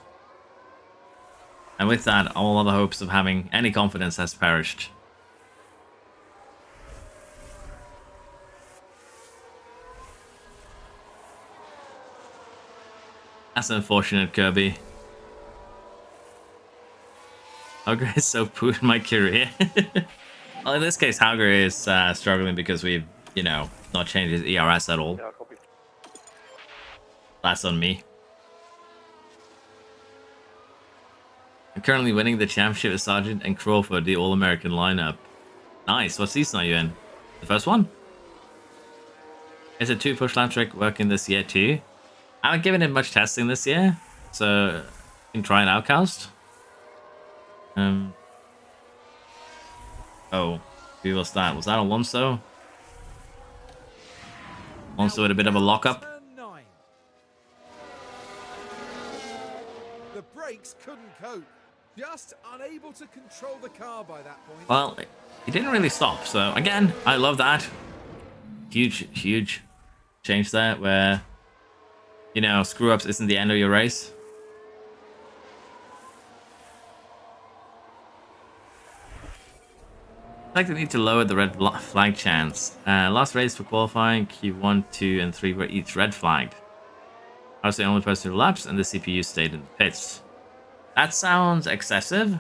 And with that, all other hopes of having any confidence has perished. That's unfortunate, Kirby. Hungary is so put in my career. Well, in this case, Hungary is struggling because we've, not changed his ERS at all.
Yeah, copy.
That's on me. I'm currently winning the championship with Sargent and Crawford, the All-American lineup. Nice. What season are you in? The first one? Is a 2 push lap trick working this year too? I haven't given it much testing this year, so you can try an outcast. Oh, who was that? Was that Alonso? Alonso with a bit of a lockup.
Turn 9. The brakes couldn't cope. Just unable to control the car by that point.
Well, he didn't really stop. So again, I love that. Huge change there where, screw ups isn't the end of your race. I think they need to lower the red flag chance. Last race for qualifying, Q1, 2, and 3 were each red flagged. I was the only person who laps, and the CPU stayed in the pits. That sounds excessive,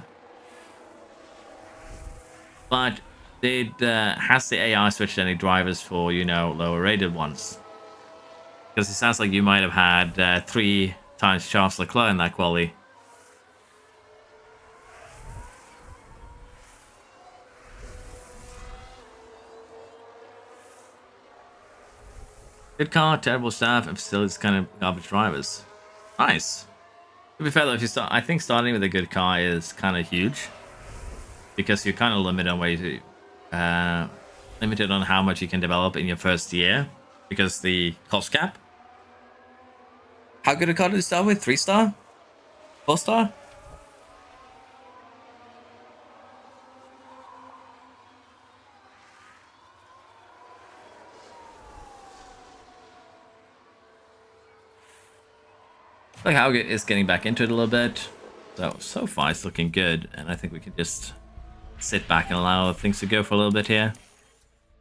but has the AI switched any drivers for, lower rated ones? Because it sounds like you might have had 3 times Charles Leclerc in that quali. Good car, terrible staff, and facilities kind of garbage drivers. Nice. To be fair though, if you start, I think starting with a good car is kind of huge because you're kind of limited on where you limited on how much you can develop in your first year because the cost cap. How good a car did you start with? 3-star? 4-star? Like how is getting back into it a little bit. So far it's looking good, and I think we can just sit back and allow things to go for a little bit here.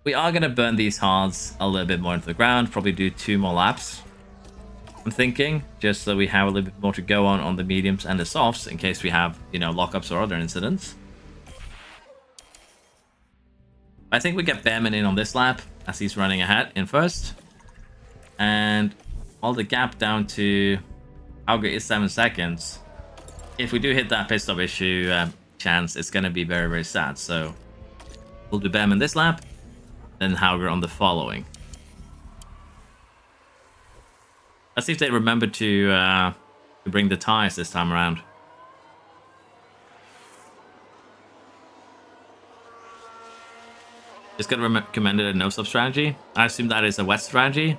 We are going to burn these hards a little bit more into the ground, probably do 2 more laps. I'm thinking, just so we have a little bit more to go on the mediums and the softs in case we have, lockups or other incidents. I think we get Behrman in on this lap as he's running ahead in first. And all the gap down to Auger is 7 seconds. If we do hit that pit stop issue chance, it's going to be very, very sad. So we'll do Behrman this lap, then Hauger on the following. Let's see if they remember to bring the tires this time around. Just got recommended a no-stop strategy. I assume that is a wet strategy.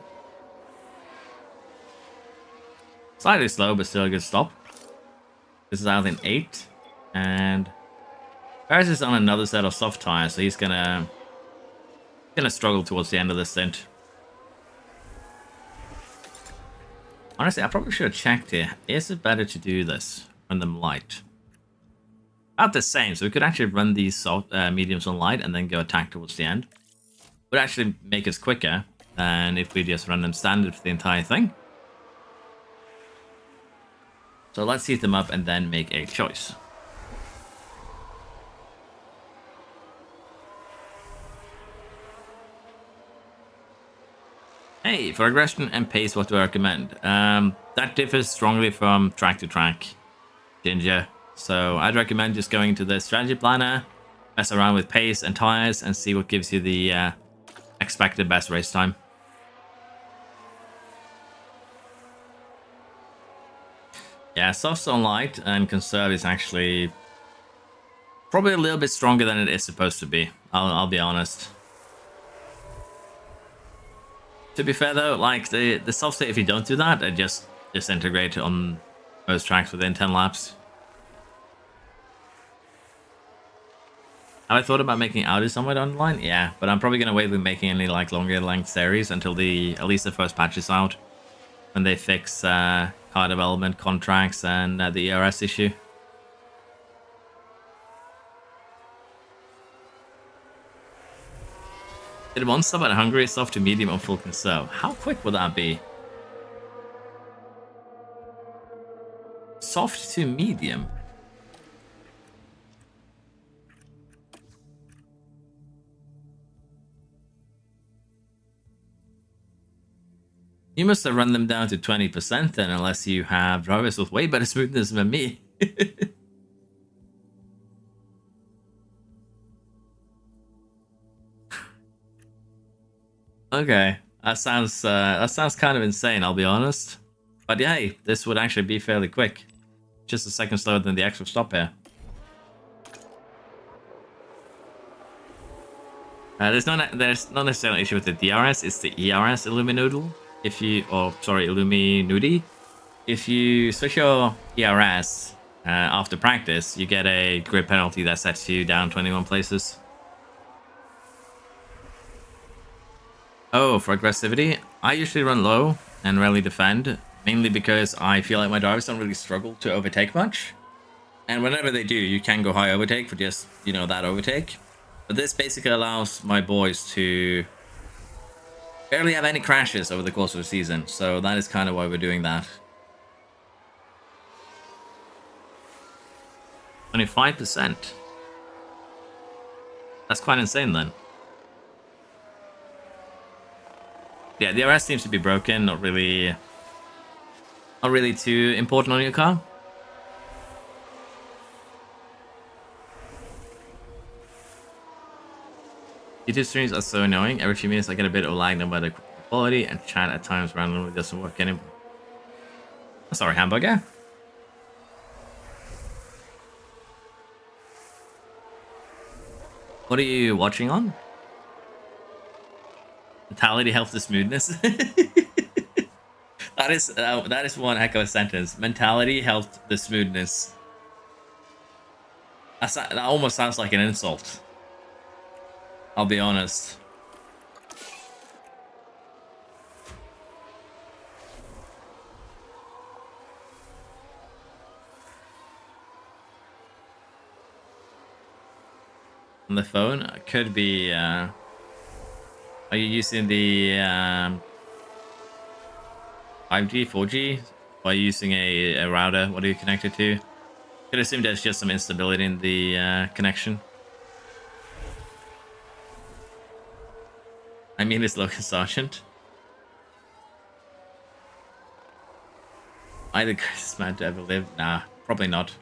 Slightly slow, but still a good stop. This is out in 8. And Paris is on another set of soft tires, so he's gonna struggle towards the end of this stint. Honestly, I probably should have checked here. Is it better to do this? Run them light. About the same, so we could actually run these soft, mediums on light and then go attack towards the end. Would actually make us quicker than if we just run them standard for the entire thing. So let's heat them up and then make a choice. Hey, for aggression and pace, what do I recommend? That differs strongly from track to track, Ginger. So I'd recommend just going to the strategy planner, mess around with pace and tires, and see what gives you the expected best race time. Yeah, softs on light and conserve is actually probably a little bit stronger than it is supposed to be. I'll be honest. To be fair though, like the soft state, if you don't do that, it just disintegrate on most tracks within 10 laps. Have I thought about making Audi somewhat online? Yeah, but I'm probably gonna wait with making any like longer length series until at least the first patch is out, when they fix car development contracts and the ERS issue. Did one stop at Hungary soft to medium on full conserve? How quick would that be? Soft to medium? You must have run them down to 20% then, unless you have drivers with way better smoothness than me. Okay, that sounds kind of insane, I'll be honest. But yeah, hey, this would actually be fairly quick. Just a second slower than the extra stop here. There's not necessarily an issue with the DRS, it's the ERS Illuminoodle. Illuminudi. If you switch your ERS after practice, you get a grid penalty that sets you down 21 places. Oh, for aggressivity, I usually run low and rarely defend, mainly because I feel like my drivers don't really struggle to overtake much. And whenever they do, you can go high overtake for just, you know, that overtake. But this basically allows my boys to barely have any crashes over the course of the season, so that is kind of why we're doing that. 25%. That's quite insane then. Yeah, the DRS seems to be broken, not really too important on your car. YouTube streams are so annoying. Every few minutes I get a bit of lag no matter quality, and chat at times randomly doesn't work anymore. Sorry, hamburger. What are you watching on? Mentality, health, to smoothness. that is one heck of a sentence. Mentality, health, the smoothness. That almost sounds like an insult. I'll be honest. On the phone, it could be. Are you using the 5G, 4G? Or are you using a router? What are you connected to? Could assume there's just some instability in the connection. I mean, it's Logan Sargent. Am I the greatest man to ever live? Nah, probably not.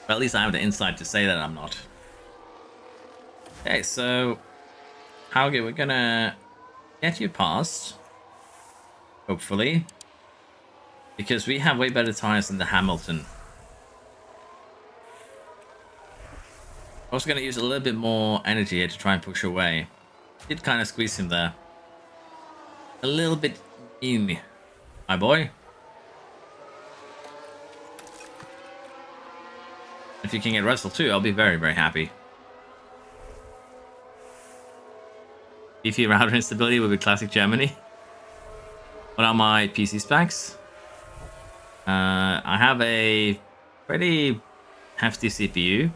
But at least I have the insight to say that I'm not. Okay, so Hauge, we're gonna get you past, hopefully, because we have way better tires than the Hamilton. I'm also gonna use a little bit more energy here to try and push away. Did kind of squeeze him there. A little bit in, my boy. If you can get Russell too, I'll be very, very happy. Beefy router instability will be classic Germany. What are my PC specs? I have a pretty hefty CPU.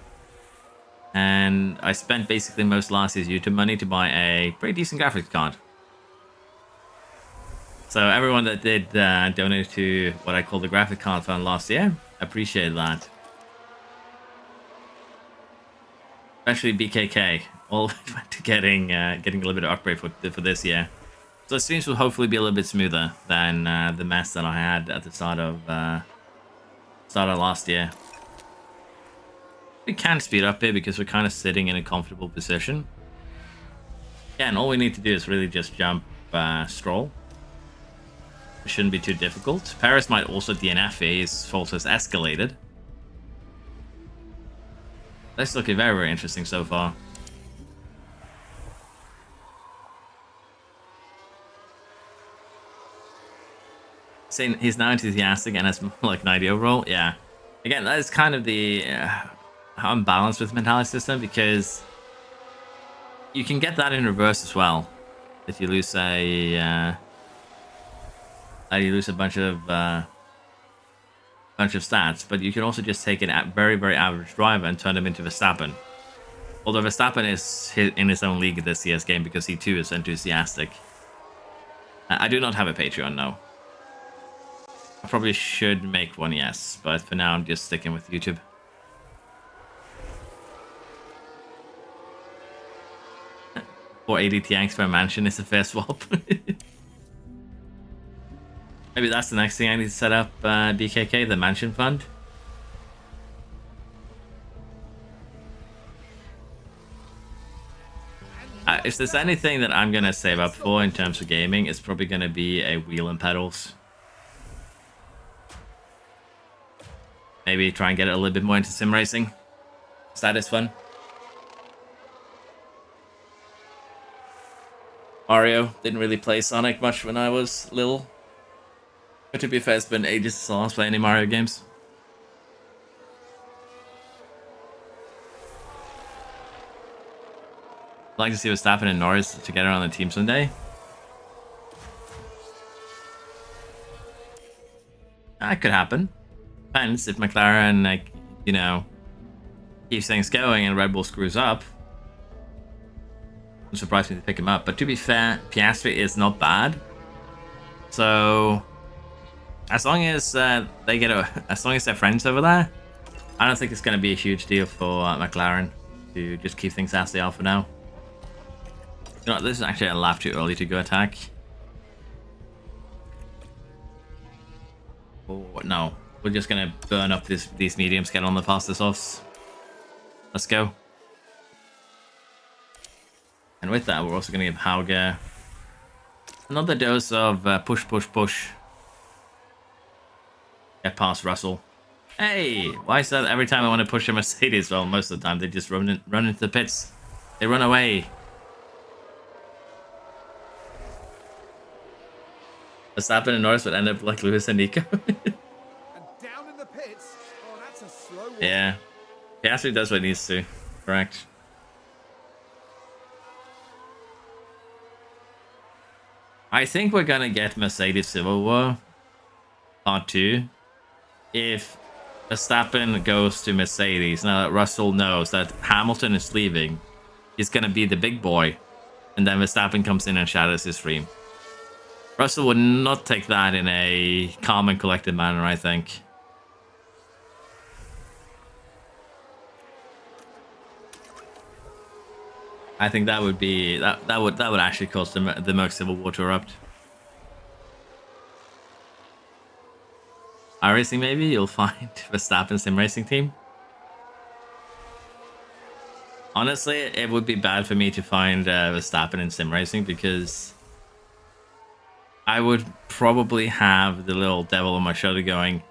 And I spent basically most last year's YouTube money to buy a pretty decent graphics card. So everyone that did donate to what I call the graphic card fund last year, appreciate that. Especially BKK, all went to getting a little bit of upgrade for this year. So streams will hopefully be a little bit smoother than the mess that I had at the start of last year. We can speed up here because we're kind of sitting in a comfortable position. Yeah, and all we need to do is really just jump Stroll. It shouldn't be too difficult. Paris might also DNF here, his fault has escalated. That's looking very, very interesting so far. Saying he's now enthusiastic and has more like 90 overall. Yeah. Again, that is kind of the unbalanced with mentality system, because you can get that in reverse as well. If you lose a bunch of stats, but you can also just take a very, very average driver and turn them into Verstappen. Although Verstappen is in his own league this year's game because he too is enthusiastic. I do not have a Patreon, no. I probably should make one, yes, but for now I'm just sticking with YouTube. 480 TX per mansion is a fair swap. Maybe that's the next thing I need to set up, BKK, the mansion fund. If there's anything that I'm going to save up for in terms of gaming, it's probably going to be a wheel and pedals. Maybe try and get it a little bit more into sim racing. That is fun. Mario, didn't really play Sonic much when I was little. But to be fair, it's been ages since I last played any Mario games. I'd like to see Verstappen and Norris together on the team someday. That could happen. Depends if McLaren, like, you know, keeps things going and Red Bull screws up. It surprised me to pick him up. But to be fair, Piastri is not bad. So as long as they get as long as they're friends over there, I don't think it's going to be a huge deal for McLaren to just keep things as they are for now. You know, this is actually a lap too early to go attack. Oh, no. We're just going to burn up these mediums, get on the fastest offs. Let's go. And with that, we're also going to give Hauger another dose of push, push, push. Get past Russell. Hey, why is that every time I want to push a Mercedes? Well, most of the time they just run into the pits. They run away. Verstappen and Norris would end up like Lewis and Nico.
And down in the pits. Oh, that's a slow one.
Yeah. He actually does what he needs to. Correct. I think we're gonna get Mercedes Civil War Part 2 if Verstappen goes to Mercedes. Now that Russell knows that Hamilton is leaving, he's gonna be the big boy, and then Verstappen comes in and shatters his dream. Russell would not take that in a calm and collected manner, I think. I think that would be that would actually cause the Merc Civil War to erupt. iRacing, maybe you'll find Verstappen sim racing team. Honestly, it would be bad for me to find Verstappen in sim racing because I would probably have the little devil on my shoulder going,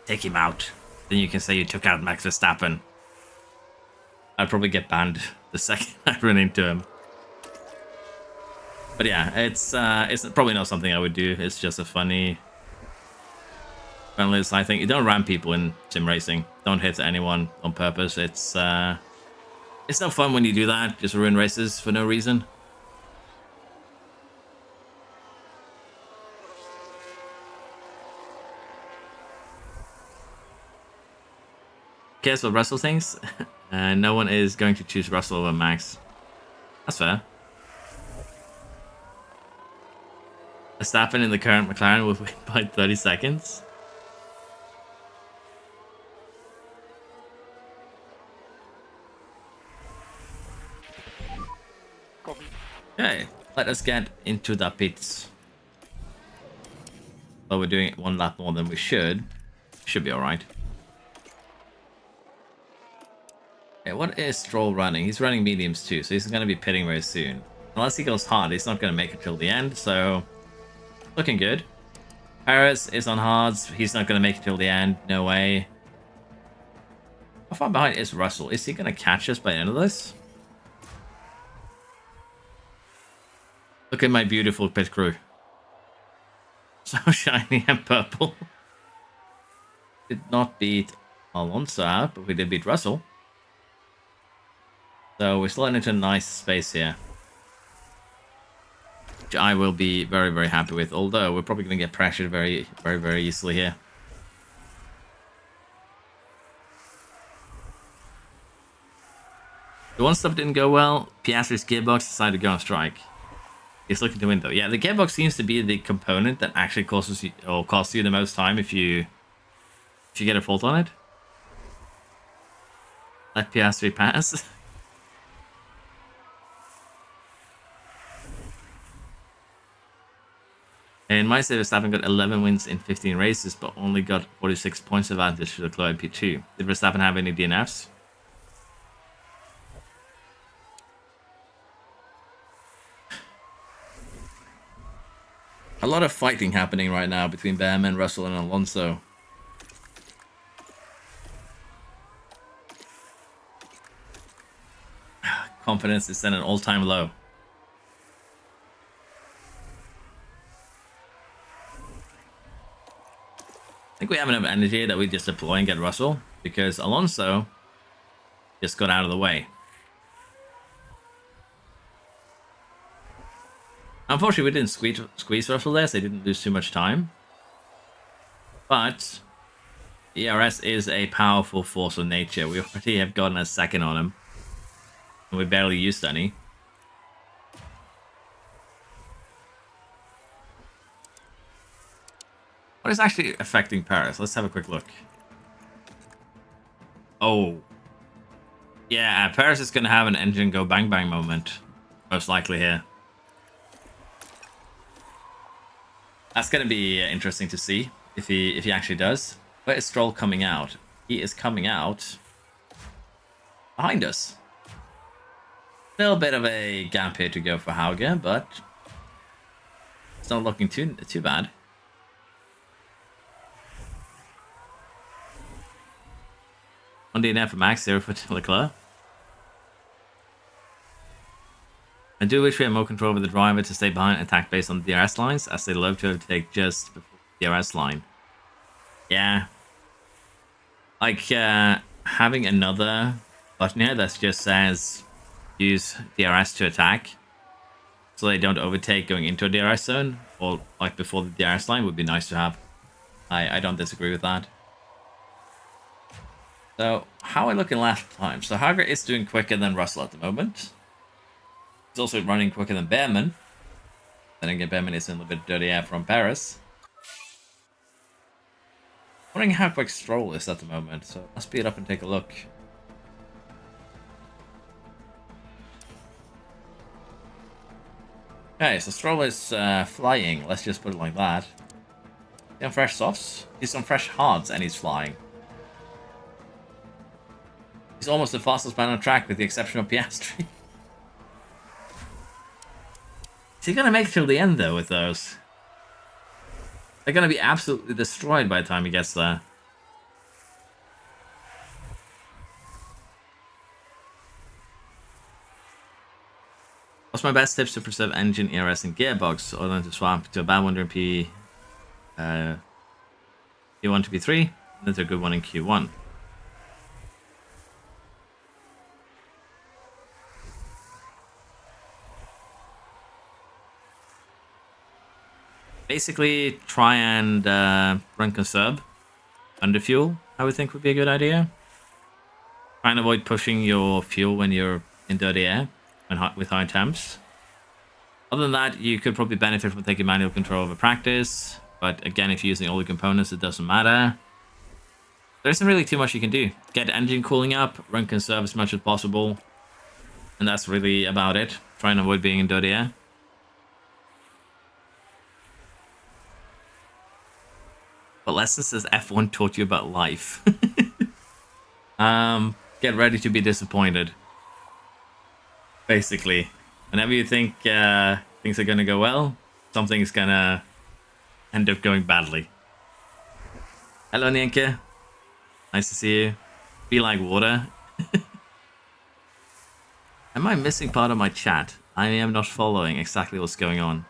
"Take him out." Then you can say you took out Max Verstappen. I'd probably get banned the second I run into him. But yeah, it's probably not something I would do. It's just a funny I think you don't ram people in sim racing. Don't hit anyone on purpose. It's no fun when you do that. Just ruin races for no reason. Cares what Russell thinks? No one is going to choose Russell over Max. That's fair. Verstappen in the current McLaren will win by 30 seconds. Okay, let us get into the pits. Well, we're doing it one lap more than we should. Should be alright. Okay, what is Stroll running? He's running mediums too, so he's going to be pitting very soon. Unless he goes hard, he's not going to make it till the end, so looking good. Perez is on hards. He's not going to make it till the end. No way. How far behind is Russell? Is he going to catch us by the end of this? Look at my beautiful pit crew. So shiny and purple. Did not beat Alonso out, but we did beat Russell. So we're sliding into a nice space here. Which I will be very, very happy with. Although we're probably going to get pressured very, very, very easily here. The one stuff didn't go well. Piastri's gearbox decided to go on strike. He's looking to win though. Yeah, the gearbox seems to be the component that actually costs you the most time if you get a fault on it. Let Piastri pass. In my save, Verstappen got 11 wins in 15 races, but only got 46 points advantage to Leclerc P2. Did Verstappen have any DNFs? A lot of fighting happening right now between Behrman, Russell, and Alonso. Confidence is at an all-time low. I think we have enough energy that we just deploy and get Russell, because Alonso just got out of the way. Unfortunately, we didn't squeeze Russell there, so he didn't lose too much time. But ERS is a powerful force of nature. We already have gotten a second on him, and we barely used any. What is actually affecting Paris? Let's have a quick look. Oh. Yeah, Paris is going to have an engine go bang bang moment. Most likely here. That's going to be interesting to see if he actually does. Where is Stroll coming out? He is coming out behind us. A little bit of a gap here to go for Hauger, but it's not looking too bad. One DNF for Max, 0 for Leclerc. I do wish we had more control over the driver to stay behind and attack based on the DRS lines, as they love to overtake just before the DRS line. Yeah. Like, having another button here that just says use DRS to attack, so they don't overtake going into a DRS zone, or like before the DRS line, would be nice to have. I don't disagree with that. So, how are we looking last time? So, Hauger is doing quicker than Russell at the moment. He's also running quicker than Behrman. Then again, Behrman is in a little bit dirty air from Paris. Wondering how quick Stroll is at the moment, so let's speed up and take a look. Okay, so Stroll is flying, let's just put it like that. He's on fresh softs, he's on fresh hards, and he's flying. He's almost the fastest man on track with the exception of Piastri. Is he going to make it till the end, though, with those? They're going to be absolutely destroyed by the time he gets there. What's my best tips to preserve engine, ERS, and gearbox, other than to swap to a bad one in P1 to P3, and then to a good one in Q1? Basically, try and run conserve under fuel, I would think would be a good idea. Try and avoid pushing your fuel when you're in dirty air and with high temps. Other than that, you could probably benefit from taking manual control over practice, but again, if you're using all the components, it doesn't matter. There isn't really too much you can do. Get engine cooling up, run conserve as much as possible, and that's really about it. Try and avoid being in dirty air. But lessons says F1 taught you about life. Get ready to be disappointed. Basically. Whenever you think things are going to go well, something's going to end up going badly. Hello, Nienke. Nice to see you. Be like water. Am I missing part of my chat? I am not following exactly what's going on.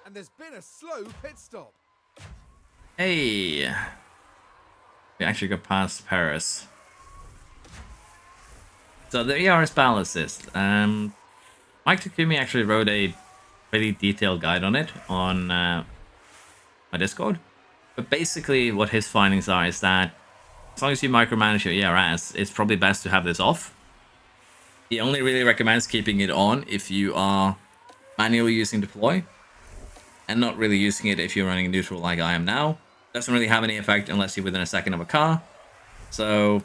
And there's been a slow pit stop.
Hey, we actually got past Paris. So the ERS ballast assist. Mike Takumi actually wrote a pretty detailed guide on it on my Discord. But basically, what his findings are is that as long as you micromanage your ERS, it's probably best to have this off. He only really recommends keeping it on if you are manually using deploy, and not really using it if you're running neutral like I am now. Doesn't really have any effect unless you're within a second of a car. So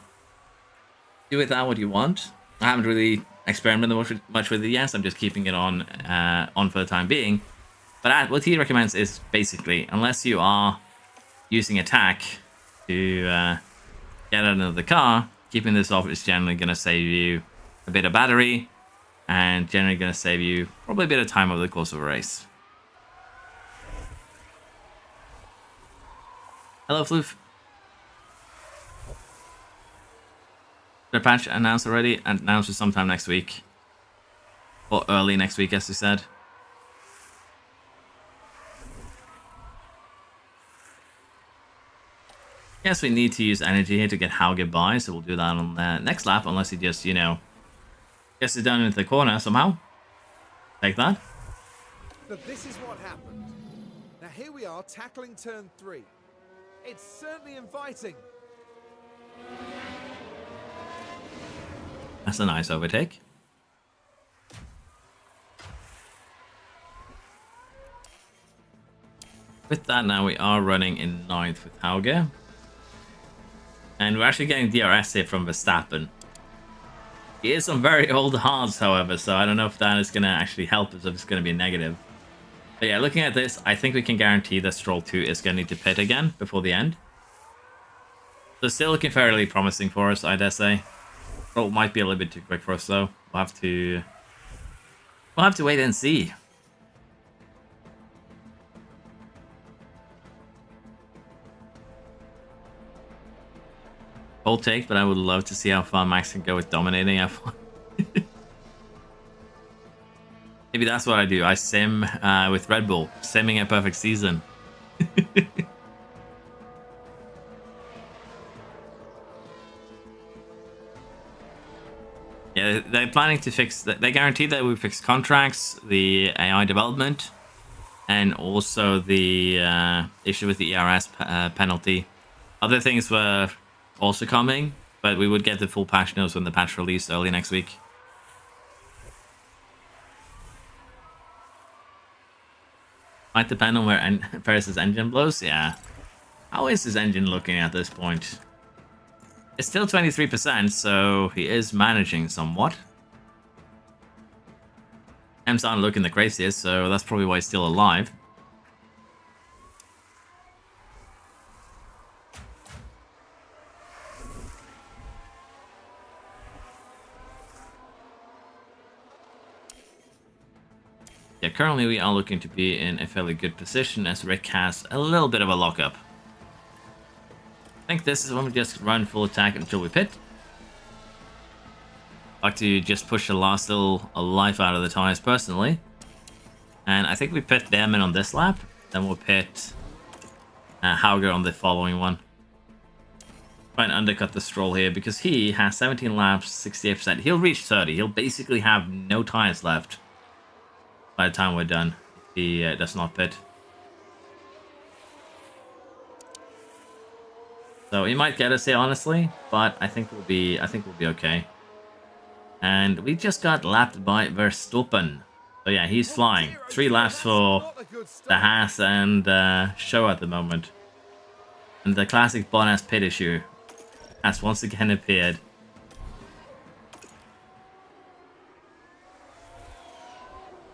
Do with that what you want. I haven't really experimented much with it yet, so I'm just keeping it on for the time being. But what he recommends is basically, unless you are using attack to get out of the car, keeping this off is generally going to save you a bit of battery and generally going to save you probably a bit of time over the course of a race. Hello, Floof. The patch announced already, and announced sometime next week. Or early next week, as we said. Yes, we need to use energy here to get Hauge by, so we'll do that on the next lap, unless he just, you know, gets it down into the corner somehow. Take that.
But this is what happened. Now here we are tackling turn 3. It's certainly inviting.
That's a nice overtake. With that, now we are running in 9th with Hauge. And we're actually getting DRS here from Verstappen. He is on very old hards, however, so I don't know if that is going to actually help us, if it's going to be a negative. But yeah, looking at this, I think we can guarantee that Stroll 2 is going to need to pit again before the end. So still looking fairly promising for us, I dare say. Stroll might be a little bit too quick for us, though. We'll have to wait and see. Bold take, but I would love to see how far Max can go with dominating F1. Maybe that's what I do. I sim with Red Bull, simming a perfect season. Yeah, they're planning to fix. They guarantee that we fix contracts, the AI development, and also the issue with the ERS penalty. Other things were also coming, but we would get the full patch notes when the patch released early next week. Might depend on where Perez's engine blows. Yeah. How is his engine looking at this point? It's still 23%, so he is managing somewhat. M's aren't looking the craziest, so that's probably why he's still alive. Yeah, currently we are looking to be in a fairly good position as Rick has a little bit of a lockup. I think this is when we just run full attack until we pit. I like to just push the last little life out of the tires personally. And I think we pit Behrman on this lap, then we'll pit Hauger on the following one. Try and undercut the Stroll here because he has 17 laps, 68%. He'll reach 30. He'll basically have no tires left by the time we're done, if he does not pit. So he might get us here, honestly, but I think we'll be okay. And we just got lapped by Verstappen. So yeah, he's flying. 3 laps for the Haas and show at the moment. And the classic Bottas pit issue has once again appeared.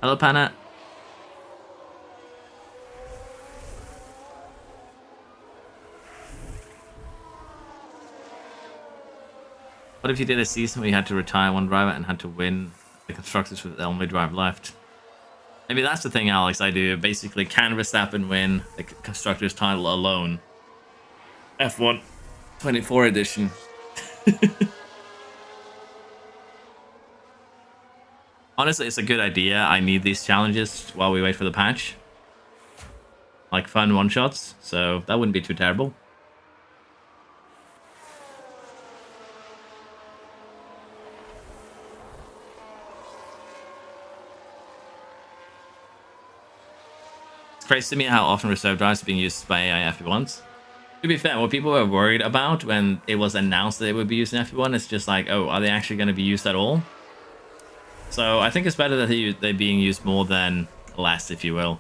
Hello, Pana. What if you did a season where you had to retire one driver and had to win the constructors with the only drive left? Maybe that's the thing, Alex. I do basically can Verstappen win the constructors title alone. F1 24 edition. Honestly, it's a good idea. I need these challenges while we wait for the patch. Like fun one-shots, so that wouldn't be too terrible. It's crazy to me how often reserve drives are being used by AI FP1s. To be fair, what people were worried about when it was announced that they would be used in FP1, it's just like, oh, are they actually going to be used at all? So I think it's better that they're being used more than less, if you will.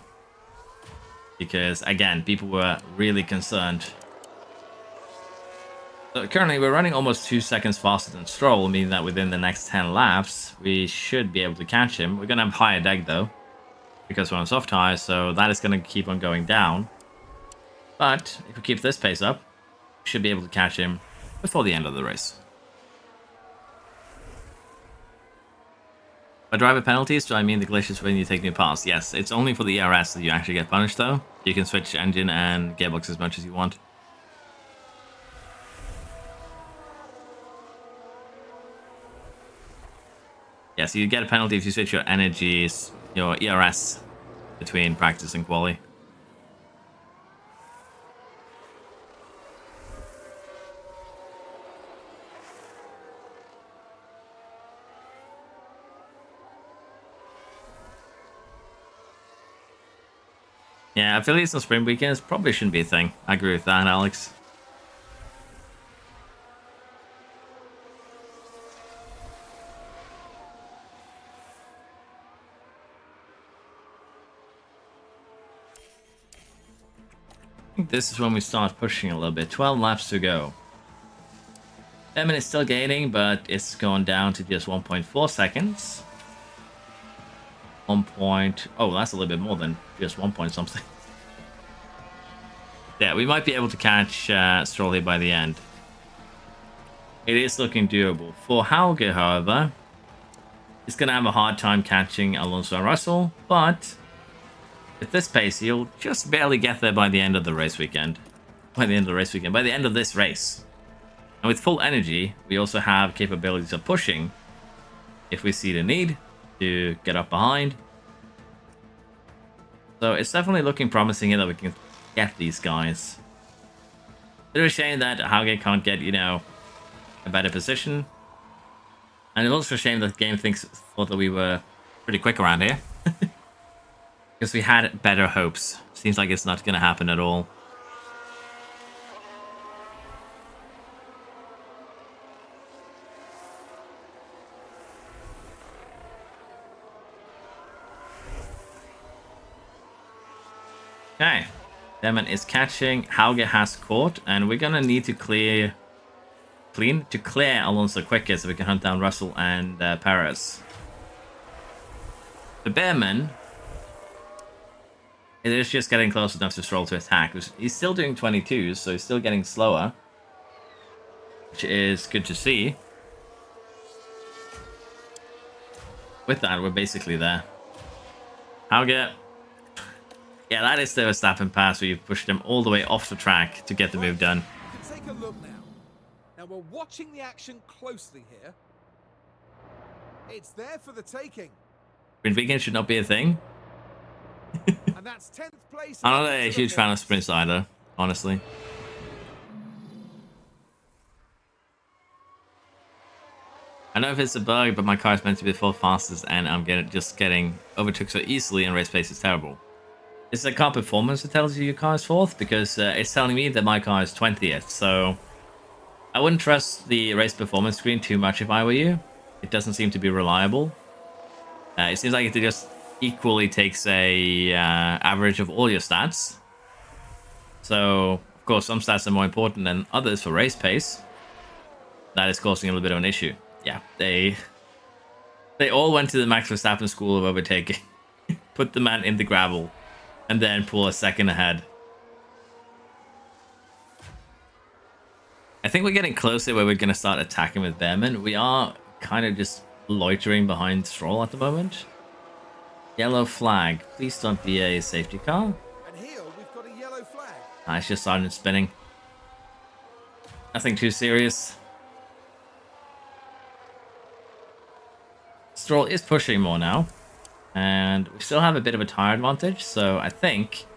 Because, again, people were really concerned. So currently we're running almost 2 seconds faster than Stroll, meaning that within the next 10 laps, we should be able to catch him. We're going to have higher deck though, because we're on soft tires, so that is going to keep on going down. But if we keep this pace up, we should be able to catch him before the end of the race. By driver penalties, do I mean the glitches when you take new paths? Yes, it's only for the ERS that you actually get punished though. You can switch engine and gearbox as much as you want. Yeah, so you get a penalty if you switch your energies, your ERS, between practice and quali. Yeah, affiliates on sprint weekends probably shouldn't be a thing. I agree with that, Alex. I think this is when we start pushing a little bit. 12 laps to go. Lemon is still gaining, but it's gone down to just 1.4 seconds. 1 point... Oh, that's a little bit more than just 1 point something. Yeah, we might be able to catch Stroll here by the end. It is looking doable. For Hauge, however, he's going to have a hard time catching Alonso and Russell, but at this pace, he'll just barely get there by the end of the race weekend. By the end of this race. And with full energy, we also have capabilities of pushing if we see the need to get up behind. So it's definitely looking promising here that we can get these guys. Bit of a shame that Hauge can't get, a better position. And it's also a shame that the game thought that we were pretty quick around here. Because we had better hopes. Seems like it's not going to happen at all. Okay. Demon is catching. Hauge has caught. And we're going to need to clear Alonso quicker so we can hunt down Russell and Perez. The Bearman... It is just getting close enough to Stroll to attack. He's still doing 22s, so he's still getting slower. Which is good to see. With that, we're basically there. Hauge. Yeah, that is the Verstappen pass where you've pushed him all the way off the track to get the move done.
Take a look now. Now we're watching the action closely here. It's there for the taking.
Sprint weekend should not be a thing.
And that's 10th place.
I'm not a huge fan of sprints either, honestly. I know if it's a bug, but my car is meant to be the fourth fastest, and I'm just getting overtook so easily, and race pace is terrible. Is it car performance that tells you your car is fourth? Because it's telling me that my car is 20th, so I wouldn't trust the race performance screen too much if I were you. It doesn't seem to be reliable. It seems like it just equally takes a average of all your stats. So, of course, some stats are more important than others for race pace. That is causing a little bit of an issue. Yeah, they all went to the Max Verstappen school of overtaking. Put the man in the gravel, and then pull a second ahead. I think we're getting closer where we're going to start attacking with Behrman. We are kind of just loitering behind Stroll at the moment. Yellow flag. Please don't be a safety car.
And here we've got a yellow flag.
It's just started spinning. Nothing too serious. Stroll is pushing more now. And we still have a bit of a tire advantage. So I think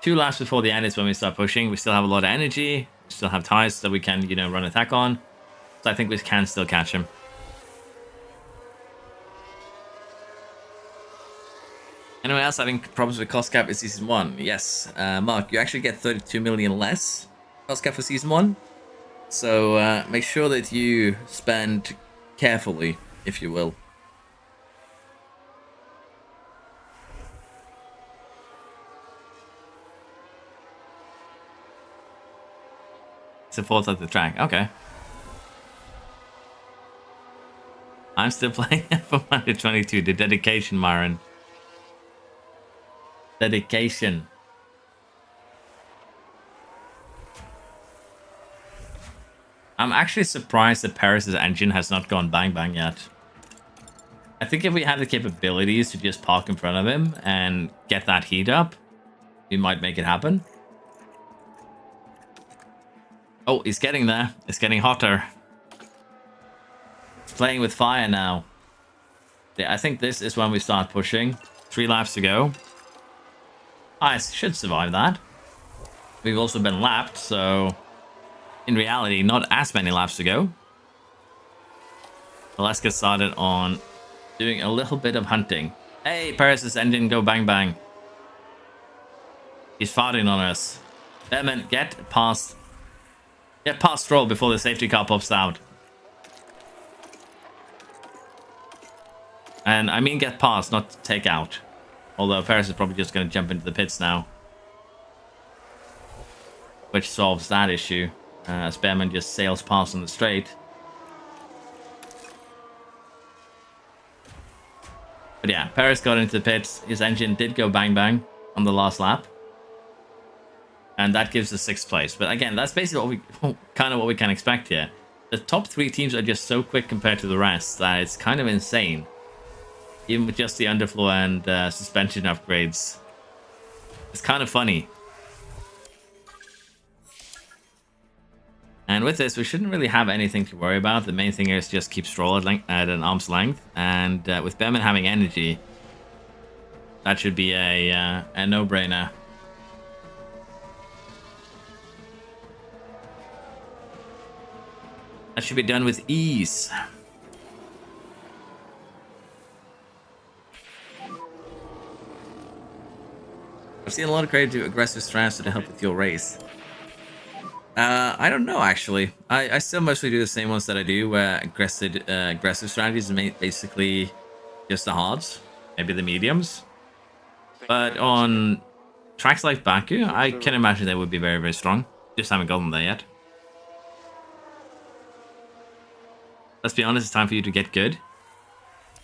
2 laps before the end is when we start pushing. We still have a lot of energy. We still have tires that we can, run attack on. So I think we can still catch him. Anyone else having problems with cost cap in Season 1? Yes. Mark, you actually get 32 million less cost cap for Season 1. So make sure that you spend carefully, if you will. It's a fourth of the track. Okay. I'm still playing F122. The dedication, Myron. Dedication. I'm actually surprised that Paris's engine has not gone bang bang yet. I think if we had the capabilities to just park in front of him and get that heat up, we might make it happen. Oh, he's getting there. It's getting hotter. It's playing with fire now. Yeah, I think this is when we start pushing. 3 laps to go. I should survive that. We've also been lapped, so in reality, not as many laps to go. But let's get started on doing a little bit of hunting. Hey, Paris's engine go bang bang. He's farting on us. Behrman, get past Stroll before the safety car pops out. And I mean get past, not take out. Although Paris is probably just going to jump into the pits now. Which solves that issue. As Behrman just sails past on the straight. But yeah, Paris got into the pits. His engine did go bang bang on the last lap. And that gives us 6th place. But again, that's basically what we can expect here. The top 3 teams are just so quick compared to the rest that it's kind of insane. Even with just the underfloor and suspension upgrades. It's kind of funny. And with this, we shouldn't really have anything to worry about. The main thing is just keep Stroll at an arm's length. And with Behrman having energy, that should be a no-brainer. That should be done with ease. I've seen a lot of creative aggressive strats to help with your race. I don't know, actually. I still mostly do the same ones that I do, where aggressive strategies are basically just the hards, maybe the mediums. But on tracks like Baku, I can imagine they would be very, very strong. Just haven't gotten there yet. Let's be honest, it's time for you to get good.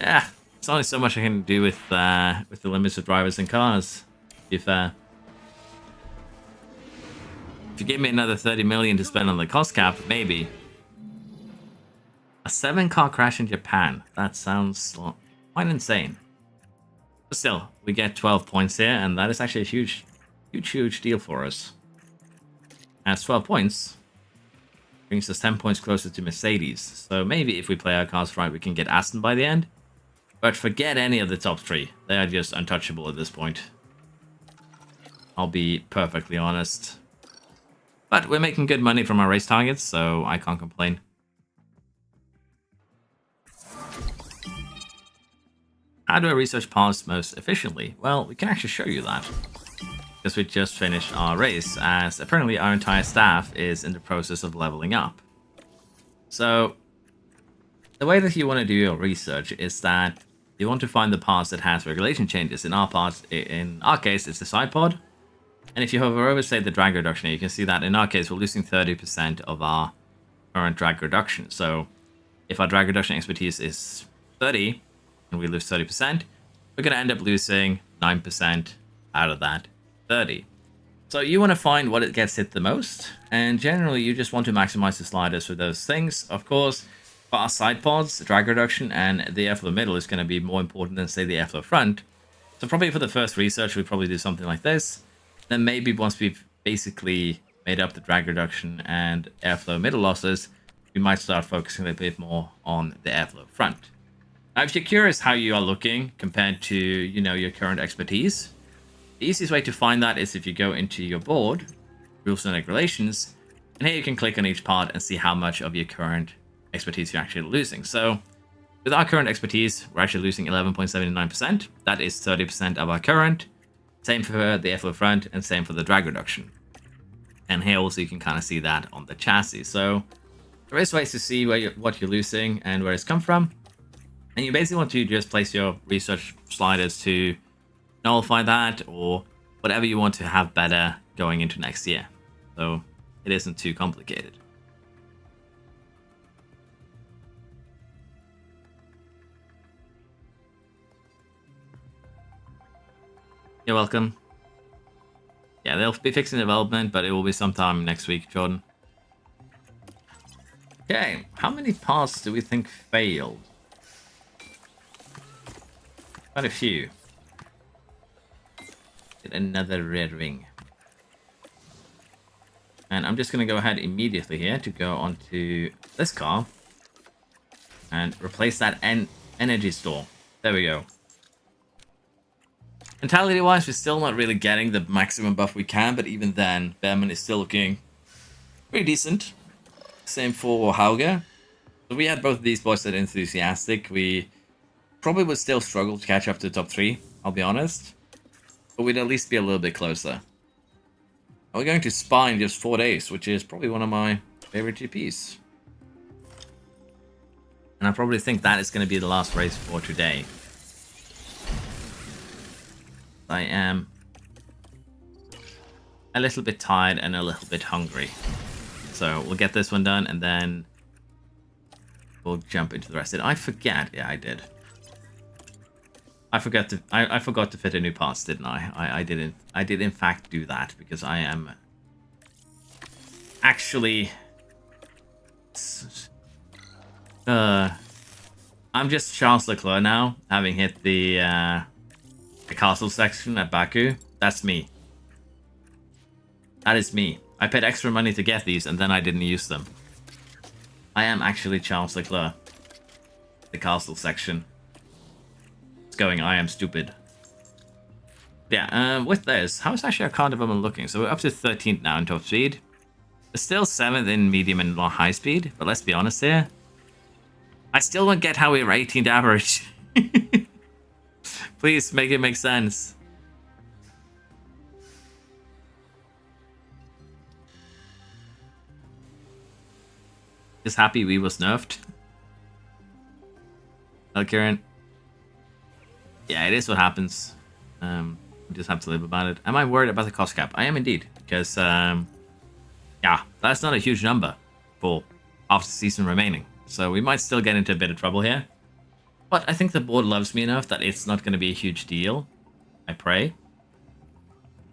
Yeah, it's only so much I can do with the limits of drivers and cars, to be fair. If you give me another 30 million to spend on the cost cap, maybe. A 7-car crash in Japan. That sounds quite insane. But still, we get 12 points here, and that is actually a huge, huge, huge deal for us. As 12 points brings us 10 points closer to Mercedes. So maybe if we play our cars right, we can get Aston by the end. But forget any of the top 3. They are just untouchable at this point. I'll be perfectly honest. But we're making good money from our race targets, so I can't complain. How do I research paths most efficiently? Well, we can actually show you that. Because we just finished our race, as apparently our entire staff is in the process of leveling up. So, the way that you want to do your research is that you want to find the paths that has regulation changes. In our case, it's the side pod. And if you hover over, say, the drag reduction, you can see that in our case, we're losing 30% of our current drag reduction. So, if our drag reduction expertise is 30, and we lose 30%, we're going to end up losing 9% out of that 30. So you want to find what it gets hit the most, and generally you just want to maximize the sliders for those things. Of course, for our side pods, the drag reduction and the airflow middle is going to be more important than, say, the airflow front. So probably for the first research, we'd probably do something like this. Then maybe once we've basically made up the drag reduction and airflow middle losses, we might start focusing a bit more on the airflow front. Now, if you're curious how you are looking compared to, your current expertise, the easiest way to find that is if you go into your board, Rules and Regulations, and here you can click on each part and see how much of your current expertise you're actually losing. So, with our current expertise, we're actually losing 11.79%. That is 30% of our current. Same for the airflow front, and same for the drag reduction. And here also you can kind of see that on the chassis. So, there is ways to see what you're losing and where it's come from. And you basically want to just place your research sliders to nullify that, or whatever you want to have better going into next year. So it isn't too complicated. You're welcome. Yeah, they'll be fixing development, but it will be sometime next week, Jordan. Okay, how many parts do we think failed? Quite a few. Get another red ring. And I'm just going to go ahead immediately here to go onto this car and replace that energy store. There we go. Mentality-wise, we're still not really getting the maximum buff we can, but even then, Behrman is still looking pretty decent. Same for Hauger. If we had both of these boys that enthusiastic, we probably would still struggle to catch up to the top 3, I'll be honest. But we'd at least be a little bit closer. We're going to Spa in just 4 days, which is probably one of my favorite GPs. And I probably think that is going to be the last race for today. I am a little bit tired and a little bit hungry. So we'll get this one done and then we'll jump into the rest. Did I forget? Yeah, I did. I forgot to fit a new parts, didn't I? I didn't. I did in fact do that because I am actually I'm just Charles Leclerc now, having hit the castle section at Baku. That's me. That is me. I paid extra money to get these and then I didn't use them. I am actually Charles Leclerc. The castle section. It's going, I am stupid. Yeah, with this, how is actually our car development looking? So we're up to 13th now in top speed. We're still 7th in medium and high speed, but let's be honest here. I still don't get how we're 18th average. Please make it make sense. Just happy we was nerfed. Hello, Kieran. Yeah, it is what happens. We just have to live about it. Am I worried about the cost cap? I am indeed, because yeah, that's not a huge number for half the season remaining. So we might still get into a bit of trouble here. But I think the board loves me enough that it's not going to be a huge deal. I pray.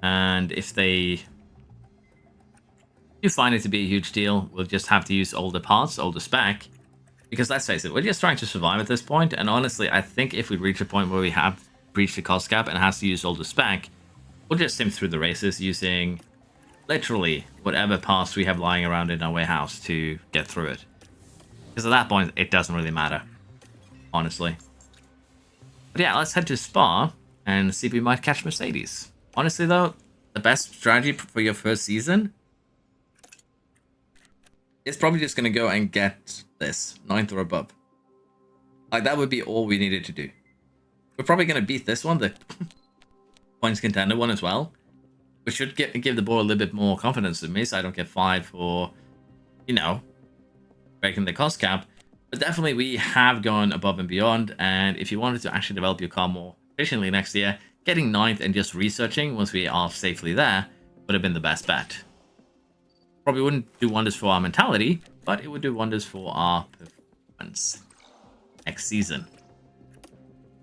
And if they do find it to be a huge deal, we'll just have to use older parts, older spec. Because let's face it, we're just trying to survive at this point. And honestly, I think if we reach a point where we have breached the cost cap and has to use older spec, we'll just sim through the races using literally whatever parts we have lying around in our warehouse to get through it. Because at that point, it doesn't really matter. Honestly. But yeah, let's head to Spa and see if we might catch Mercedes. Honestly though, the best strategy for your first season is probably just going to go and get this 9th or above. Like, that would be all we needed to do. We're probably going to beat this one, the points contender one as well. Which should give the board a little bit more confidence in me, so I don't get fired for, you know, breaking the cost cap. But definitely we have gone above and beyond, and if you wanted to actually develop your car more efficiently next year, getting 9th and just researching once we are safely there would have been the best bet. Probably wouldn't do wonders for our mentality, but it would do wonders for our performance next season.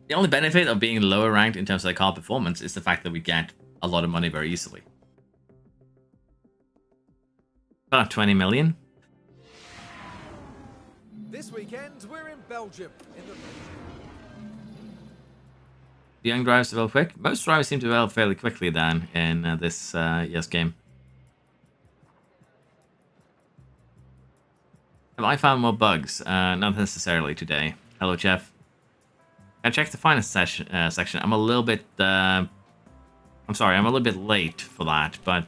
The only benefit of being lower ranked in terms of the car performance is the fact that we get a lot of money very easily. About 20 million.
This weekend, we're in Belgium.
The young drivers develop quick. Most drivers seem to develop fairly quickly then in this year's game. Have I found more bugs? Not necessarily today. Hello, Jeff. I checked the finance section. I'm a little bit... I'm sorry, I'm a little bit late for that, but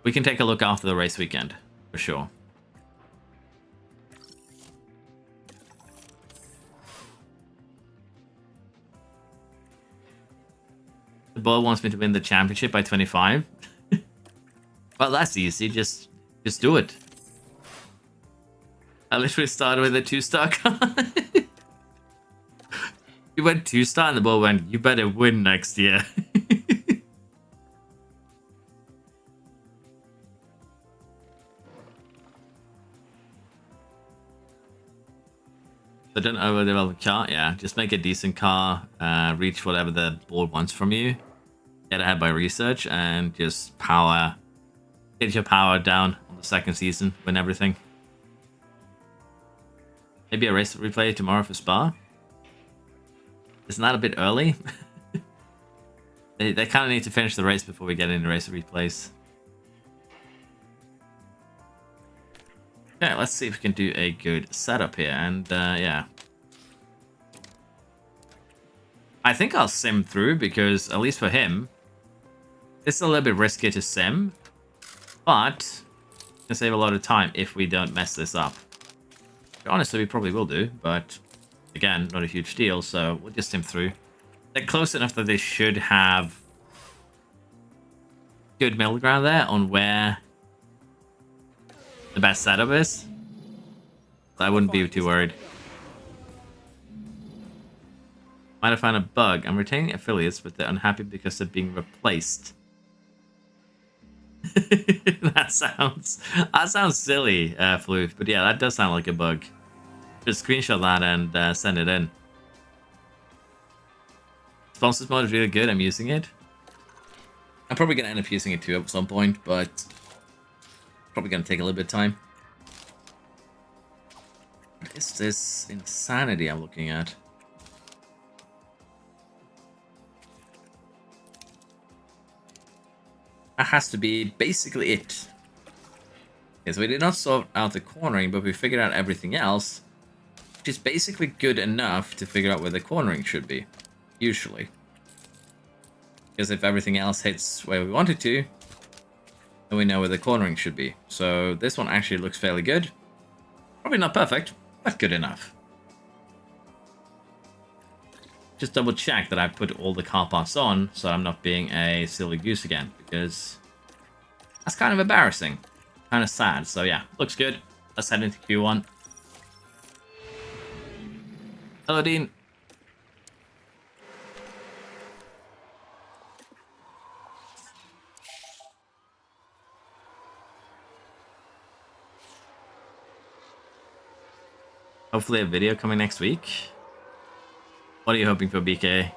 we can take a look after the race weekend, for sure. The ball wants me to win the championship by 25. Well, that's easy. Just do it. I literally started with a 2-star car. You went 2-star and the ball went, you better win next year. So don't overdevelop a car. Yeah, just make a decent car. Reach whatever the board wants from you. get ahead by research and just get your power down on the second season, win everything. Maybe a race replay tomorrow for Spa. Isn't that a bit early? They kind of need to finish the race before we get into race replays. Okay, let's see if we can do a good setup here. And yeah. I think I'll sim through because, at least for him, it's a little bit risky to sim. But we can save a lot of time if we don't mess this up. Honestly, we probably will do, but again, not a huge deal, so we'll just sim through. They're close enough that they should have good middle ground there on where the best setup is. So I wouldn't be too worried. Might have found a bug. I'm retaining affiliates, but they're unhappy because they're being replaced. that sounds silly, Floof, but yeah, that does sound like a bug. Just screenshot that and send it in. Sponsors mode is really good. I'm using it. I'm probably gonna end up using it too at some point, but probably gonna take a little bit of time. What is this insanity I'm looking at? That has to be basically it. Okay, so we did not sort out the cornering, but we figured out everything else, which is basically good enough to figure out where the cornering should be, usually. Because if everything else hits where we want it to, then we know where the cornering should be. So this one actually looks fairly good. Probably not perfect, but good enough. Just double check that I put all the car parts on, so I'm not being a silly goose again, because that's kind of embarrassing. Kind of sad, so yeah, looks good. Let's head into Q1. Hello, Dean. Hopefully a video coming next week. What are you hoping for, BK?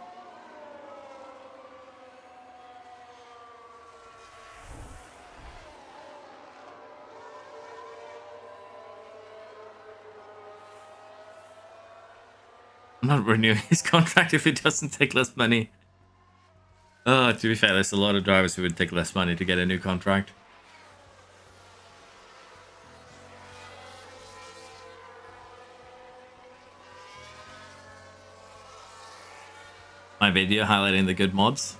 I'm not renewing his contract if it doesn't take less money. Oh, to be fair, there's a lot of drivers who would take less money to get a new contract. My video highlighting the good mods.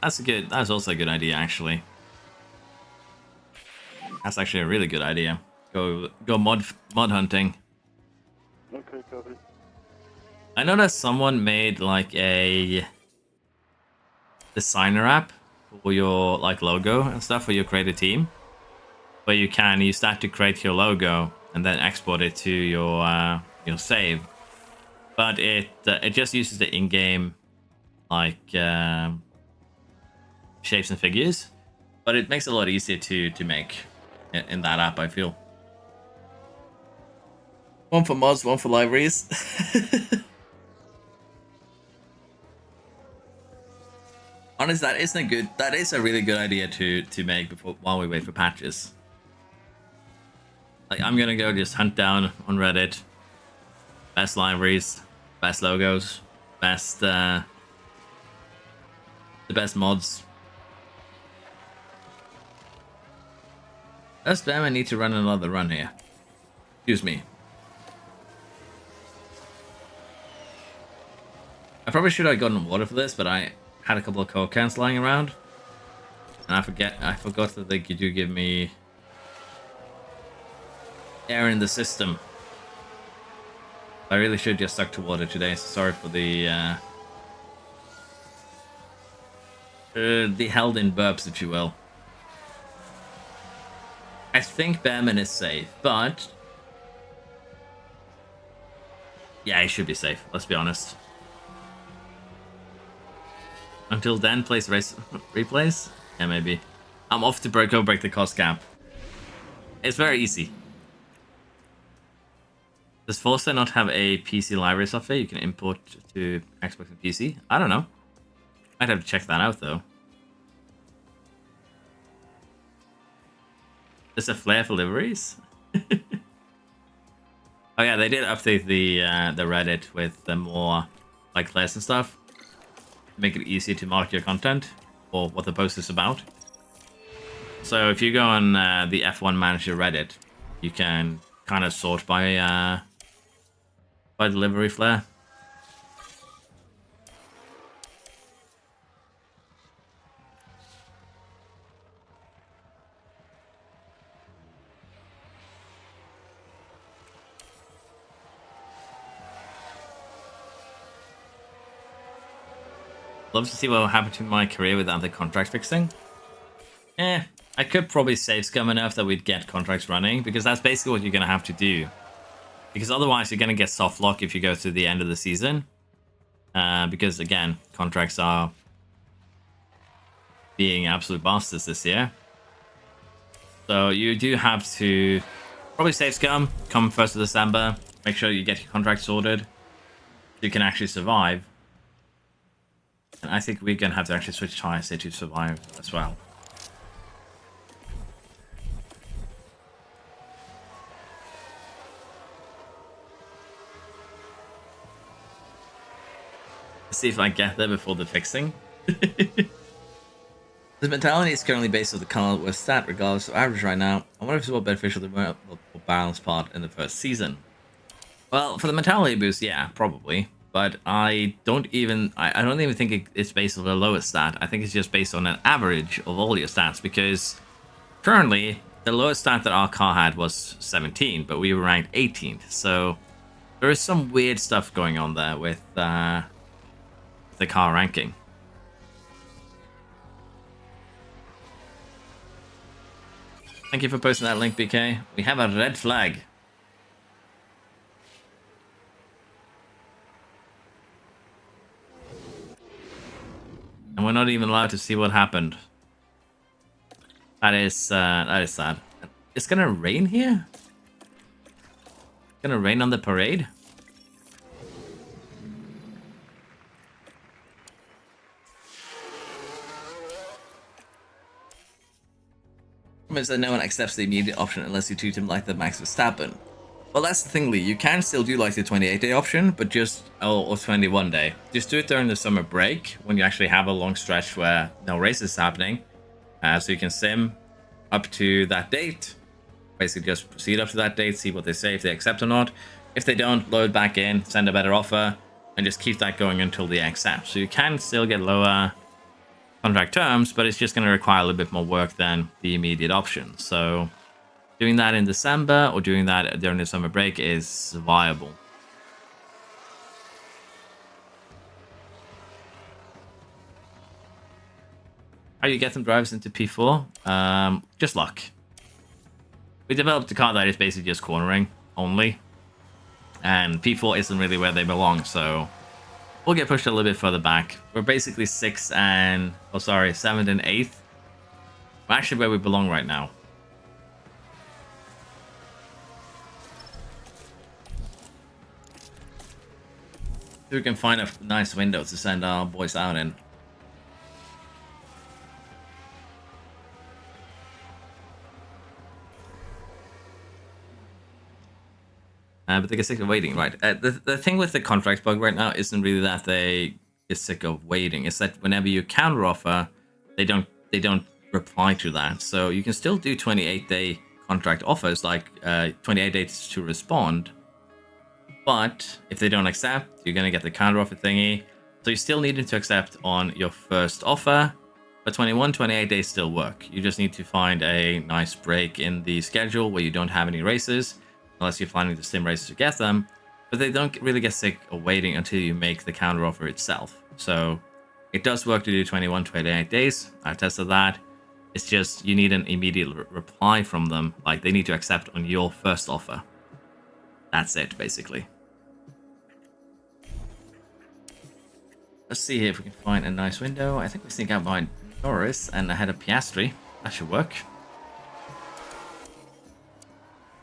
That's also a good idea, actually. That's actually a really good idea. Go mod hunting.
Okay, copy.
I know that someone made like a designer app for your like logo and stuff for your creative team, where you can use that to create your logo and then export it to your save. But it just uses the in-game like shapes and figures, but it makes it a lot easier to make in that app, I feel. One for mods, one for libraries. Honestly, that is a really good idea to make while we wait for patches. Like, I'm gonna go just hunt down on Reddit best libraries, best logos, the best mods. Does Batman need to run another run here? Excuse me. I probably should have gotten water for this, but I had a couple of Coke cans lying around. And I forgot that they do give me air in the system. I really should just stuck to water today, so sorry for the held in burps, if you will. I think Bearman is safe, but yeah, he should be safe, let's be honest. Until then, place race replays? Yeah, maybe. I'm off to break the cost gap. It's very easy. Does Forza not have a PC library software you can import to Xbox and PC? I don't know. Might have to check that out though. There's a flare for liveries. Oh yeah, they did update the Reddit with the more like flares and stuff. Make it easier to mark your content or what the post is about. So if you go on the F1 Manager Reddit, you can kind of sort by delivery flare. Love to see what will happen to my career without the contract fixing. I could probably save scum enough that we'd get contracts running, because that's basically what you're going to have to do. Because otherwise you're going to get soft lock if you go to the end of the season. Because again, contracts are being absolute bastards this year. So you do have to probably save scum come 1st of December. Make sure you get your contract sorted so you can actually survive. And I think we're going to have to actually switch tires here to survive as well. Let's see if I get there before the fixing. The mentality is currently based on the car with stat regardless of average right now. I wonder if it's more beneficial than the balance part in the first season. Well, for the mentality boost, yeah, probably. But I don't even think it's based on the lowest stat. I think it's just based on an average of all your stats, because currently the lowest stat that our car had was 17, but we were ranked 18th. So there is some weird stuff going on there with the car ranking. Thank you for posting that link, BK. We have a red flag. And we're not even allowed to see what happened. That is sad. It's gonna rain here? It's gonna rain on the parade? Is that no one accepts the immediate option unless you treat him like the Max Verstappen. Well, that's the thing, Lee. You can still do like the 28-day option, but just or 21-day. Just do it during the summer break when you actually have a long stretch where no races happening, so you can sim up to that date. Basically, just proceed up to that date, see what they say, if they accept or not. If they don't, load back in, send a better offer, and just keep that going until they accept. So you can still get lower contract terms, but it's just going to require a little bit more work than the immediate option. So doing that in December or doing that during the summer break is viable. How do you get some drivers into P4? Just luck. We developed a car that is basically just cornering only, and P4 isn't really where they belong, so we'll get pushed a little bit further back. We're basically 7th and 8th. We're actually where we belong right now. So we can find a nice window to send our boys out in. But they get sick of waiting, right? The thing with the contract bug right now isn't really that they get sick of waiting. It's that whenever you counter offer, they don't reply to that. So you can still do 28-day contract offers, like 28 days to respond. But if they don't accept, you're gonna get the counter offer thingy. So you still need to accept on your first offer. But 28 days still work. You just need to find a nice break in the schedule where you don't have any races, unless you're planning the sim races to get them. But they don't really get sick of waiting until you make the counter offer itself. So it does work to do 28 days. I've tested that. It's just you need an immediate reply from them. Like they need to accept on your first offer. That's it, basically. Let's see here if we can find a nice window. I think we sneak out behind Norris and ahead of Piastri. That should work.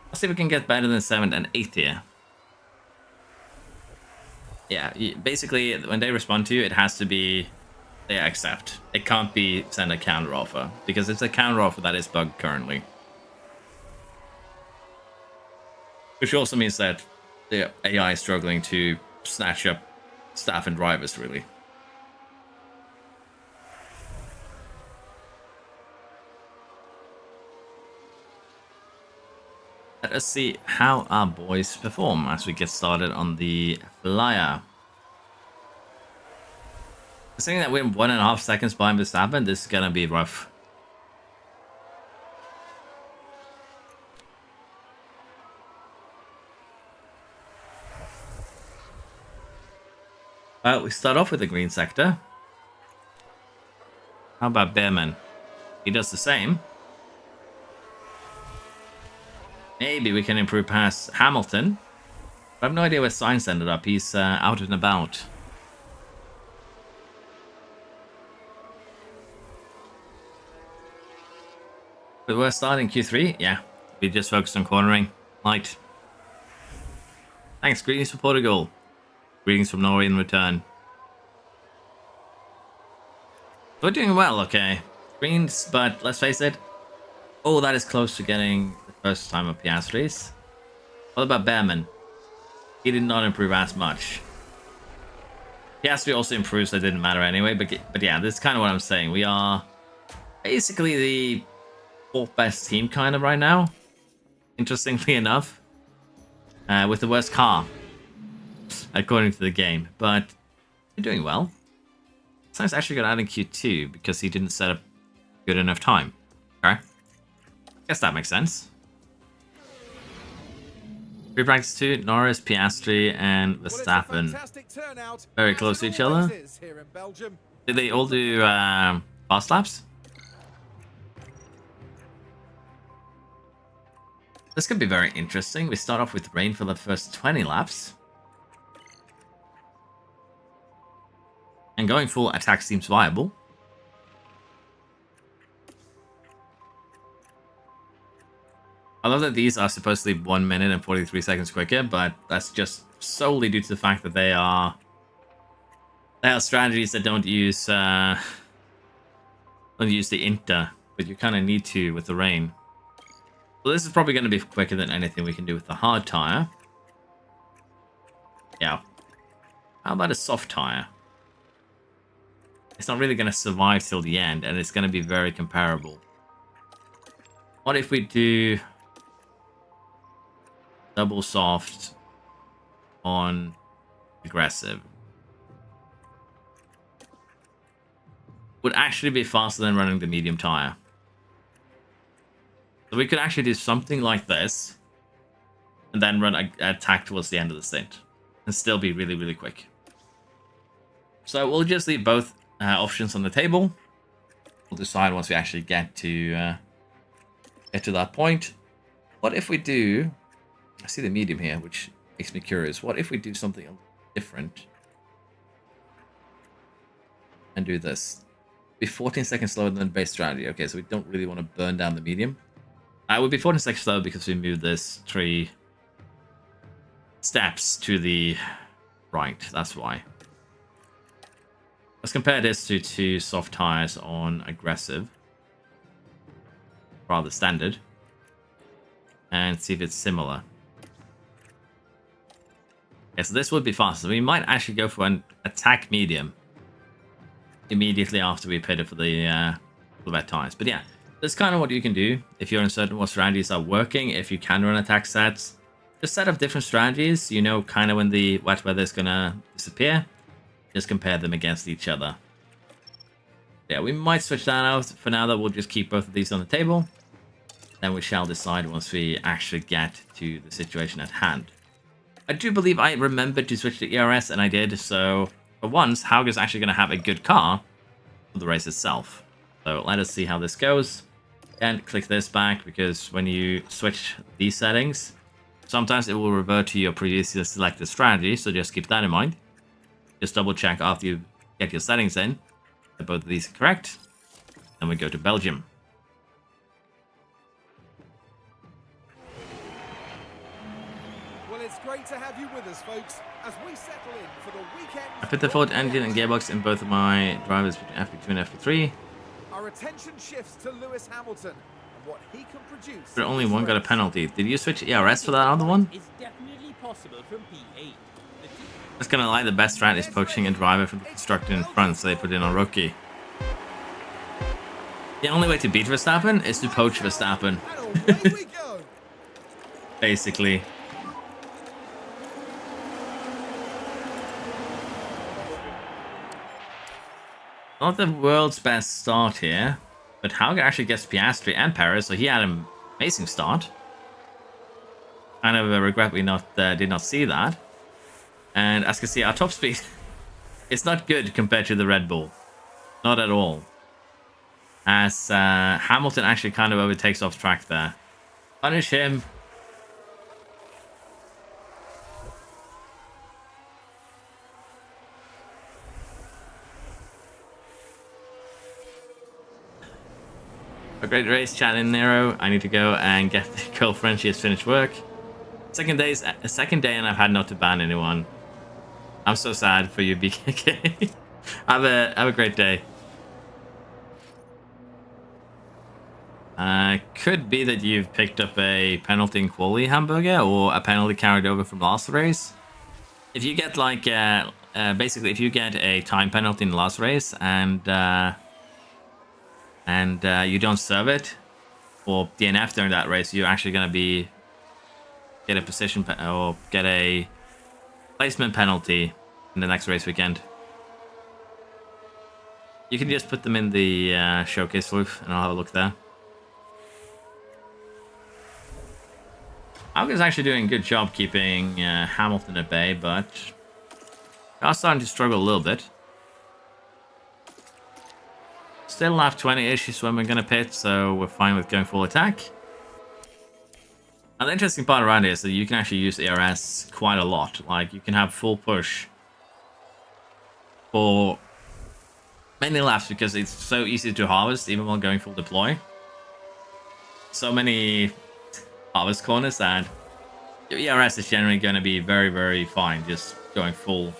Let's see if we can get better than 7th and 8th here. Yeah, basically, when they respond to you, it has to be they accept. It can't be send a counter offer because it's a counter offer that is bugged currently. Which also means that the AI is struggling to snatch up staff and drivers, really. Let us see how our boys perform as we get started on the flyer. Saying that we're 1.5 seconds behind Verstappen, this is gonna be rough. Well, we start off with the green sector. How about Behrman? He does the same. Maybe we can improve past Hamilton. I have no idea where Sainz ended up. He's out and about. But we're starting Q3? Yeah. We just focused on cornering. Light. Thanks. Greetings from Portugal. Greetings from Norway in return. We're doing well, okay. Greens, but let's face it. Oh, that is close to getting the first time of Piastri's. What about Behrman? He did not improve as much. Piastri also improves, so it didn't matter anyway. But yeah, this is kind of what I'm saying. We are basically the 4th best team kind of right now. Interestingly enough. With the worst car. According to the game. But we're doing well. Sainz actually got out in Q2 because he didn't set up good enough time. Okay. Guess that makes sense. Free practice 2, Norris, Piastri, and Verstappen. Very close to each other. Did they all do fast laps? This could be very interesting. We start off with rain for the first 20 laps. And going full attack seems viable. I love that these are supposedly 1 minute and 43 seconds quicker, but that's just solely due to the fact that they are strategies that don't use the inter, but you kind of need to with the rain. So this is probably going to be quicker than anything we can do with the hard tire. Yeah. How about a soft tire? It's not really going to survive till the end, and it's going to be very comparable. What if we do double soft on aggressive? Would actually be faster than running the medium tire. So we could actually do something like this, and then run a attack towards the end of the stint, and still be really, really quick. So we'll just leave both options on the table. We'll decide once we actually get to that point. What if we do? I see the medium here, which makes me curious. What if we do something different and do this? Be 14 seconds slower than the base strategy. Okay, so we don't really want to burn down the medium. I would be 14 seconds slower because we moved this 3 steps to the right. That's why. Let's compare this to 2 soft tires on aggressive. Rather standard. And see if it's similar. Okay, so this would be faster. We might actually go for an attack medium immediately after we pitted for the wet tires. But yeah, that's kind of what you can do if you're uncertain what strategies are working. If you can run attack sets, just set up different strategies. You know kind of when the wet weather is going to disappear. Just compare them against each other. Yeah, we might switch that out. For now, that we'll just keep both of these on the table. Then we shall decide once we actually get to the situation at hand. I do believe I remembered to switch to ERS, and I did. So for once, Hauger's actually going to have a good car for the race itself. So let us see how this goes. And click this back, because when you switch these settings, sometimes it will revert to your previously selected strategy. So just keep that in mind. Just double check after you get your settings in that both of these are correct. Then we go to Belgium.
Well, it's great great to have you with us, folks, as we settle in for the weekend.
I put the Ford engine and gearbox in both of my drivers between FP2 and FP3.
Our attention shifts to Lewis Hamilton and what he can produce.
But only one got a penalty. Did you switch ERS for that other one?
It's definitely possible from P8.
Just gonna lie, the best strat is poaching a driver from the constructor in front, so they put in a rookie. The only way to beat Verstappen is to poach Verstappen.
And away we go.
Basically. Not the world's best start here, but Hauger actually gets Piastri and Perez, so he had an amazing start. Kind of a regret we did not see that. And as you can see, our top speed is not good compared to the Red Bull. Not at all. As Hamilton actually kind of overtakes off track there. Punish him. A great race, chat in Nero. I need to go and get the girlfriend. She has finished work. Second day and I've had not to ban anyone. I'm so sad for you, BKK. have a great day. Could be that you've picked up a penalty in quali hamburger or a penalty carried over from last race. If you get like basically if you get a time penalty in the last race and you don't serve it or DNF during that race, you're actually going to get a position or get a placement penalty in the next race weekend. You can just put them in the showcase roof and I'll have a look there. Hauger's actually doing a good job keeping Hamilton at bay, but they are starting to struggle a little bit. Still lap 20-ish is when we're going to pit, so we're fine with going full attack. Now the interesting part around here is that you can actually use ERS quite a lot. Like, you can have full push for many laps because it's so easy to harvest even while going full deploy. So many harvest corners and your ERS is generally going to be very, very fine just going full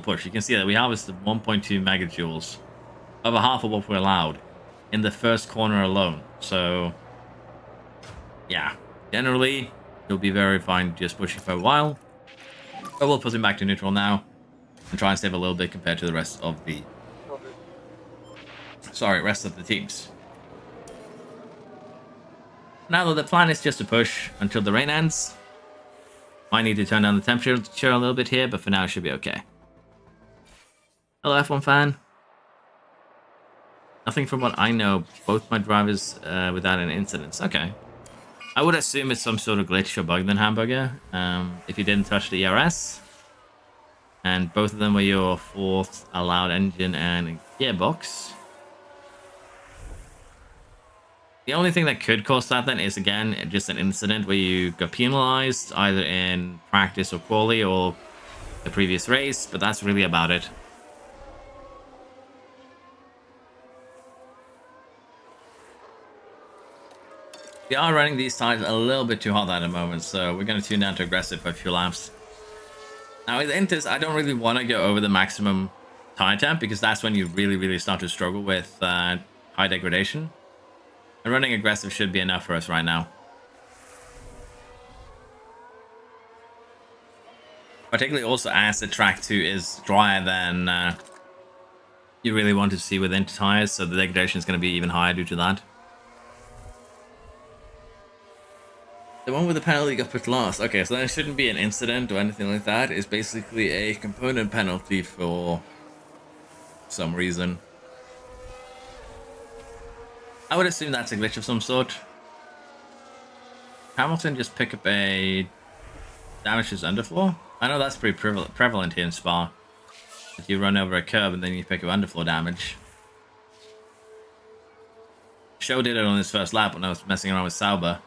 push. You can see that we harvested 1.2 megajoules, over half of what we're allowed in the first corner alone. So yeah, generally you'll be very fine just pushing for a while. But we'll put him back to neutral now and try and save a little bit compared to the rest of the teams. Now that the plan is just to push until the rain ends, might need to turn down the temperature a little bit here, but for now it should be okay. Hello F1 fan. Nothing from what I know, both my drivers without an incident. Okay. I would assume it's some sort of glitch or bug in Hamburger. If you didn't touch the ERS, and both of them were your fourth allowed engine and gearbox. The only thing that could cause that then is, again, just an incident where you got penalized either in practice or quali or the previous race, but that's really about it. We are running these tires a little bit too hot at the moment, so we're going to tune down to aggressive for a few laps. Now with Inters, I don't really want to go over the maximum tire temp because that's when you really start to struggle with high degradation. And running aggressive should be enough for us right now. Particularly also as the track 2 is drier than you really want to see with Inter tires, so the degradation is going to be even higher due to that. The one with the penalty got put last. Okay, so there shouldn't be an incident or anything like that. It's basically a component penalty for some reason. I would assume that's a glitch of some sort. Hamilton just pick up a damage his underfloor. I know that's pretty prevalent here in Spa. If you run over a curb and then you pick up underfloor damage. Show did it on his first lap when I was messing around with Sauber.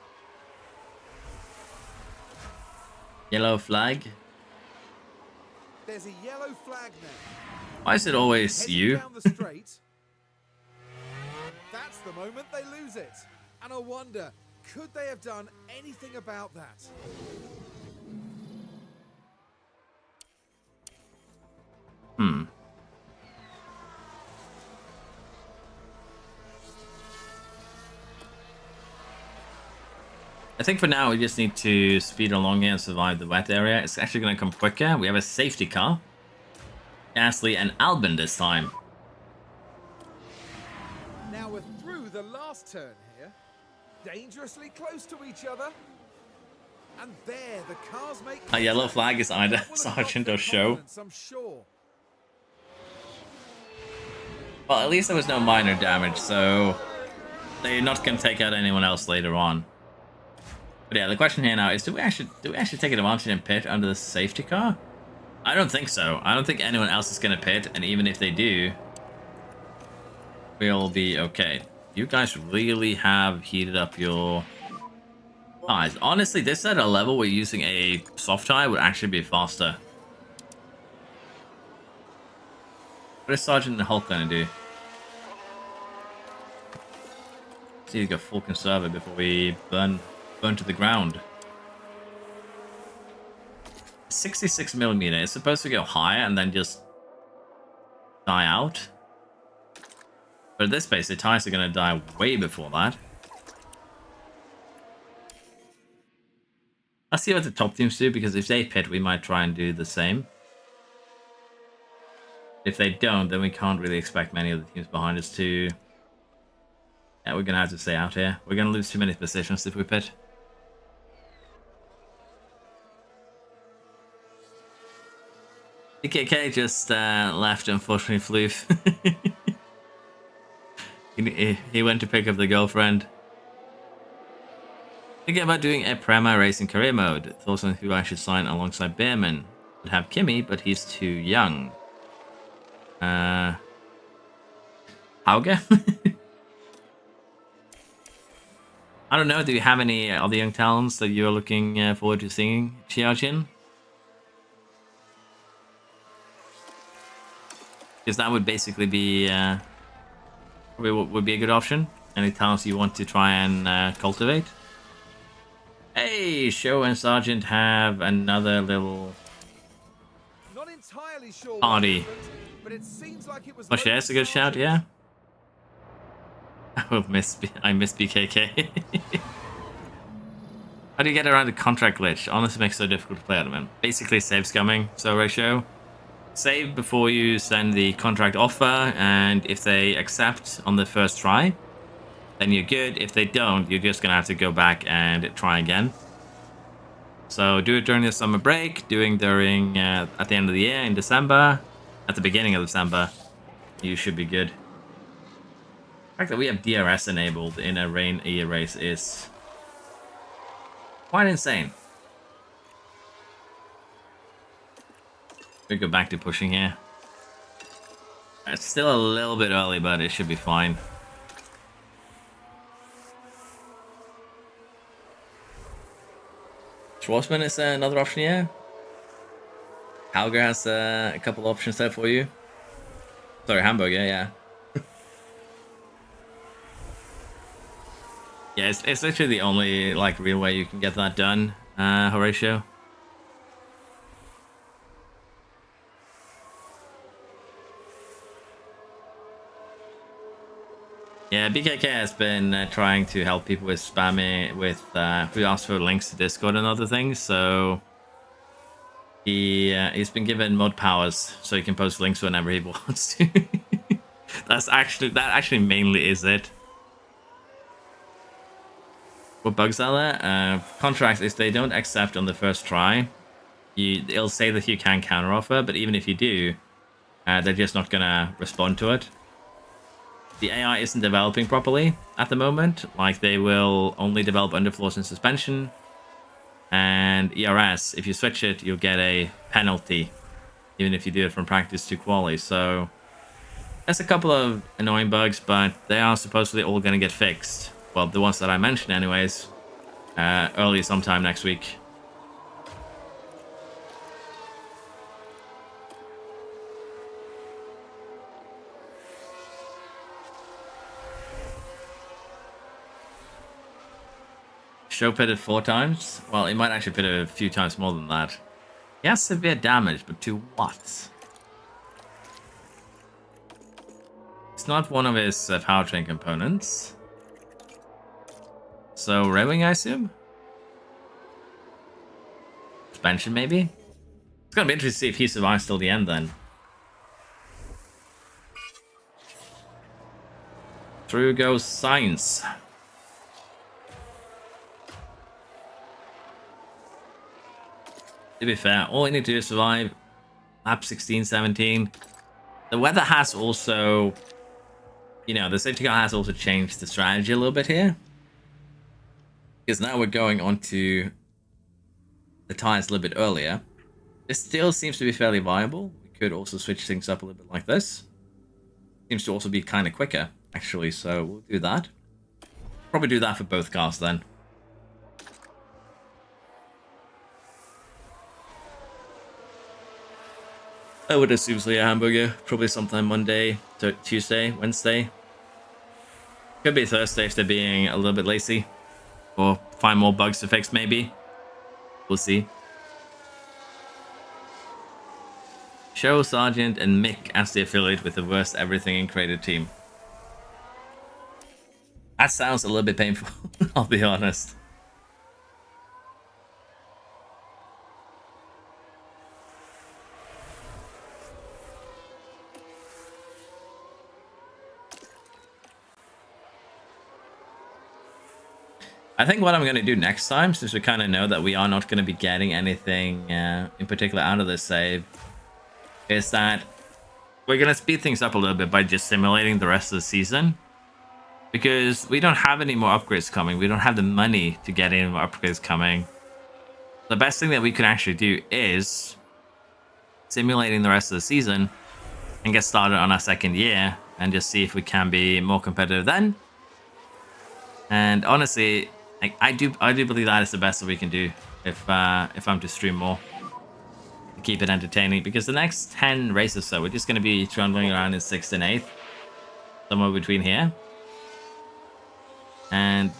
Yellow flag.
There's a yellow flag now.
Why is it always
Heading
you?
down the straight. That's the moment they lose it. And I wonder, could they have done anything about that?
Hmm. I think for now we just need to speed along here and survive the wet area. It's actually going to come quicker. We have a safety car. Gasly and Albon this time.
Now we're through the last turn here. Dangerously close to each other. And there, the cars make...
A yellow flag is either Sergeant or Show.
I'm sure.
Well, at least there was no minor damage, so they're not going to take out anyone else later on. But yeah, the question here now is, do we actually take advantage and pit under the safety car? I don't think so. I don't think anyone else is going to pit, and even if they do, we'll be okay. You guys really have heated up your tires. Honestly, this at a level where using a soft tire would actually be faster. What is Sergeant and Hulk going to do? Let's need to go full conservative before we burn to the ground. 66mm. It's supposed to go higher and then just die out. But at this pace, the tires are going to die way before that. Let's see what the top teams do, because if they pit, we might try and do the same. If they don't, then we can't really expect many of the teams behind us to... Yeah, we're going to have to stay out here. We're going to lose too many positions if we pit. PKK just left, unfortunately, Floof. he went to pick up the girlfriend. Thinking about doing a Prema Racing career mode. Thoughts on who I should sign alongside Behrman. Would have Kimmy, but he's too young. Hauge? I don't know, do you have any other young talents that you're looking forward to seeing, Xiaojin? Because that would basically be would be a good option. Any talents you want to try and cultivate? Hey, Show and Sergeant have another little
Not entirely sure
party.
but it seems like it was...
Oh, yeah, that's a good shout, yeah. I miss BKK. How do you get around the contract glitch? Honestly, makes it so difficult to play at the moment. Basically, save scumming. So, ratio. Save before you send the contract offer, and if they accept on the first try, then you're good. If they don't, you're just gonna have to go back and try again. So do it during the summer break, doing during at the end of the year in December, at the beginning of December, you should be good. The fact that we have DRS enabled in a rain year race is quite insane. We go back to pushing here. It's still a little bit early, but it should be fine. Schwarzman is another option here. Hauger has a couple options there for you. Sorry, Hamburger, yeah. Yeah, it's literally the only like real way you can get that done, Horatio. Yeah, BKK has been trying to help people with spamming, with who asked for links to Discord and other things. So he's been given mod powers, so he can post links whenever he wants to. that actually mainly is it. What bugs are there? Contracts, if they don't accept on the first try, it'll say that you can counteroffer, but even if you do, they're just not gonna respond to it. The AI isn't developing properly at the moment. Like, they will only develop underfloors and suspension. And ERS, if you switch it, you'll get a penalty, even if you do it from practice to quali. So there's a couple of annoying bugs, but they are supposedly all going to get fixed. Well, the ones that I mentioned anyways, early sometime next week. Show pitted 4 times? Well, he might actually pit a few times more than that. He has severe damage, but to what? it's not one of his powertrain components. So railing, I assume? Suspension, maybe? It's gonna be interesting to see if he survives till the end then. Through goes Science. To be fair, all we need to do is survive lap 16, 17. The weather has also, you know, the safety car has also changed the strategy a little bit here. Because now we're going on to the tires a little bit earlier. This still seems to be fairly viable. We could also switch things up a little bit like this. Seems to also be kind of quicker, actually, so we'll do that. Probably do that for both cars then. I would assume so, yeah, hamburger. Probably sometime Monday, Tuesday, Wednesday. Could be Thursday if they're being a little bit lazy. Or find more bugs to fix, maybe. We'll see. Show Sergeant and Mick as the affiliate with the worst everything in created team. That sounds a little bit painful, I'll be honest. I think what I'm going to do next time, since we kind of know that we are not going to be getting anything in particular out of this save, is that we're going to speed things up a little bit by just simulating the rest of the season. Because we don't have any more upgrades coming. We don't have the money to get any more upgrades coming. The best thing that we can actually do is simulating the rest of the season and get started on our second year and just see if we can be more competitive then. And honestly, I do believe that is the best that we can do if I'm to stream more to keep it entertaining, because the next 10 races so we're just going to be trundling around in 6th and 8th, somewhere between here, and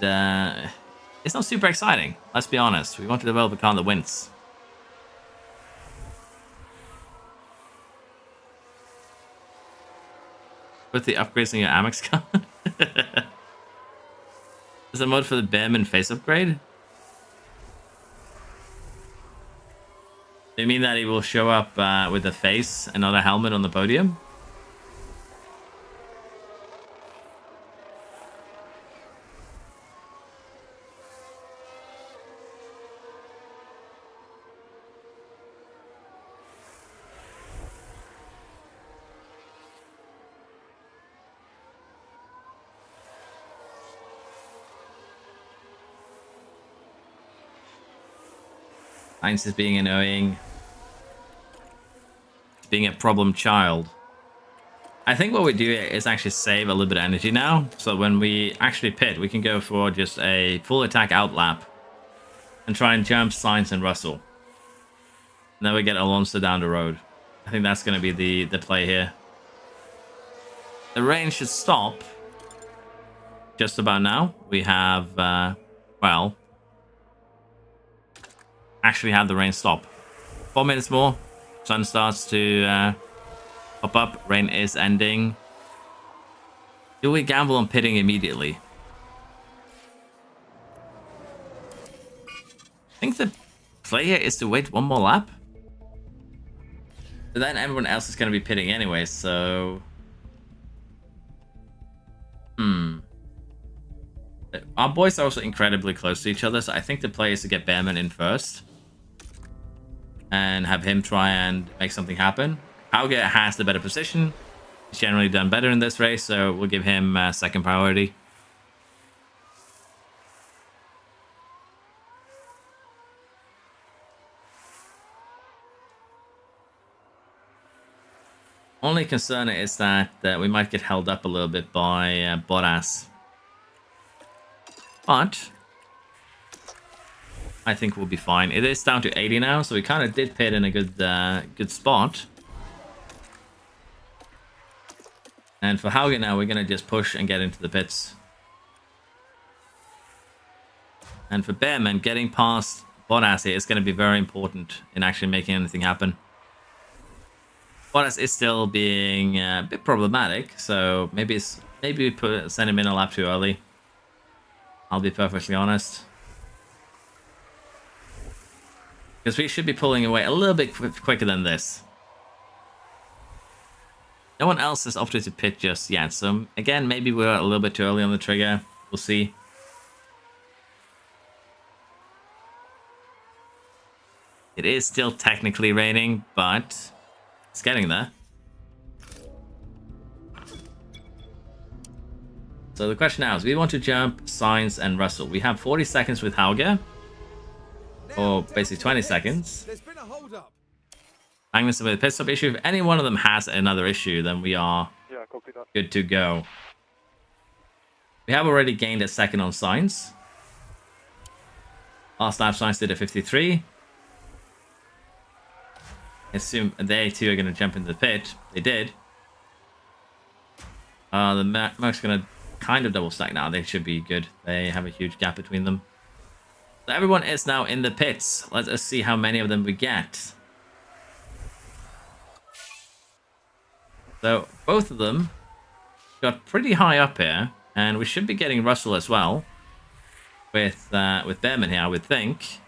it's not super exciting, let's be honest. We want to develop a car that wins. Put the upgrades in your Amex car. Is a mode for the Bearman face upgrade? Do you mean that he will show up with a face and not a helmet on the podium? Heinz is being annoying. It's being a problem child. I think what we do is actually save a little bit of energy now. So when we actually pit, we can go for just a full attack out lap. And try and jump Sainz and Russell. And then we get Alonso down the road. I think that's going to be the play here. The rain should stop just about now. We have, well... actually have the rain stop. 4 minutes more. Sun starts to pop up. Rain is ending. Do we gamble on pitting immediately? I think the play here is to wait one more lap. But then everyone else is going to be pitting anyway, so... Our boys are also incredibly close to each other, so I think the play is to get Bearman in first. And have him try and make something happen. Hauge has the better position. He's generally done better in this race, so we'll give him second priority. Only concern is that we might get held up a little bit by Bottas. But I think we'll be fine. It is down to 80 now, so we kind of did pit in a good spot. And for Hauge now, we're going to just push and get into the pits. And for Bearman, getting past Bottas here is going to be very important in actually making anything happen. Bottas is still being a bit problematic, so maybe we send him in a lap too early. I'll be perfectly honest. Because we should be pulling away a little bit quicker than this. No one else has opted to pit just yet, so again, maybe we're a little bit too early on the trigger. We'll see. It is still technically raining, but it's getting there. So the question now is, we want to jump Sainz and Russell. We have 40 seconds with Hauger, or basically 20 seconds.
There's been a hold up.
Magnussen with a pit stop issue. If any one of them has another issue, then we are good to go. We have already gained a second on Sainz. Last lap, Sainz did a 53. I assume they too are going to jump into the pit. They did. The Merc's going to kind of double stack now. They should be good. They have a huge gap between them. So everyone is now in the pits. Let us see how many of them we get. So both of them got pretty high up here, and we should be getting Russell as well with Behrman here, I would think.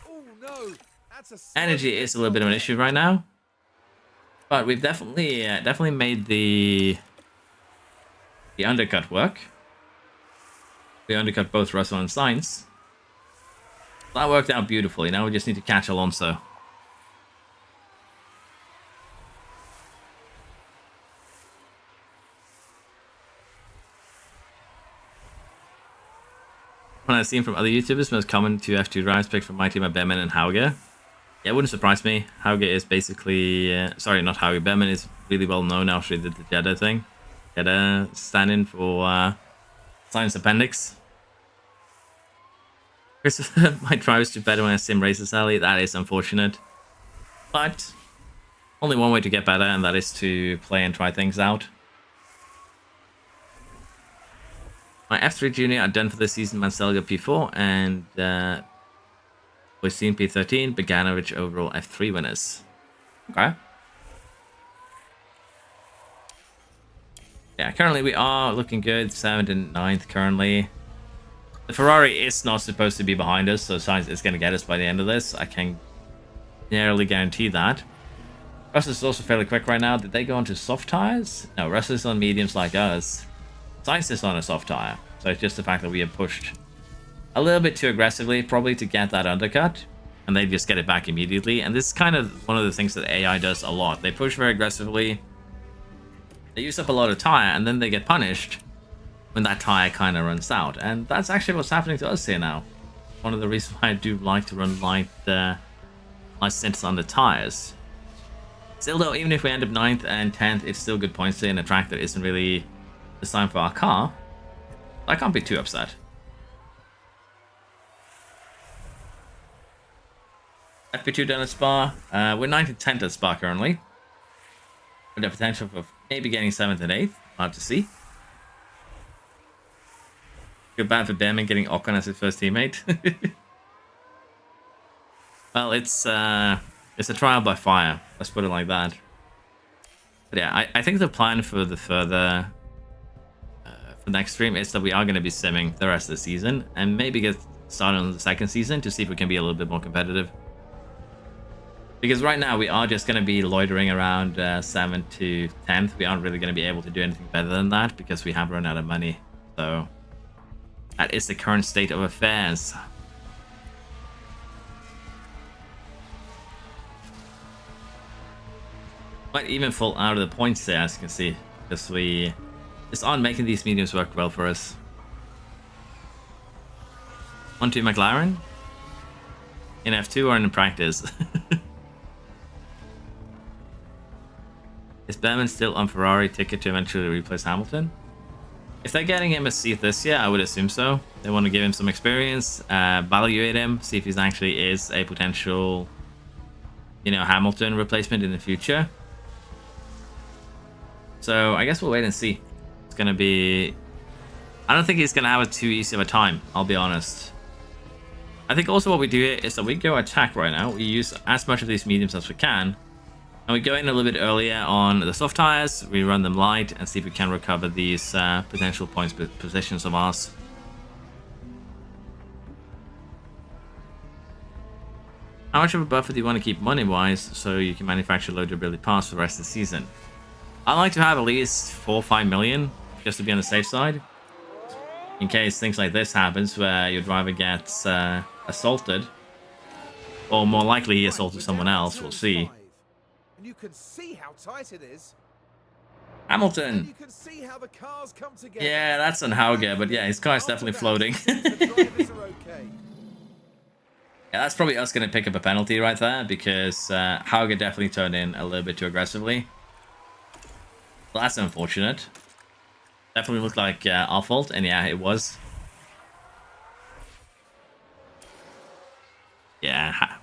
Oh no, that's a
Energy is a little bit of an issue right now, but we've definitely made the undercut work. We undercut both Russell and Sainz. That worked out beautifully. Now we just need to catch Alonso. When I've seen from other YouTubers, most common to F2 drives picked from my team are Behrman and Hauger. Yeah, it wouldn't surprise me. Hauger is basically... sorry, not Hauger. Behrman is really well known after he did the Jeddah thing. Jeddah stand-in for Science Appendix. Christopher, my drives do better when I sim races, Sally. That is unfortunate. But only one way to get better, and that is to play and try things out. My F3 Junior are done for the season. Mansell got P4 and Westin P13. Bogdanovic overall F3 winners. Okay. Yeah, currently we are looking good. 7th and 9th currently. The Ferrari is not supposed to be behind us, so Sainz is going to get us by the end of this. I can nearly guarantee that. Russell is also fairly quick right now. Did they go onto soft tires? No, Russell is on mediums like us. Sainz is on a soft tire, so it's just the fact that we have pushed a little bit too aggressively, probably to get that undercut, and they just get it back immediately. And this is kind of one of the things that AI does a lot. They push very aggressively, they use up a lot of tire, and then they get punished when that tire kind of runs out. And that's actually what's happening to us here now. One of the reasons why I do like to run light stints on the tires. Still though, even if we end up 9th and 10th, it's still good points in a track that isn't really designed for our car. I can't be too upset. FP2 done at Spa. We're 9th and 10th at Spa currently. With the potential for maybe getting 7th and 8th. Hard to see. Feel bad for Behrman getting Ocon as his first teammate. Well, it's a trial by fire. Let's put it like that. But yeah, I think the plan for the further for next stream is that we are going to be simming the rest of the season and maybe get started on the second season to see if we can be a little bit more competitive. Because right now we are just going to be loitering around 7th to 10th. We aren't really going to be able to do anything better than that because we have run out of money. So that is the current state of affairs. Might even fall out of the points there, as you can see, because we just aren't making these mediums work well for us. On to McLaren in F2 or in practice. Is Behrman still on Ferrari ticket to eventually replace Hamilton? If they're getting him a seat this year, I would assume so. They want to give him some experience, evaluate him, see if he actually is a potential, Hamilton replacement in the future. So I guess we'll wait and see. It's going to be... I don't think he's going to have a too easy of a time, I'll be honest. I think also what we do here is that we go attack right now. We use as much of these mediums as we can. And we go in a little bit earlier on the soft tires. We run them light and see if we can recover these potential points positions of ours. How much of a buffer do you want to keep money-wise so you can manufacture low durability parts for the rest of the season? I like to have at least 4 or 5 million just to be on the safe side. In case things like this happens where your driver gets assaulted. Or more likely he assaulted someone else, we'll see.
And you can see how tight it is.
Hamilton!
And you can see how the cars come together.
Yeah, that's on Hauger, but yeah, his car's definitely floating. Yeah, that's probably us going to pick up a penalty right there, because Hauger definitely turned in a little bit too aggressively. Well, that's unfortunate. Definitely looked like our fault, and yeah, it was. Yeah,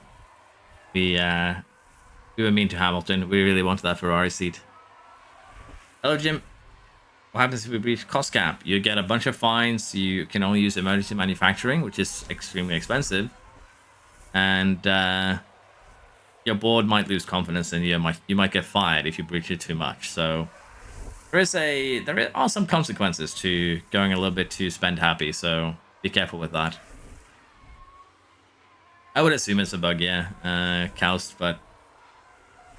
we were mean to Hamilton. We really wanted that Ferrari seat. Hello, Jim. What happens if we breach cost cap? You get a bunch of fines. You can only use emergency manufacturing, which is extremely expensive. And your board might lose confidence, and you might get fired if you breach it too much. So there are some consequences to going a little bit too spend happy. So be careful with that. I would assume it's a bug, yeah, Kaust, but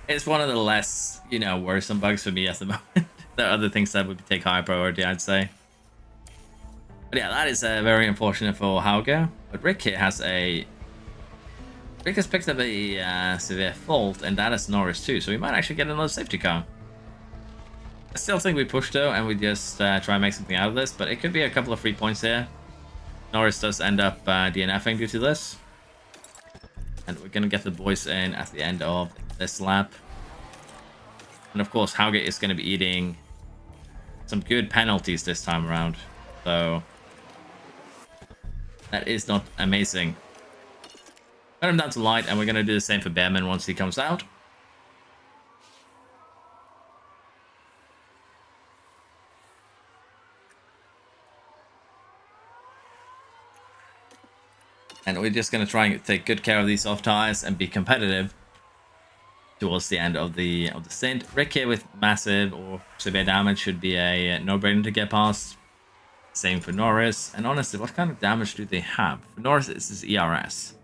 it's one of the less, worrisome bugs for me at the moment. There are other things that would take higher priority, I'd say. But yeah, that is very unfortunate for Hauger. But Rick here has picked up a severe fault, and that is Norris too, so we might actually get another safety car. I still think we push though, and we just try and make something out of this, but it could be a couple of free points here. Norris does end up DNFing due to this. And we're going to get the boys in at the end of this lap. And of course, Hauger is going to be eating some good penalties this time around. So that is not amazing. Put him down to light, and we're going to do the same for Behrman once he comes out. And we're just going to try and take good care of these soft tires and be competitive towards the end of the stint. Rick here with massive or severe damage should be a no-brainer to get past. Same for Norris. And honestly, what kind of damage do they have? For Norris, this is ERS.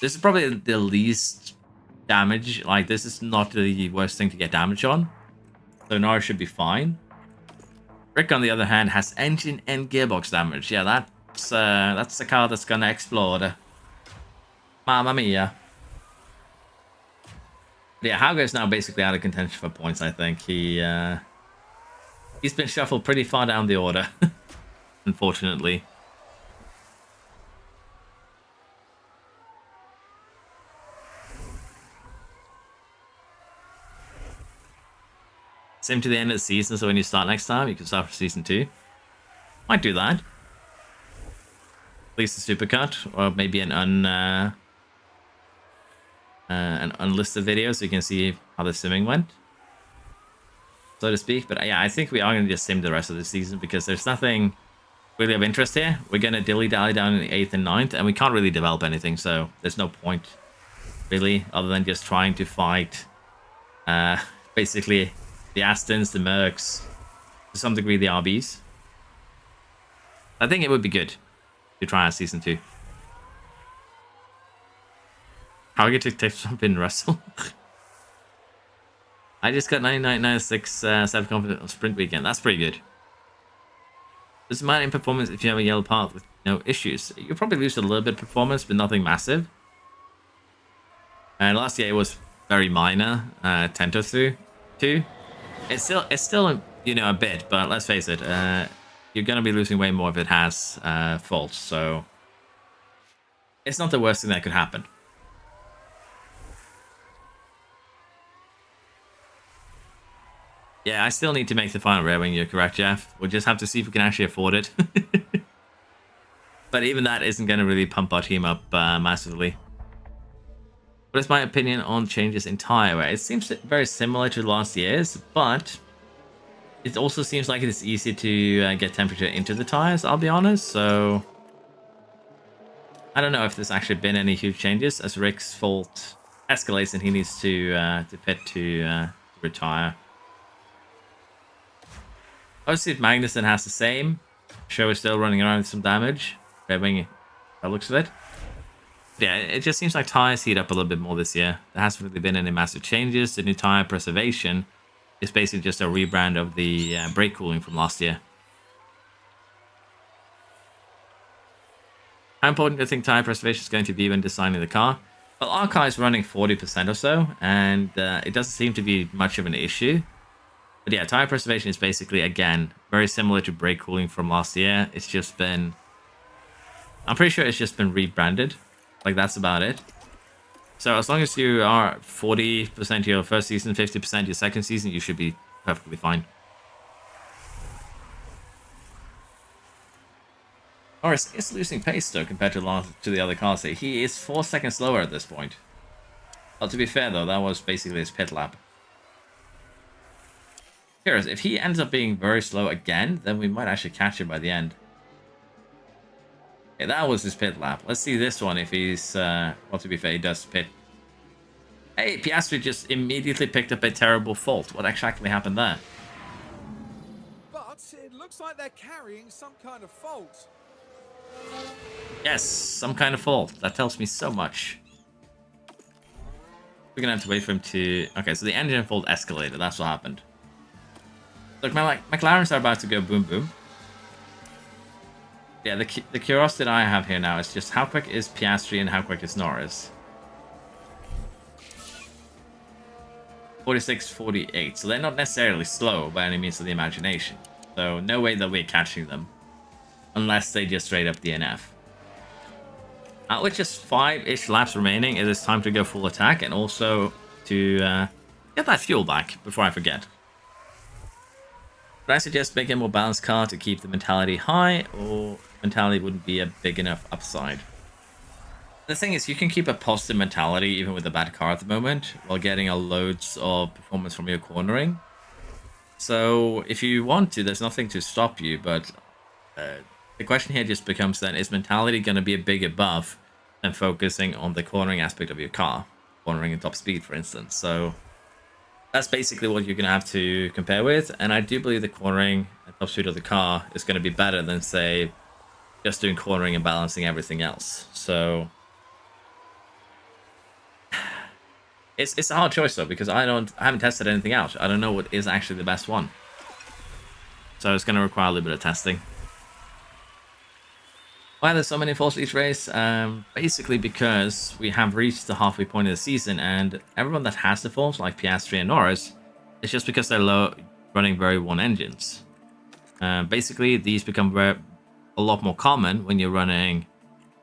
This is probably the least damage. Like, this is not the worst thing to get damage on. So Norris should be fine. Rick, on the other hand, has engine and gearbox damage. Yeah, that's the car that's gonna explode. Mamma mia. But yeah, Hauger is now basically out of contention for points, I think. He's been shuffled pretty far down the order, unfortunately. Same to the end of the season, so when you start next time, you can start for season 2. Might do that. At least a supercut, or maybe an unlisted video, so you can see how the simming went, so to speak. But yeah, I think we are going to just sim the rest of the season, because there's nothing really of interest here. We're going to dilly-dally down in the 8th and 9th, and we can't really develop anything, so there's no point, really, other than just trying to fight, basically, the Astons, the Mercs, to some degree the RBs. I think it would be good to try out season 2. How I get to take something Russell? I just got 99.96 self-confidence on sprint weekend. That's pretty good. Does it matter in performance if you have a yellow part with no issues? You'll probably lose a little bit of performance, but nothing massive. And last year it was very minor, 10 to 2. It's still a bit, but let's face it, you're going to be losing way more if it has faults, so it's not the worst thing that could happen. Yeah, I still need to make the final rear wing, you're correct, Jeff. We'll just have to see if we can actually afford it. But even that isn't going to really pump our team up massively. What is my opinion on changes in tire wear? It seems very similar to last year's, but it also seems like it's easy to get temperature into the tires, I'll be honest. So I don't know if there's actually been any huge changes, as Rick's fault escalates and he needs to pit to retire. Obviously, if Magnussen has the same, Show is still running around with some damage. Red Wing, by the looks of it. But yeah, it just seems like tires heat up a little bit more this year. There hasn't really been any massive changes. The new tire preservation is basically just a rebrand of the brake cooling from last year. How important do you think tire preservation is going to be when designing the car? Well, our car is running 40% or so, and it doesn't seem to be much of an issue. But yeah, tire preservation is basically, again, very similar to brake cooling from last year. It's just been... I'm pretty sure it's just been rebranded. Like, that's about it. So as long as you are 40% your first season, 50% your second season, you should be perfectly fine. Norris is losing pace though compared to the other cars here. He is 4 seconds slower at this point. Well, to be fair though, that was basically his pit lap. Curious, if he ends up being very slow again, then we might actually catch him by the end. Okay, that was his pit lap. Let's see this one if he's... well, to be fair, he does pit. Hey, Piastri just immediately picked up a terrible fault. What exactly happened there?
But it looks like they're carrying some kind of fault.
Yes, some kind of fault. That tells me so much. We're gonna have to wait for him to... Okay, so the engine fault escalated. That's what happened. Look, my McLarens are about to go boom boom. Yeah, the curiosity that I have here now is just how quick is Piastri and how quick is Norris? 46, 48. So they're not necessarily slow by any means of the imagination. So no way that we're catching them. Unless they just straight up DNF. With just 5-ish laps remaining, it is time to go full attack and also to get that fuel back before I forget. Would I suggest making a more balanced car to keep the mentality high, or mentality wouldn't be a big enough upside? The thing is, you can keep a positive mentality even with a bad car at the moment, while getting a loads of performance from your cornering. So if you want to, there's nothing to stop you, but the question here just becomes then, is mentality going to be a bigger buff than focusing on the cornering aspect of your car? Cornering at top speed, for instance. So that's basically what you're going to have to compare with. And I do believe the cornering at top speed of the car is going to be better than, say, just doing cornering and balancing everything else. So it's a hard choice, though, because I haven't tested anything out. I don't know what is actually the best one. So it's going to require a little bit of testing. Why are there so many faults each race? Basically because we have reached the halfway point of the season, and everyone that has the faults, like Piastri and Norris, it's just because they're running very worn engines. Basically, these become a lot more common when you're running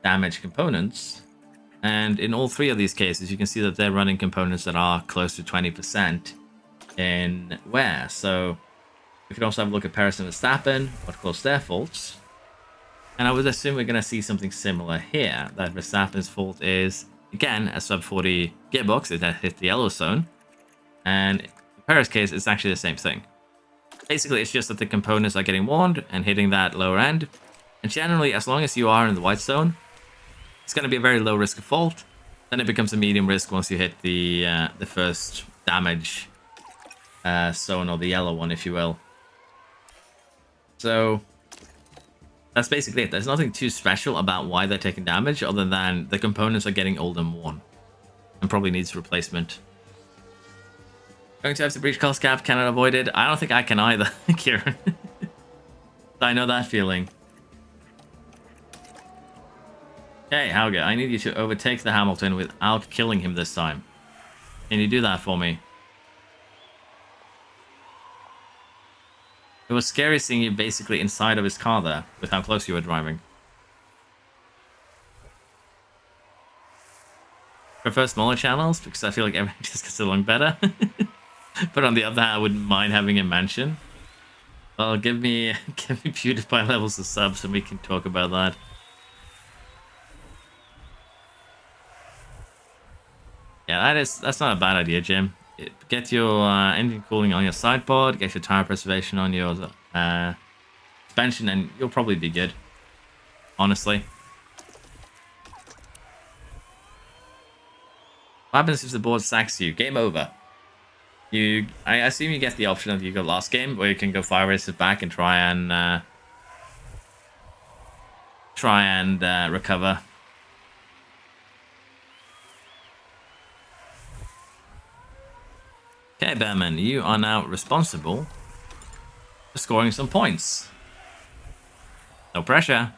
damaged components. And in all three of these cases, you can see that they're running components that are close to 20% in wear. So we can also have a look at Perez and Verstappen, what caused their faults. And I would assume we're going to see something similar here, that Verstappen's fault is, again, a sub-40 gearbox. It hit the yellow zone. And in Perez's case, it's actually the same thing. Basically, it's just that the components are getting worn and hitting that lower end. And generally, as long as you are in the white zone, it's going to be a very low risk of fault. Then it becomes a medium risk once you hit the first damage zone, or the yellow one, if you will. So that's basically it. There's nothing too special about why they're taking damage, other than the components are getting old and worn, and probably needs replacement. Going to have to breach cost cap, cannot avoid it. I don't think I can either, Kieran. I know that feeling. Okay, Hauge, I need you to overtake the Hamilton without killing him this time. Can you do that for me? It was scary seeing you basically inside of his car there, with how close you were driving. Prefer smaller channels, because I feel like everything just gets along better. But on the other hand, I wouldn't mind having a mansion. Well, give me PewDiePie levels of subs and we can talk about that. Yeah, that's not a bad idea, Jim. Get your engine cooling on your side pod, get your tire preservation on your suspension, and you'll probably be good. Honestly. What happens if the board sacks you? Game over. I assume you get the option of you go last game, where you can go 5 races back and try and recover. Okay, Bearman, you are now responsible for scoring some points. No pressure.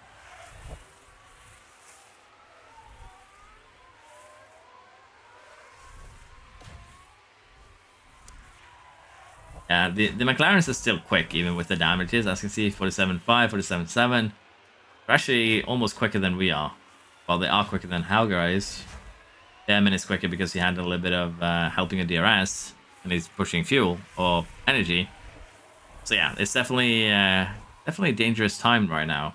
The McLarens are still quick, even with the damages. As you can see, 47.5, 47.7. They're actually almost quicker than we are. Well, they are quicker than Hungary is. Bearman is quicker because he had a little bit of helping a DRS, and he's pushing fuel or energy. So yeah, it's definitely a dangerous time right now.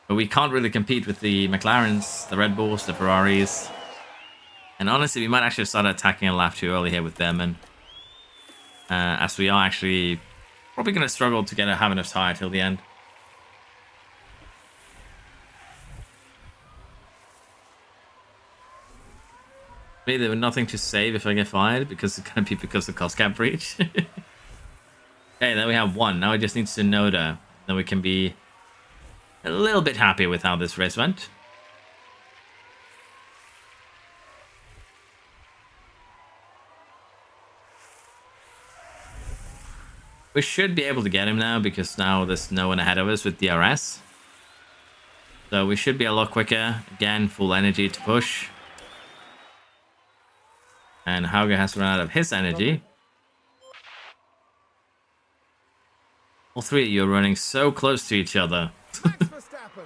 But we can't really compete with the McLarens, the Red Bulls, the Ferraris. And honestly, we might actually start attacking a lap too early here with Bearman. As we are actually probably going to struggle to have enough tire till the end. Maybe there was nothing to save if I get fired, because it's going to be because of cost cap breach. Okay, then we have 1. Now we just need Sonoda. Then we can be a little bit happy with how this race went. We should be able to get him now, because now there's no one ahead of us with DRS. So we should be a lot quicker. Again, full energy to push. And Hauger has run out of his energy. All 3 of you are running so close to each other.
Max Verstappen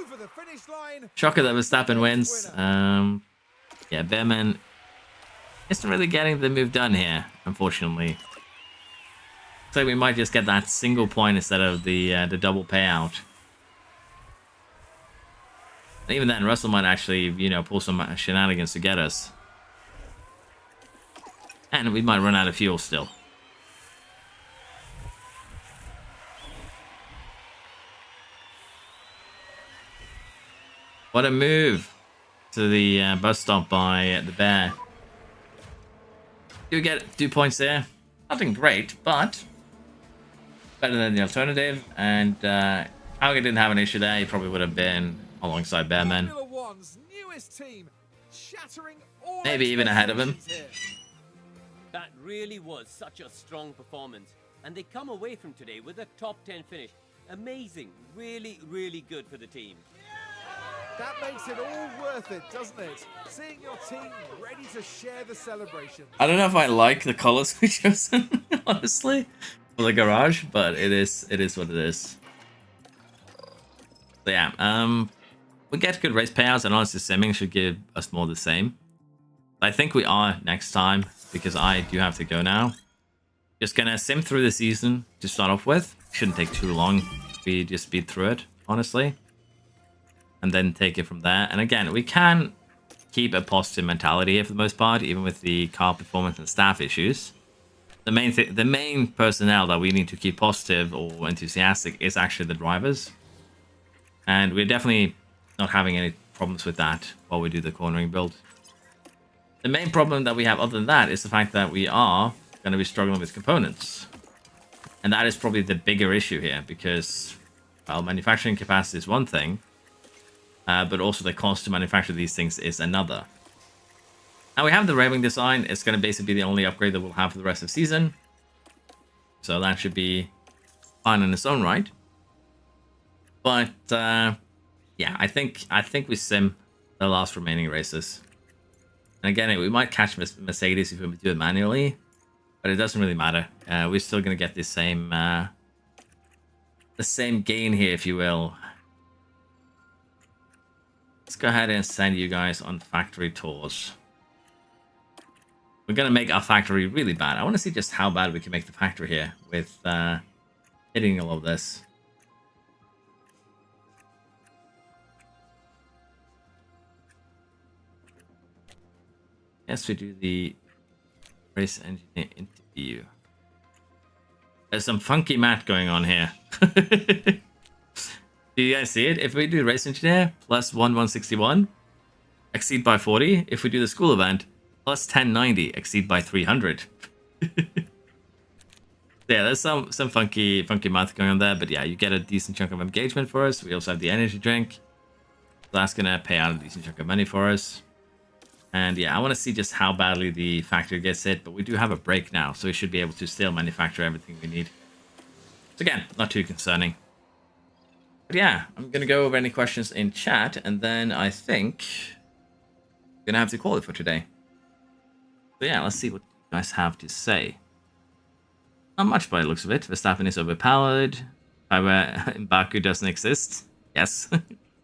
over the finish line.
Shocker that Verstappen wins. Yeah, Bearman isn't really getting the move done here, unfortunately. So we might just get that single point instead of the double payout. And even then, Russell might actually, pull some shenanigans to get us. And we might run out of fuel still. What a move to the bus stop by the Bear. Do we get 2 points there? Nothing great, but better than the alternative. And Hauger didn't have an issue there. He probably would have been alongside Bearman. Maybe even ahead of him.
That really was such a strong performance, and they come away from today with a top 10 finish. Amazing, really, really good for the team.
That makes it all worth it, doesn't it? Seeing your team ready to share the celebration.
I don't know if I like the colors we chosen, honestly, for the garage, but it is what it is. So yeah, we get good race payouts, and honestly, simming should give us more of the same. I think we are next time, because I do have to go now. Just gonna sim through the season to start off with. Shouldn't take too long. We just speed through it, honestly. And then take it from there. And again, we can keep a positive mentality here for the most part, even with the car performance and staff issues. The main personnel that we need to keep positive or enthusiastic is actually the drivers. And we're definitely not having any problems with that while we do the cornering build. The main problem that we have other than that is the fact that we are going to be struggling with components. And that is probably the bigger issue here, because, well, manufacturing capacity is one thing, but also the cost to manufacture these things is another. Now we have the railing design. It's going to basically be the only upgrade that we'll have for the rest of the season. So that should be fine in its own right. But, yeah, I think we sim the last remaining races. And again, we might catch Mercedes if we do it manually, but it doesn't really matter. We're still going to get the same gain here, if you will. Let's go ahead and send you guys on factory tours. We're going to make our factory really bad. I want to see just how bad we can make the factory here with hitting all of this. Yes, we do the race engineer interview. There's some funky math going on here. Do you guys see it? If we do race engineer plus 161, exceed by 40. If we do the school event, plus 1090, exceed by 300. Yeah, there's some funky math going on there, but yeah, you get a decent chunk of engagement for us. We also have the energy drink. So that's gonna pay out a decent chunk of money for us. And yeah, I want to see just how badly the factory gets hit, but we do have a break now, so we should be able to still manufacture everything we need. So again, not too concerning. But yeah, I'm gonna go over any questions in chat, and then I think I'm gonna have to call it for today. So yeah, let's see what you guys have to say. Not much by the looks of it. Verstappen is overpowered. However, Baku doesn't exist. Yes,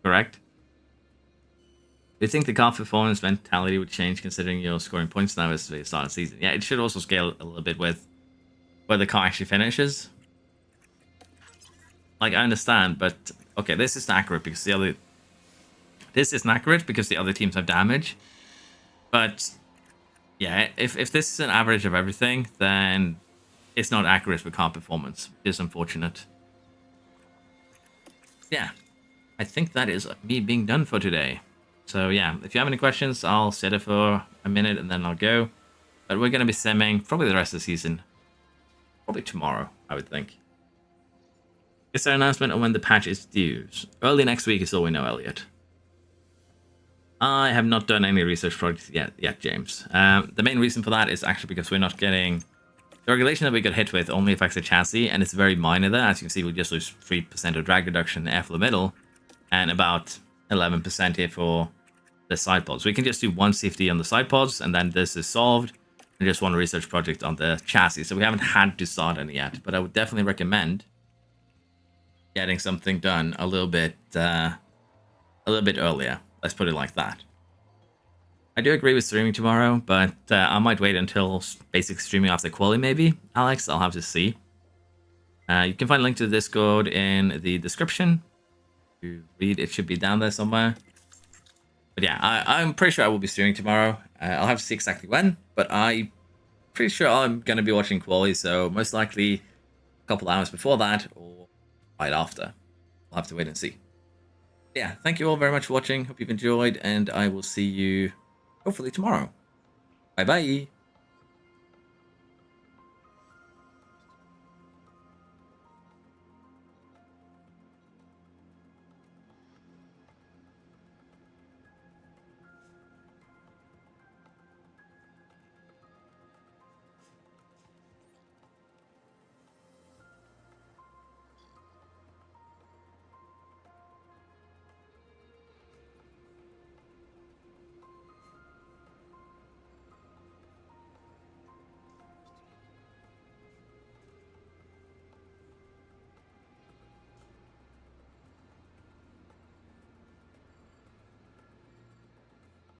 correct. Do you think the car performance mentality would change considering you're scoring points now as the start of the season? Yeah, it should also scale a little bit with where the car actually finishes. Like, I understand, but okay, this isn't accurate because the other... This isn't accurate because the other teams have damage. But, yeah, if this is an average of everything, then it's not accurate for car performance, which is unfortunate. Yeah, I think that is me being done for today. So yeah, if you have any questions, I'll set it for a minute and then I'll go. But we're going to be simming probably the rest of the season. Probably tomorrow, I would think. Is there an announcement on when the patch is due? Early next week is all we know, Elliot. I have not done any research projects yet, James. The main reason for that is actually because we're not getting... The regulation that we got hit with only affects the chassis, and it's very minor there. As you can see, we just lose 3% of drag reduction in air flow middle, and about 11% here for the side pods. We can just do one CFD on the side pods, and then this is solved, and just one research project on the chassis. So we haven't had to start any yet, but I would definitely recommend getting something done a little bit earlier. Let's put it like that. I do agree with streaming tomorrow, but I might wait until basic streaming after quali, maybe, Alex. I'll have to see. You can find a link to the Discord in the description. To read, it should be down there somewhere. But yeah, I'm pretty sure I will be streaming tomorrow. I'll have to see exactly when, but I'm pretty sure I'm going to be watching quali, so most likely a couple hours before that or right after. I'll have to wait and see. Yeah, thank you all very much for watching. Hope you've enjoyed, and I will see you hopefully tomorrow. Bye bye.